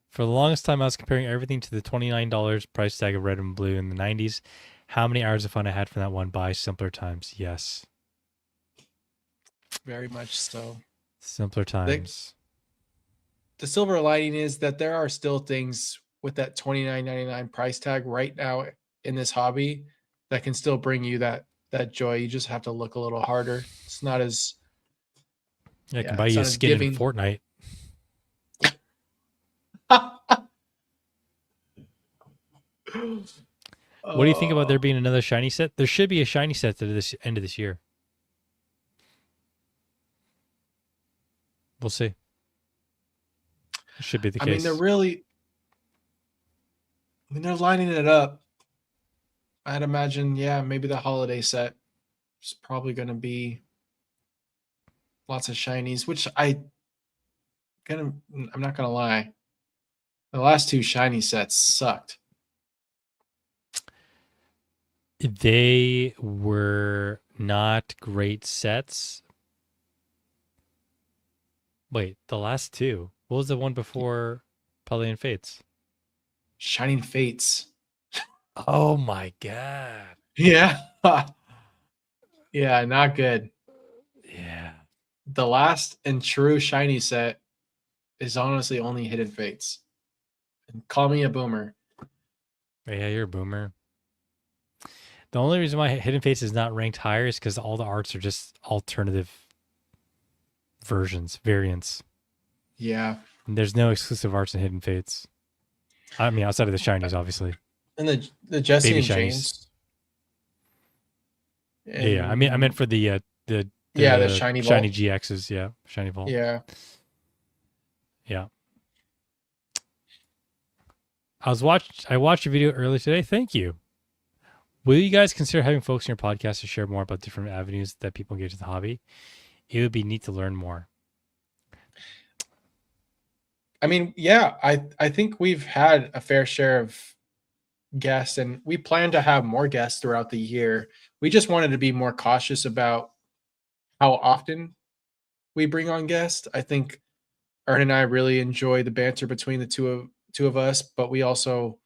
For the longest time, I was comparing everything to the $29 price tag of red and blue in the 90s. How many hours of fun I had from that one buy? Simpler times. Yes. Very much so. Simpler times. The silver lining is that there are still things with that $29.99 price tag right now in this hobby that can still bring you that joy. You just have to look a little harder. It's not as Yeah, I can yeah, buy it's you a not as skin in giving. Fortnite. What do you think about there Oh, being another shiny set? There should be a shiny set at this end of this year. We'll see. It should be the I mean, case. they're lining it up. I'd imagine, yeah, maybe the holiday set is probably going to be lots of shinies, which I'm not gonna lie. The last two shiny sets sucked. They were not great sets. Wait, the last two. What was the one before Pelion Fates? Shining Fates. Oh my god. Yeah. Yeah, not good. Yeah. The last and true shiny set is honestly only Hidden Fates. And call me a boomer. Yeah, you're a boomer. The only reason why Hidden Fates is not ranked higher is because all the arts are just alternative variants. Yeah. And there's no exclusive arts in Hidden Fates. I mean, outside of the shinies, obviously. And the Jesse Baby and shinies. James. Yeah, I mean, I meant And for the yeah, the the shiny shiny vault. GXs. Yeah, shiny vault. Yeah. Yeah. I watched your video earlier today. Thank you. Will you guys consider having folks in your podcast to share more about different avenues that people engage with the hobby? It would be neat to learn more. I mean, yeah, I think we've had a fair share of guests, and we plan to have more guests throughout the year. We just wanted to be more cautious about how often we bring on guests. I think Ern and I really enjoy the banter between the two of us, but we also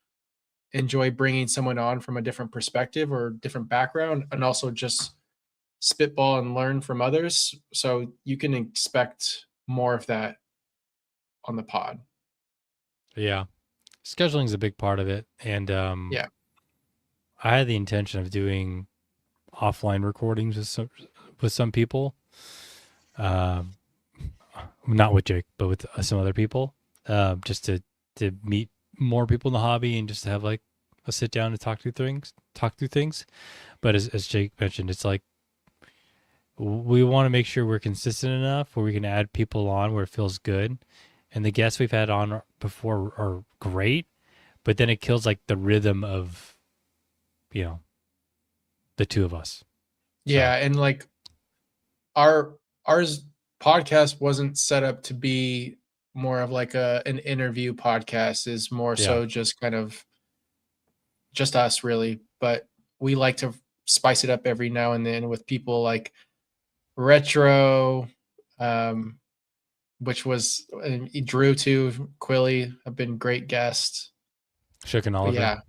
enjoy bringing someone on from a different perspective or different background, and also just spitball and learn from others. So you can expect more of that on the pod. Yeah. Scheduling is a big part of it. And Yeah. I had the intention of doing offline recordings with some people. Um, not with Jake, but with some other people, just to meet more people in the hobby and just to have like a sit down to talk through things. But as Jake mentioned, it's like we want to make sure we're consistent enough where we can add people on where it feels good. And the guests we've had on before are great, but then it kills like the rhythm of, the two of us. Yeah, and like ours podcast wasn't set up to be more of like an interview podcast, is more Yeah. so just kind of just us really, but we like to spice it up every now and then with people like Retro, um, which was Drew too, Quilly have been great guests. Shook and But Oliver.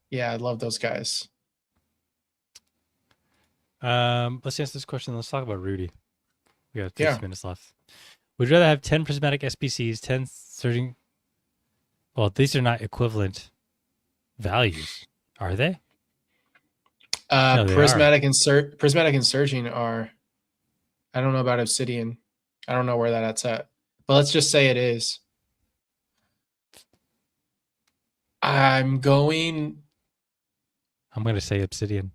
yeah, I love those guys. Let's answer this question. Let's talk about Rudy. We got 50 Yeah. minutes left. Would you rather have 10 prismatic SBCs, 10 surging? Well, these are not equivalent values, are they? No, they are. Prismatic and Surging are. I don't know about Obsidian. I don't know where that's at. But let's just say it is. I'm going. I'm going to say Obsidian.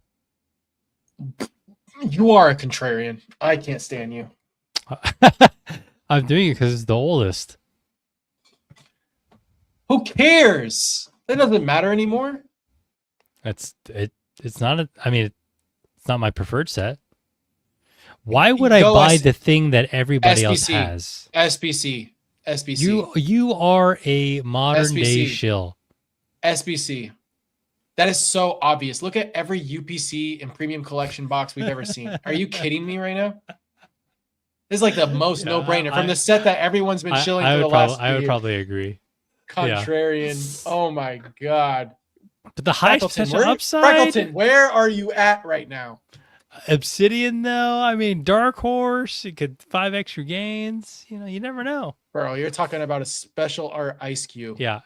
You are a contrarian. I can't stand you. I'm doing it because it's the oldest. Who cares? That doesn't matter anymore. It's not it's not my preferred set. Why would I buy the thing that everybody else has? SBC. You are a modern day SBC. shill. SBC. That is so obvious. Look at every UPC and premium collection box we've ever seen. Are you kidding me right now? This is like the most no-brainer from the set that everyone's been shilling for the last 3 years. I would probably agree. Contrarian. Yeah. Oh my god. But the high potential upside. Freckleton, where are you at right now? Obsidian, though. I mean, Dark Horse. It could 5x your gains. You never know. Bro, you're talking about a special art ice cube. Yeah.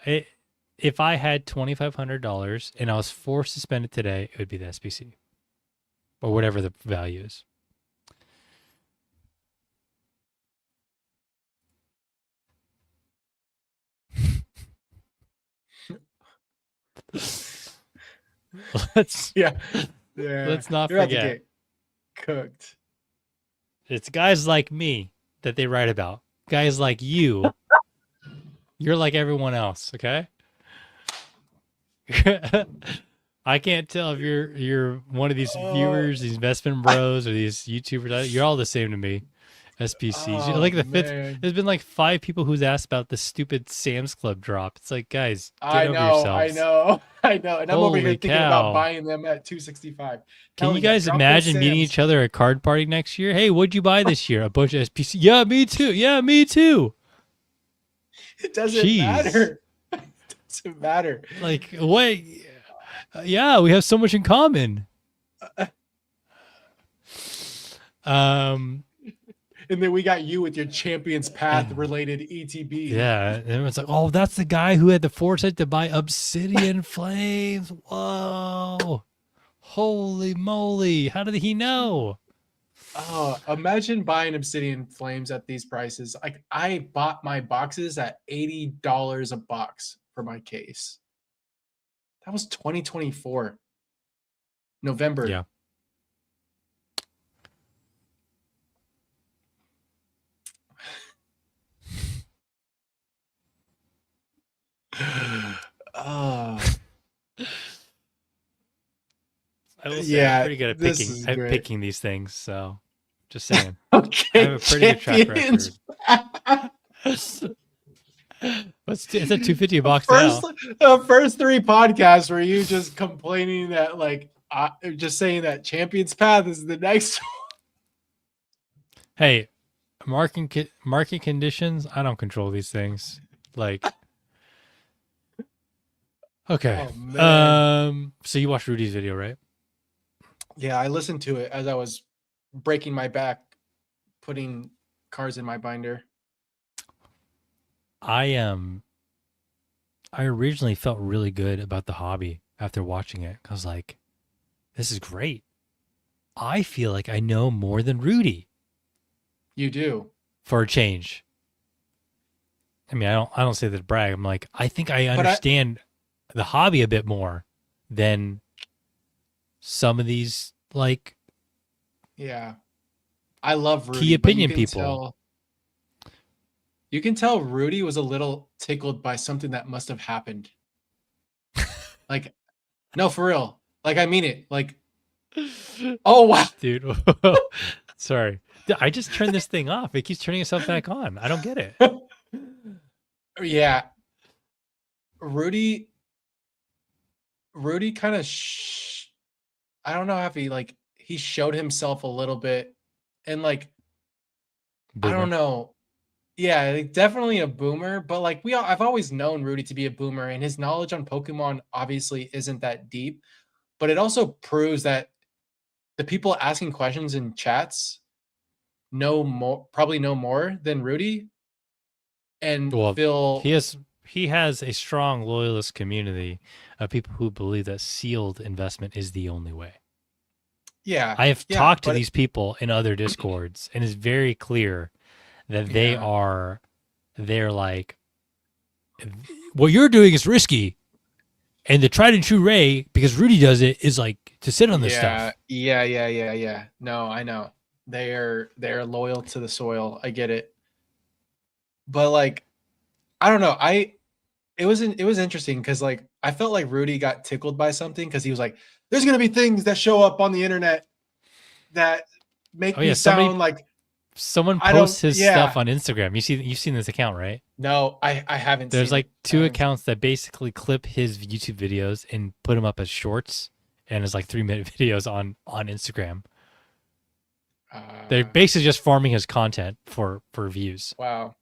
If I had $2,500 and I was forced to spend it today, it would be the SBC or whatever the value is. Let's not forget. Cooked. It's guys like me that they write about. Guys like you. You're like everyone else, okay? I can't tell if you're one of these viewers, these investment bros, or these YouTubers. You're all the same to me. SPCs. Like the fifth. There's been like 5 people who's asked about the stupid Sam's Club drop. It's like, guys, get over yourselves. I know. And I'm over here thinking about buying them at $265. Can you guys imagine meeting each other at a card party next year? Hey, what'd you buy this year? A bunch of SPC. Yeah, me too. Yeah, me too. It doesn't matter. It doesn't matter. Like, what? Yeah, we have so much in common. And then we got you with your Champions Path related ETB. Yeah, and everyone's like, "Oh, that's the guy who had the foresight to buy Obsidian Flames." Whoa! Holy moly! How did he know? Oh, imagine buying Obsidian Flames at these prices. Like I bought my boxes at $80 a box for my case. That was 2024, November. Yeah. Oh, I will say I'm yeah, pretty good this is at great. picking these things. So, just saying, I have Okay, a pretty good track record. champions. It's at 250 a The box first, now. the first three podcasts were you just complaining that just saying that Champions Path is the next. Hey, market conditions. I don't control these things. Like, okay. Oh man. So you watched Rudy's video, right? Yeah, I listened to it as I was breaking my back, putting cards in my binder. I originally felt really good about the hobby after watching it. I was like, this is great. I feel like I know more than Rudy You do. for a change. I mean, I don't say that to brag. I'm like, I think I But understand the hobby a bit more than some of these like yeah. I love Rudy, key but opinion people. You can tell Rudy was a little tickled by something that must have happened. Like, no, for real. Like, I mean it. Like, oh wow. Dude. Sorry. I just turned this thing off. It keeps turning itself back on. I don't get it. Yeah. Rudy kind of I don't know if he showed himself a little bit and I don't Boomer. know. Yeah, definitely a boomer, but I've always known Rudy to be a boomer and his knowledge on Pokemon obviously isn't that deep, but it also proves that the people asking questions in chats probably know more than Rudy and Well, feel he has a strong loyalist community of people who believe that sealed investment is the only way. yeah, I have yeah, talked to these people in other discords, and it's very clear that yeah. they're like, what you're doing is risky, and the tried and true Ray, because Rudy does it, is like to sit on this Yeah, stuff. yeah. No, I know. They're loyal to the soil. I get it. But I don't know. It was interesting because I felt like Rudy got tickled by something because he was like, "There's gonna be things that show up on the internet that make Oh me yeah, sound like someone I don't." posts his stuff Yeah, on Instagram. You've seen this account, right? no, I haven't There's seen it. like I two haven't seen. accounts that basically clip his YouTube videos and put them up as shorts, and it's like 3 minute videos on Instagram. They're basically just farming his content for views. Wow.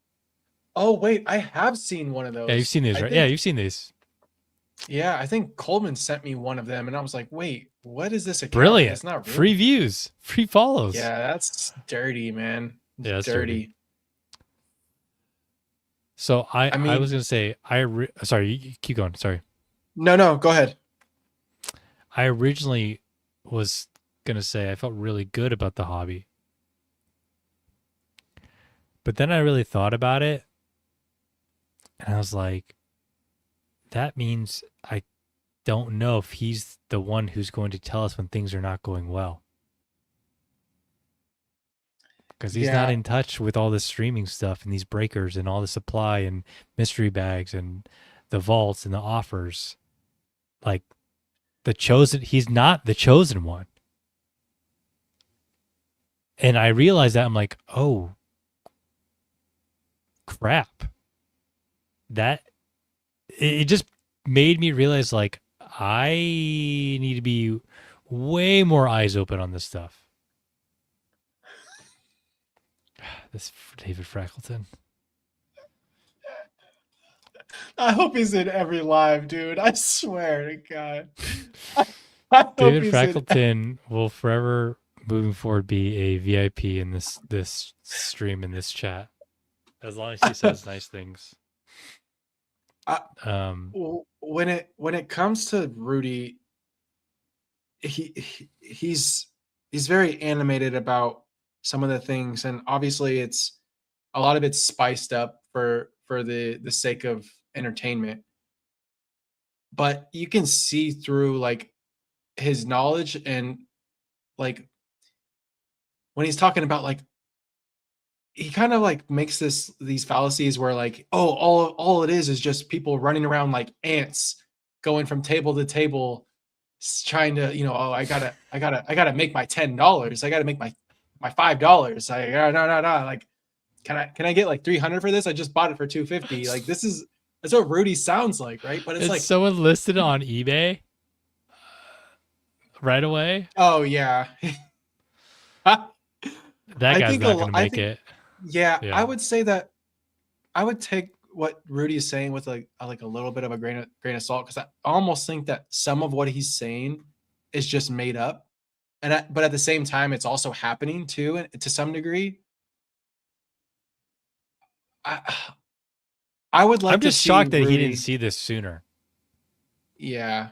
Oh wait, I have seen one of Yeah, you've those. seen these, I right? Yeah, think you've seen these. Yeah, I think Coleman sent me one of them, and I was like, "Wait, what is this account? Like, Brilliant. it's not Free Rudy." views, free follows. Yeah, that's dirty, man. It's Yeah, that's dirty. dirty. So I I was mean, gonna say sorry, you keep going. Sorry. no, go ahead. I originally was gonna say I felt really good about the hobby, but then I really thought about it, and I was like, that means I don't know if he's the one who's going to tell us when things are not going well. Because he's not Yeah, in touch with all this streaming stuff and these breakers and all the supply and mystery bags and the vaults and the offers. Like he's not the chosen one. And I realized that I'm like, oh crap. That it just made me realize like I need to be way more eyes open on this stuff. This David Frackleton. I hope he's in every live, dude. I swear to God. I hope David he's in. Frackleton will forever moving forward be a VIP in this stream in this chat as long as he says nice things. I, Um, when it comes to Rudy, he's very animated about some of the things, and obviously it's a lot of it's spiced up for the sake of entertainment. But you can see through like his knowledge and like when he's talking about like he kind of like makes these fallacies where like oh all it is just people running around like ants going from table to table trying to oh I gotta make my $10, I gotta make my $5, I no like can I get like 300 for this, I just bought it for 250, like that's what Rudy sounds like, right? But it's it's like someone listed on eBay right away. oh yeah. That guy's not going to I make think it. yeah, I Yeah. would say that I would take what Rudy is saying with like a little bit of a grain of salt, because I almost think that some of what he's saying is just made up, but at the same time, it's also happening too, and to some degree. I I would I'm like to just see shocked that he didn't Rudy. see this sooner. Yeah,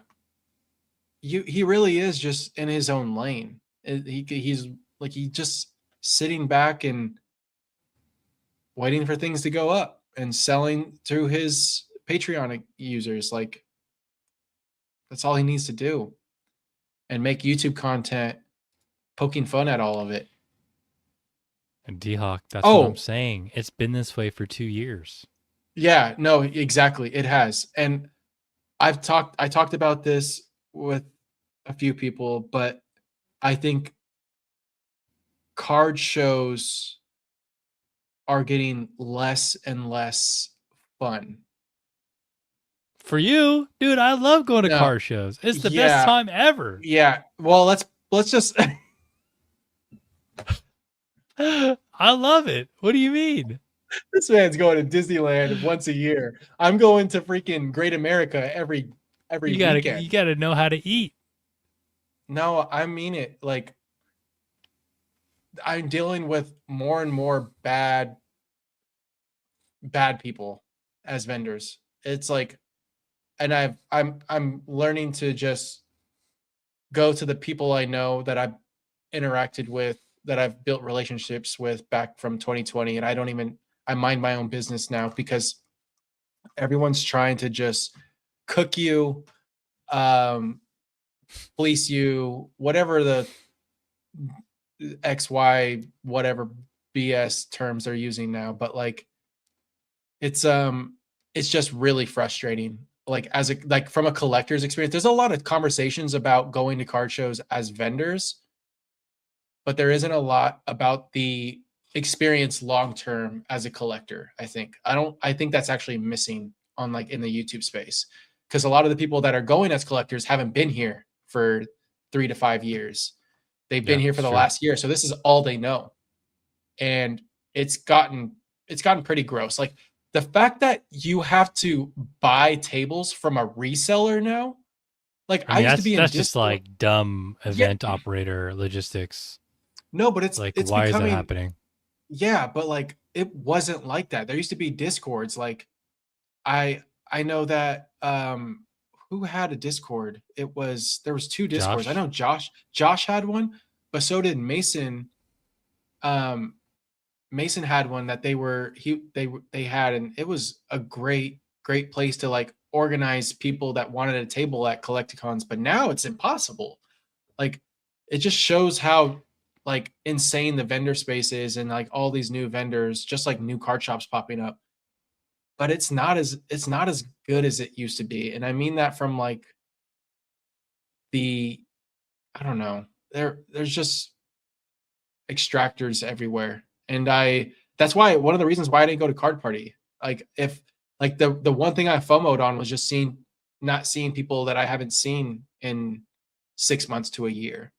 he really is just in his own lane. He's like he just sitting back and waiting for things to go up and selling through his Patreon users. Like that's all he needs to do, and make YouTube content poking fun at all of it. And D-Hawk, that's what I'm Oh, saying. It's been this way for 2 years. yeah, no, exactly. It has. And I talked about this with a few people, but I think card shows are getting less and less fun. For you, dude, I love going to No, car shows. It's the best yeah, time ever. yeah. Well, let's just I love it. What do you mean? this man's going to Disneyland once a year. I'm going to freaking Great America every You weekend. gotta know how to eat. No, I mean it. Like I'm dealing with more and more bad people as vendors. It's like, and I'm learning to just go to the people I know that I've interacted with, that I've built relationships with back from 2020, and I mind my own business now because everyone's trying to just cook you, um, fleece you, whatever the XY whatever BS terms they're using now, but like it's um it's just really frustrating. Like as a like from a collector's experience, there's a lot of conversations about going to card shows as vendors, but there isn't a lot about the experience long term as a collector. I think that's actually missing on like in the YouTube space, because a lot of the people that are going as collectors haven't been here for 3 to 5 years. They've been Yeah, here for it's the true. last year, so this is all they know, and it's gotten it's gotten pretty gross. Like the fact that you have to buy tables from a reseller now. Like I I mean, used to be in that's just Discord. like dumb Yeah, event operator logistics. no, but Like, it's why is that becoming. happening? Yeah, but like it wasn't like that. There used to be Discords. Like I I know that who had a Discord? There was two Discords. I Josh? know Josh had one, but so did Mason. Um Mason had one that they had, and it was a great place to like organize people that wanted a table at collecticons, but now it's impossible. Like it just shows how like insane the vendor space is, and like all these new vendors, just like new card shops popping up. But it's not as good as it used to be. And I mean that from like the I don't know. There's just extractors everywhere. And I that's why one of the reasons why I didn't go to card party. Like if like the one thing I FOMO'd on was just not seeing people that I haven't seen in 6 months to a year.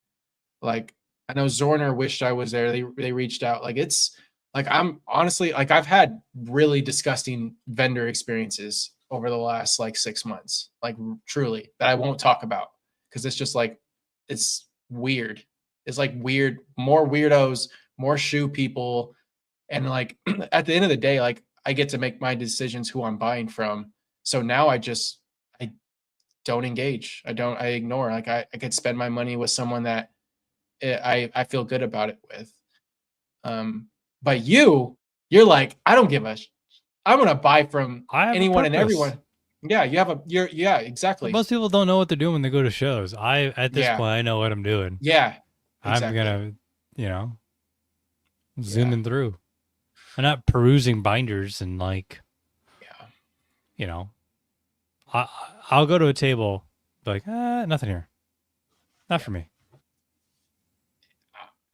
Like I know Zorner wished I was there. They reached out. Like it's like I'm honestly like I've had really disgusting vendor experiences over the last like 6 months. Like truly that I won't talk about because it's just like it's weird. It's like weird, more weirdos, more shoe people, and like at the end of the day, like I get to make my decisions who I'm buying from. So now I don't engage. I ignore. Like I could spend my money with someone that I feel good about it with. But you're like, I don't give a I'm gonna buy from I have a anyone and purpose. everyone. Yeah, yeah, exactly. Most people don't know what they're doing when they go to shows. At this Yeah, point, I know what I'm doing. yeah, I'm exactly. gonna, you know, Yeah, zooming through. I'm not perusing binders and like, yeah. you know, I I'll go to a table, be like, nothing here, not Yeah. for me.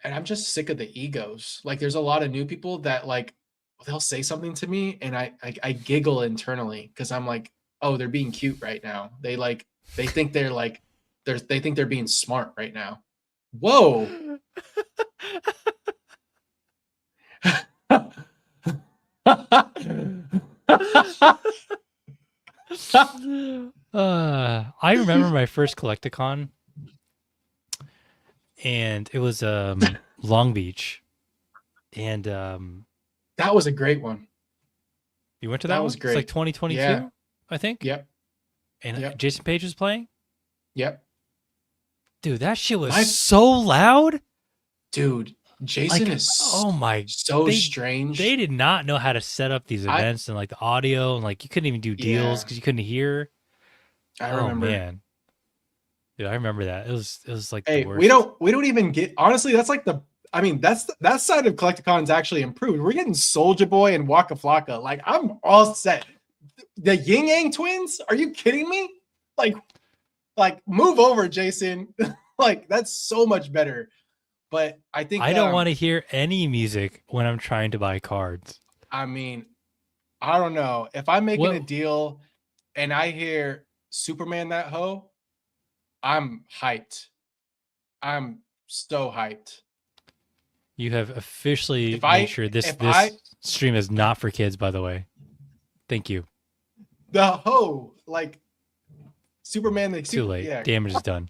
And I'm just sick of the egos. Like there's a lot of new people that like they'll say something to me and I giggle internally because I'm like, oh, they're being cute right now. They think they're like they think they're being smart right now. Whoa. I remember my first Collecticon, and it was Long Beach, and That was a great one. you went to That that was one. It's like great. Yeah. 2022, I think, Yep. and Yep. Jason Page was playing. Yep. Dude, that shit was My so loud. dude, Jason Like, is oh my, so they strange. they did not know how to set up these I events and like the audio and like you couldn't even do deals yeah, because you couldn't hear. I Oh remember. man, dude, I remember that. It was like the Hey, worst. we don't even get honestly, that's like the I mean, that side of Collecticon's actually improved. We're getting Soldier Boy and Waka Flocka. Like, I'm all set. The Yin Yang twins? Are you kidding me? Like, move over, Jason. Like, that's so much better. But I think I don't want to hear any music when I'm trying to buy cards. I mean, I don't know. If I'm making a What deal and I hear Superman that hoe, I'm hyped. I'm so hyped. you have officially If made I sure this if I this stream is not for kids, by the way. Thank you. the hoe like Superman the Too super late. yeah. Damage is done.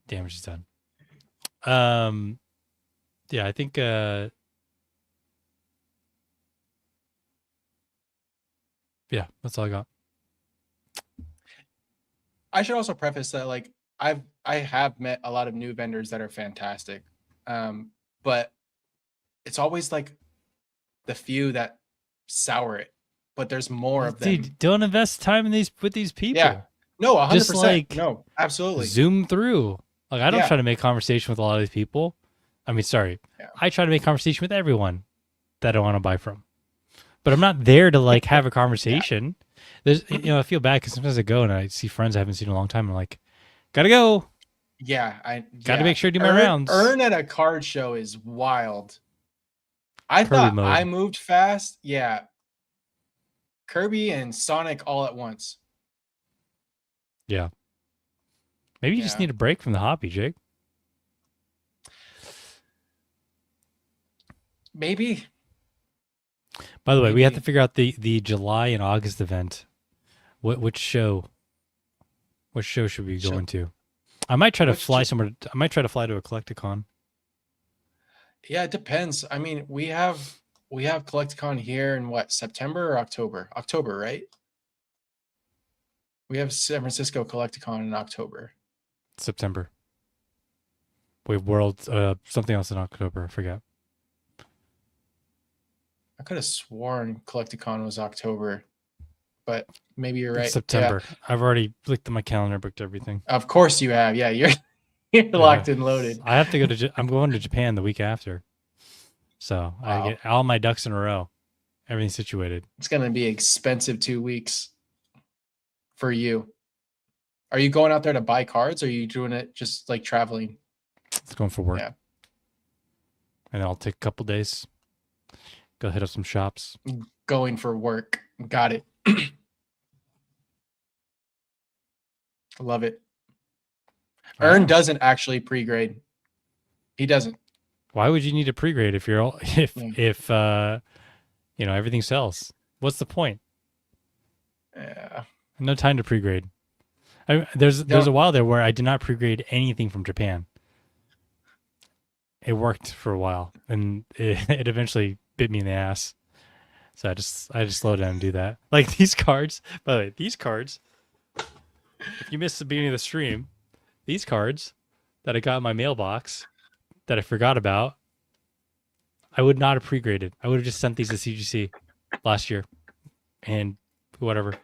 Damage is done. Um yeah, I think yeah, that's all I got. I should also preface that like I have met a lot of new vendors that are fantastic. But it's always like the few that sour it, but there's more of them. Dude, don't invest time in these with these Yeah. people. No, Just 100%. like No, absolutely. zoom through. Like I don't Yeah. try to make conversation with a lot of these people. I mean, sorry. Yeah. I try to make conversation with everyone that I want to buy from. But I'm not there to like have a conversation. There's I feel bad because sometimes I go and I see friends I haven't seen in a long time. I'm like, gotta go. Gotta make sure I do my rounds. Earn at a card show is wild. I Kirby thought mode. I moved fast. Yeah. Kirby and Sonic all at once. Yeah. Maybe you just need a break from the hobby, Jake. Maybe. By the way, we have to figure out the July and August event. Which show? What show should we be going to? I might try to fly somewhere. I might try to fly to a Collecticon. Yeah, it depends. I mean, we have Collecticon here in what, September or October? October, right? We have San Francisco Collecticon in October. September. We have World something else in October. I forget. I could have sworn Collecticon was October, but maybe you're right. It's September. Yeah. I've already looked at my calendar, booked everything. Of course you have. Yeah, you're locked and loaded. I have to go I'm going to Japan the week after. So I get all my ducks in a row. Everything's situated. It's going to be expensive 2 weeks for you. Are you going out there to buy cards or are you doing it just like traveling? It's going for work. Yeah. And I'll take a couple days. Go hit up some shops. Going for work. Got it. Love it. Ern doesn't actually pre-grade. He doesn't. Why would you need a pre-grade if you're if everything sells? What's the point? Yeah. No time to pre-grade. There's a Don't. while there where I did not pre-grade anything from Japan. It worked for a while, and it eventually bit me in the ass. So I just slow down and do that. Like these cards, by the way, these cards. If you missed the beginning of the stream, these cards that I got in my mailbox that I forgot about, I would not have pre-graded. I would have just sent these to CGC last year, and whatever.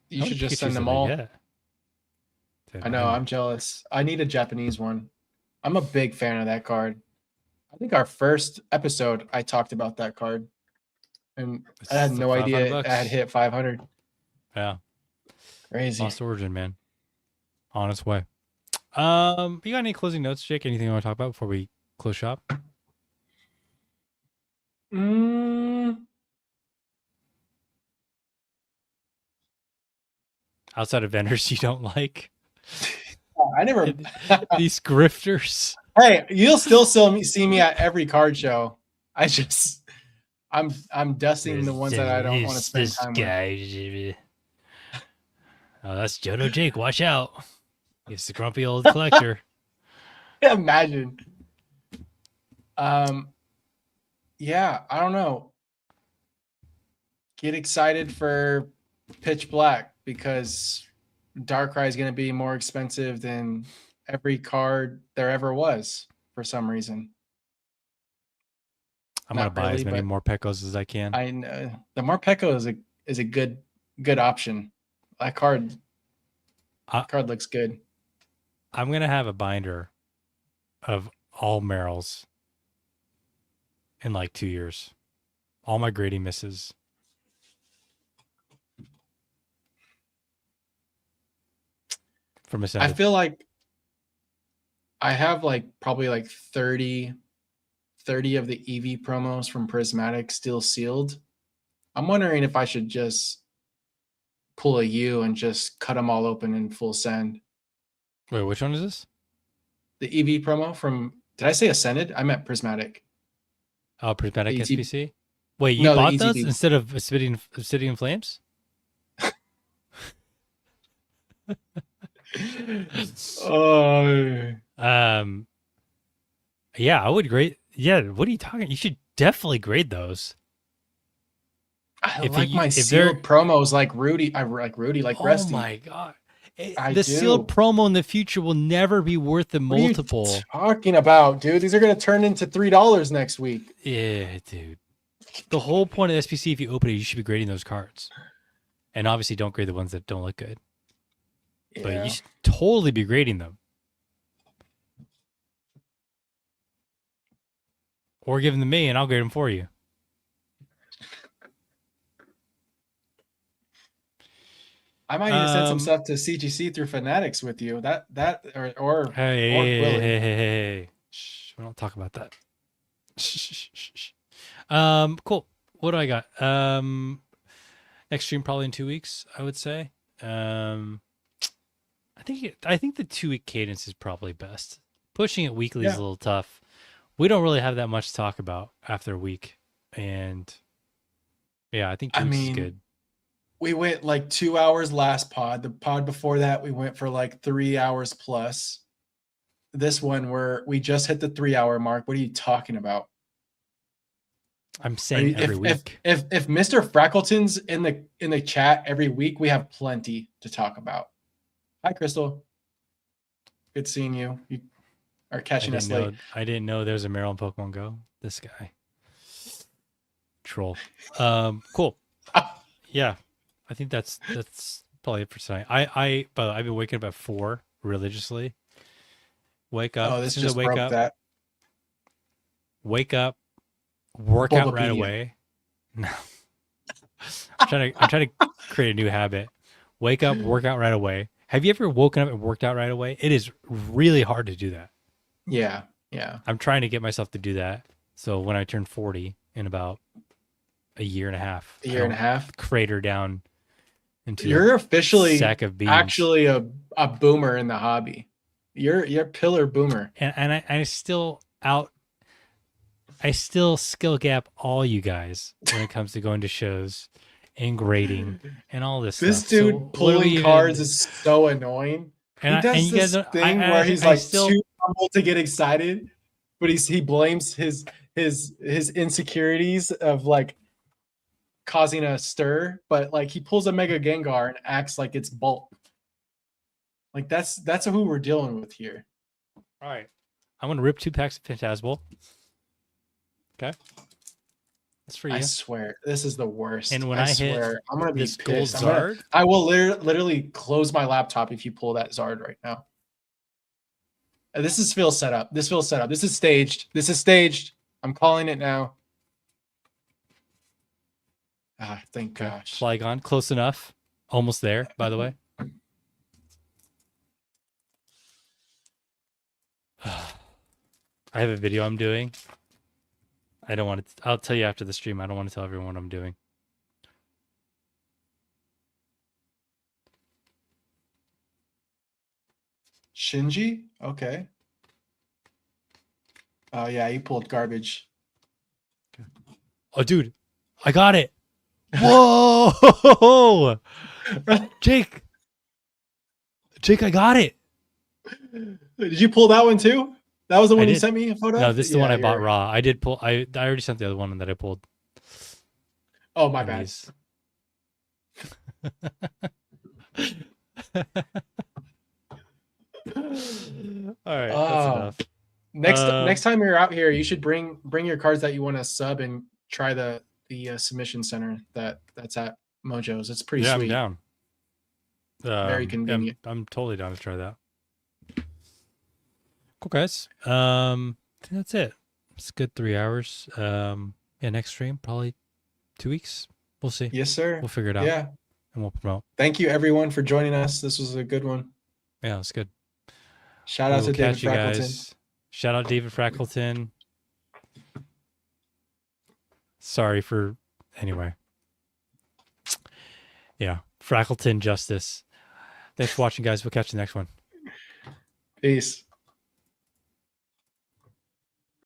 You How many should just Pikachu's send did them I all. get? I know. I'm jealous. I need a Japanese one. I'm a big fan of that card. I think our first episode, I talked about that card, and I had It's like no 500 idea it had bucks. hit 500. Yeah, Crazy. Lost Origin, man, on its way. You got any closing notes, Jake? Anything you want to talk about before we close shop? Mm, Outside of vendors you don't like, I never. these grifters. Hey, you'll still see me at every card show. I just, I'm dusting the ones that I don't want to spend time with. Guy. Oh, that's Jodo Jake. Watch out. He's the grumpy old collector. Imagine. Yeah, I don't know. Get excited for Pitch Black because Darkrai is going to be more expensive than every card there ever was for some reason. I'm gonna buy as many but more Pekos as I can. I know the Morpeko is a good option. That card looks good. I'm gonna have a binder of all Merrills in like 2 years. All my grading misses. From I Ascended. feel like I have like probably like 30 of the EV promos from Prismatic still sealed. I'm wondering if I should just pull a U and just cut them all open in full send. Wait, which one is this? The EV promo from, did I say Ascended? I meant Prismatic. Oh, Prismatic The ET SPC? Wait, you No, the bought those ETB. instead of Obsidian Flames? Oh, Yeah, I would grade. Yeah, what are you talking? You should definitely grade those. I If like you- my if they're- sealed promos like Rudy. I like Rudy, like Oh Rusty. my god. I The do. sealed promo in the future will never be worth the What are you multiple. talking about, dude? These are going to turn into $3 next week. Yeah, dude. The whole point of SPC, if you open it, you should be grading those cards. And obviously don't grade the ones that don't look good. Yeah. But you should totally be grading them. Or give them to me and I'll grade them for you. I might need to send some stuff to CGC through Fanatics with you. Or Hey. Shh, we don't talk about that. Shh. Cool. What do I got? Next stream probably in 2 weeks, I would say. I think the 2-week cadence is probably best. Pushing it weekly is a little tough. We don't really have that much to talk about after a week, and yeah, I think 2 weeks is good. We went like 2 hours last pod. The pod before that, we went for like 3 hours plus. This one, we just hit the 3-hour mark. What are you talking about? I'm saying every week. If Mr. Frackleton's in the chat every week, we have plenty to talk about. Hi, Crystal. Good seeing you. You are catching us late. I didn't know there's a Merrill in Pokemon Go. This guy. Troll. Cool. Yeah. I think that's probably it for tonight. But I've been waking up at 4 religiously. Wake up. Oh, this just broke that. Wake up. Work out right away. No. I'm trying to create a new habit. Wake up, work out right away. Have you ever woken up and worked out right away? It is really hard to do that. Yeah. I'm trying to get myself to do that. So when I turn 40 in about a year and a half, crater down into you're officially sack of beans. Actually a boomer in the hobby. You're a pillar boomer. And I still skill gap all you guys when it comes to going to shows and grading and all this This stuff. So dude what do we pulling cards even? is so annoying. He And does you guys, this thing where he's I like still too humble to get excited, but he blames his insecurities of like causing a stir, but like he pulls a Mega Gengar and acts like it's bulk. Like that's who we're dealing with here. all right. I'm gonna rip 2 packs of Phantasmal. Okay, that's for I you. swear, this is the worst. And when I I hit swear, I'm gonna be this gold pissed. Zard, I will literally close my laptop if you pull that Zard right now. This is Phil's setup. This feels set up. This is staged. This is staged. I'm calling it now. Ah, thank okay, gosh. Flygon, close enough. Almost there, by the way. I have a video I'm doing. I don't want to. I'll tell you after the stream. I don't want to tell everyone what I'm doing. Shinji? Okay. Oh yeah, he pulled garbage. Oh, dude, I got it. Whoa, Jake, I got it. Did you pull that one too? That was the one you did. sent me a photo No, of? this is the one I bought raw. I did pull. I already sent the other one that I pulled. Oh my bad. All right, that's enough. Next time you're out here, you should bring your cards that you want to sub and try the submission center that's at Mojo's. It's pretty sweet. I'm down. Very convenient. I'm totally down to try that. Cool, guys. I think that's it. It's a good 3 hours. Yeah, next stream probably 2 weeks. We'll see. Yes, sir. We'll figure it out. Yeah. And we'll promote. Thank you everyone for joining us. This was a good one. Yeah, it's good. Shout out to David Frackleton. Guys. Shout out David Frackleton. Sorry for anyway. Yeah, Frackleton justice. Thanks for watching, guys. We'll catch you next one. Peace.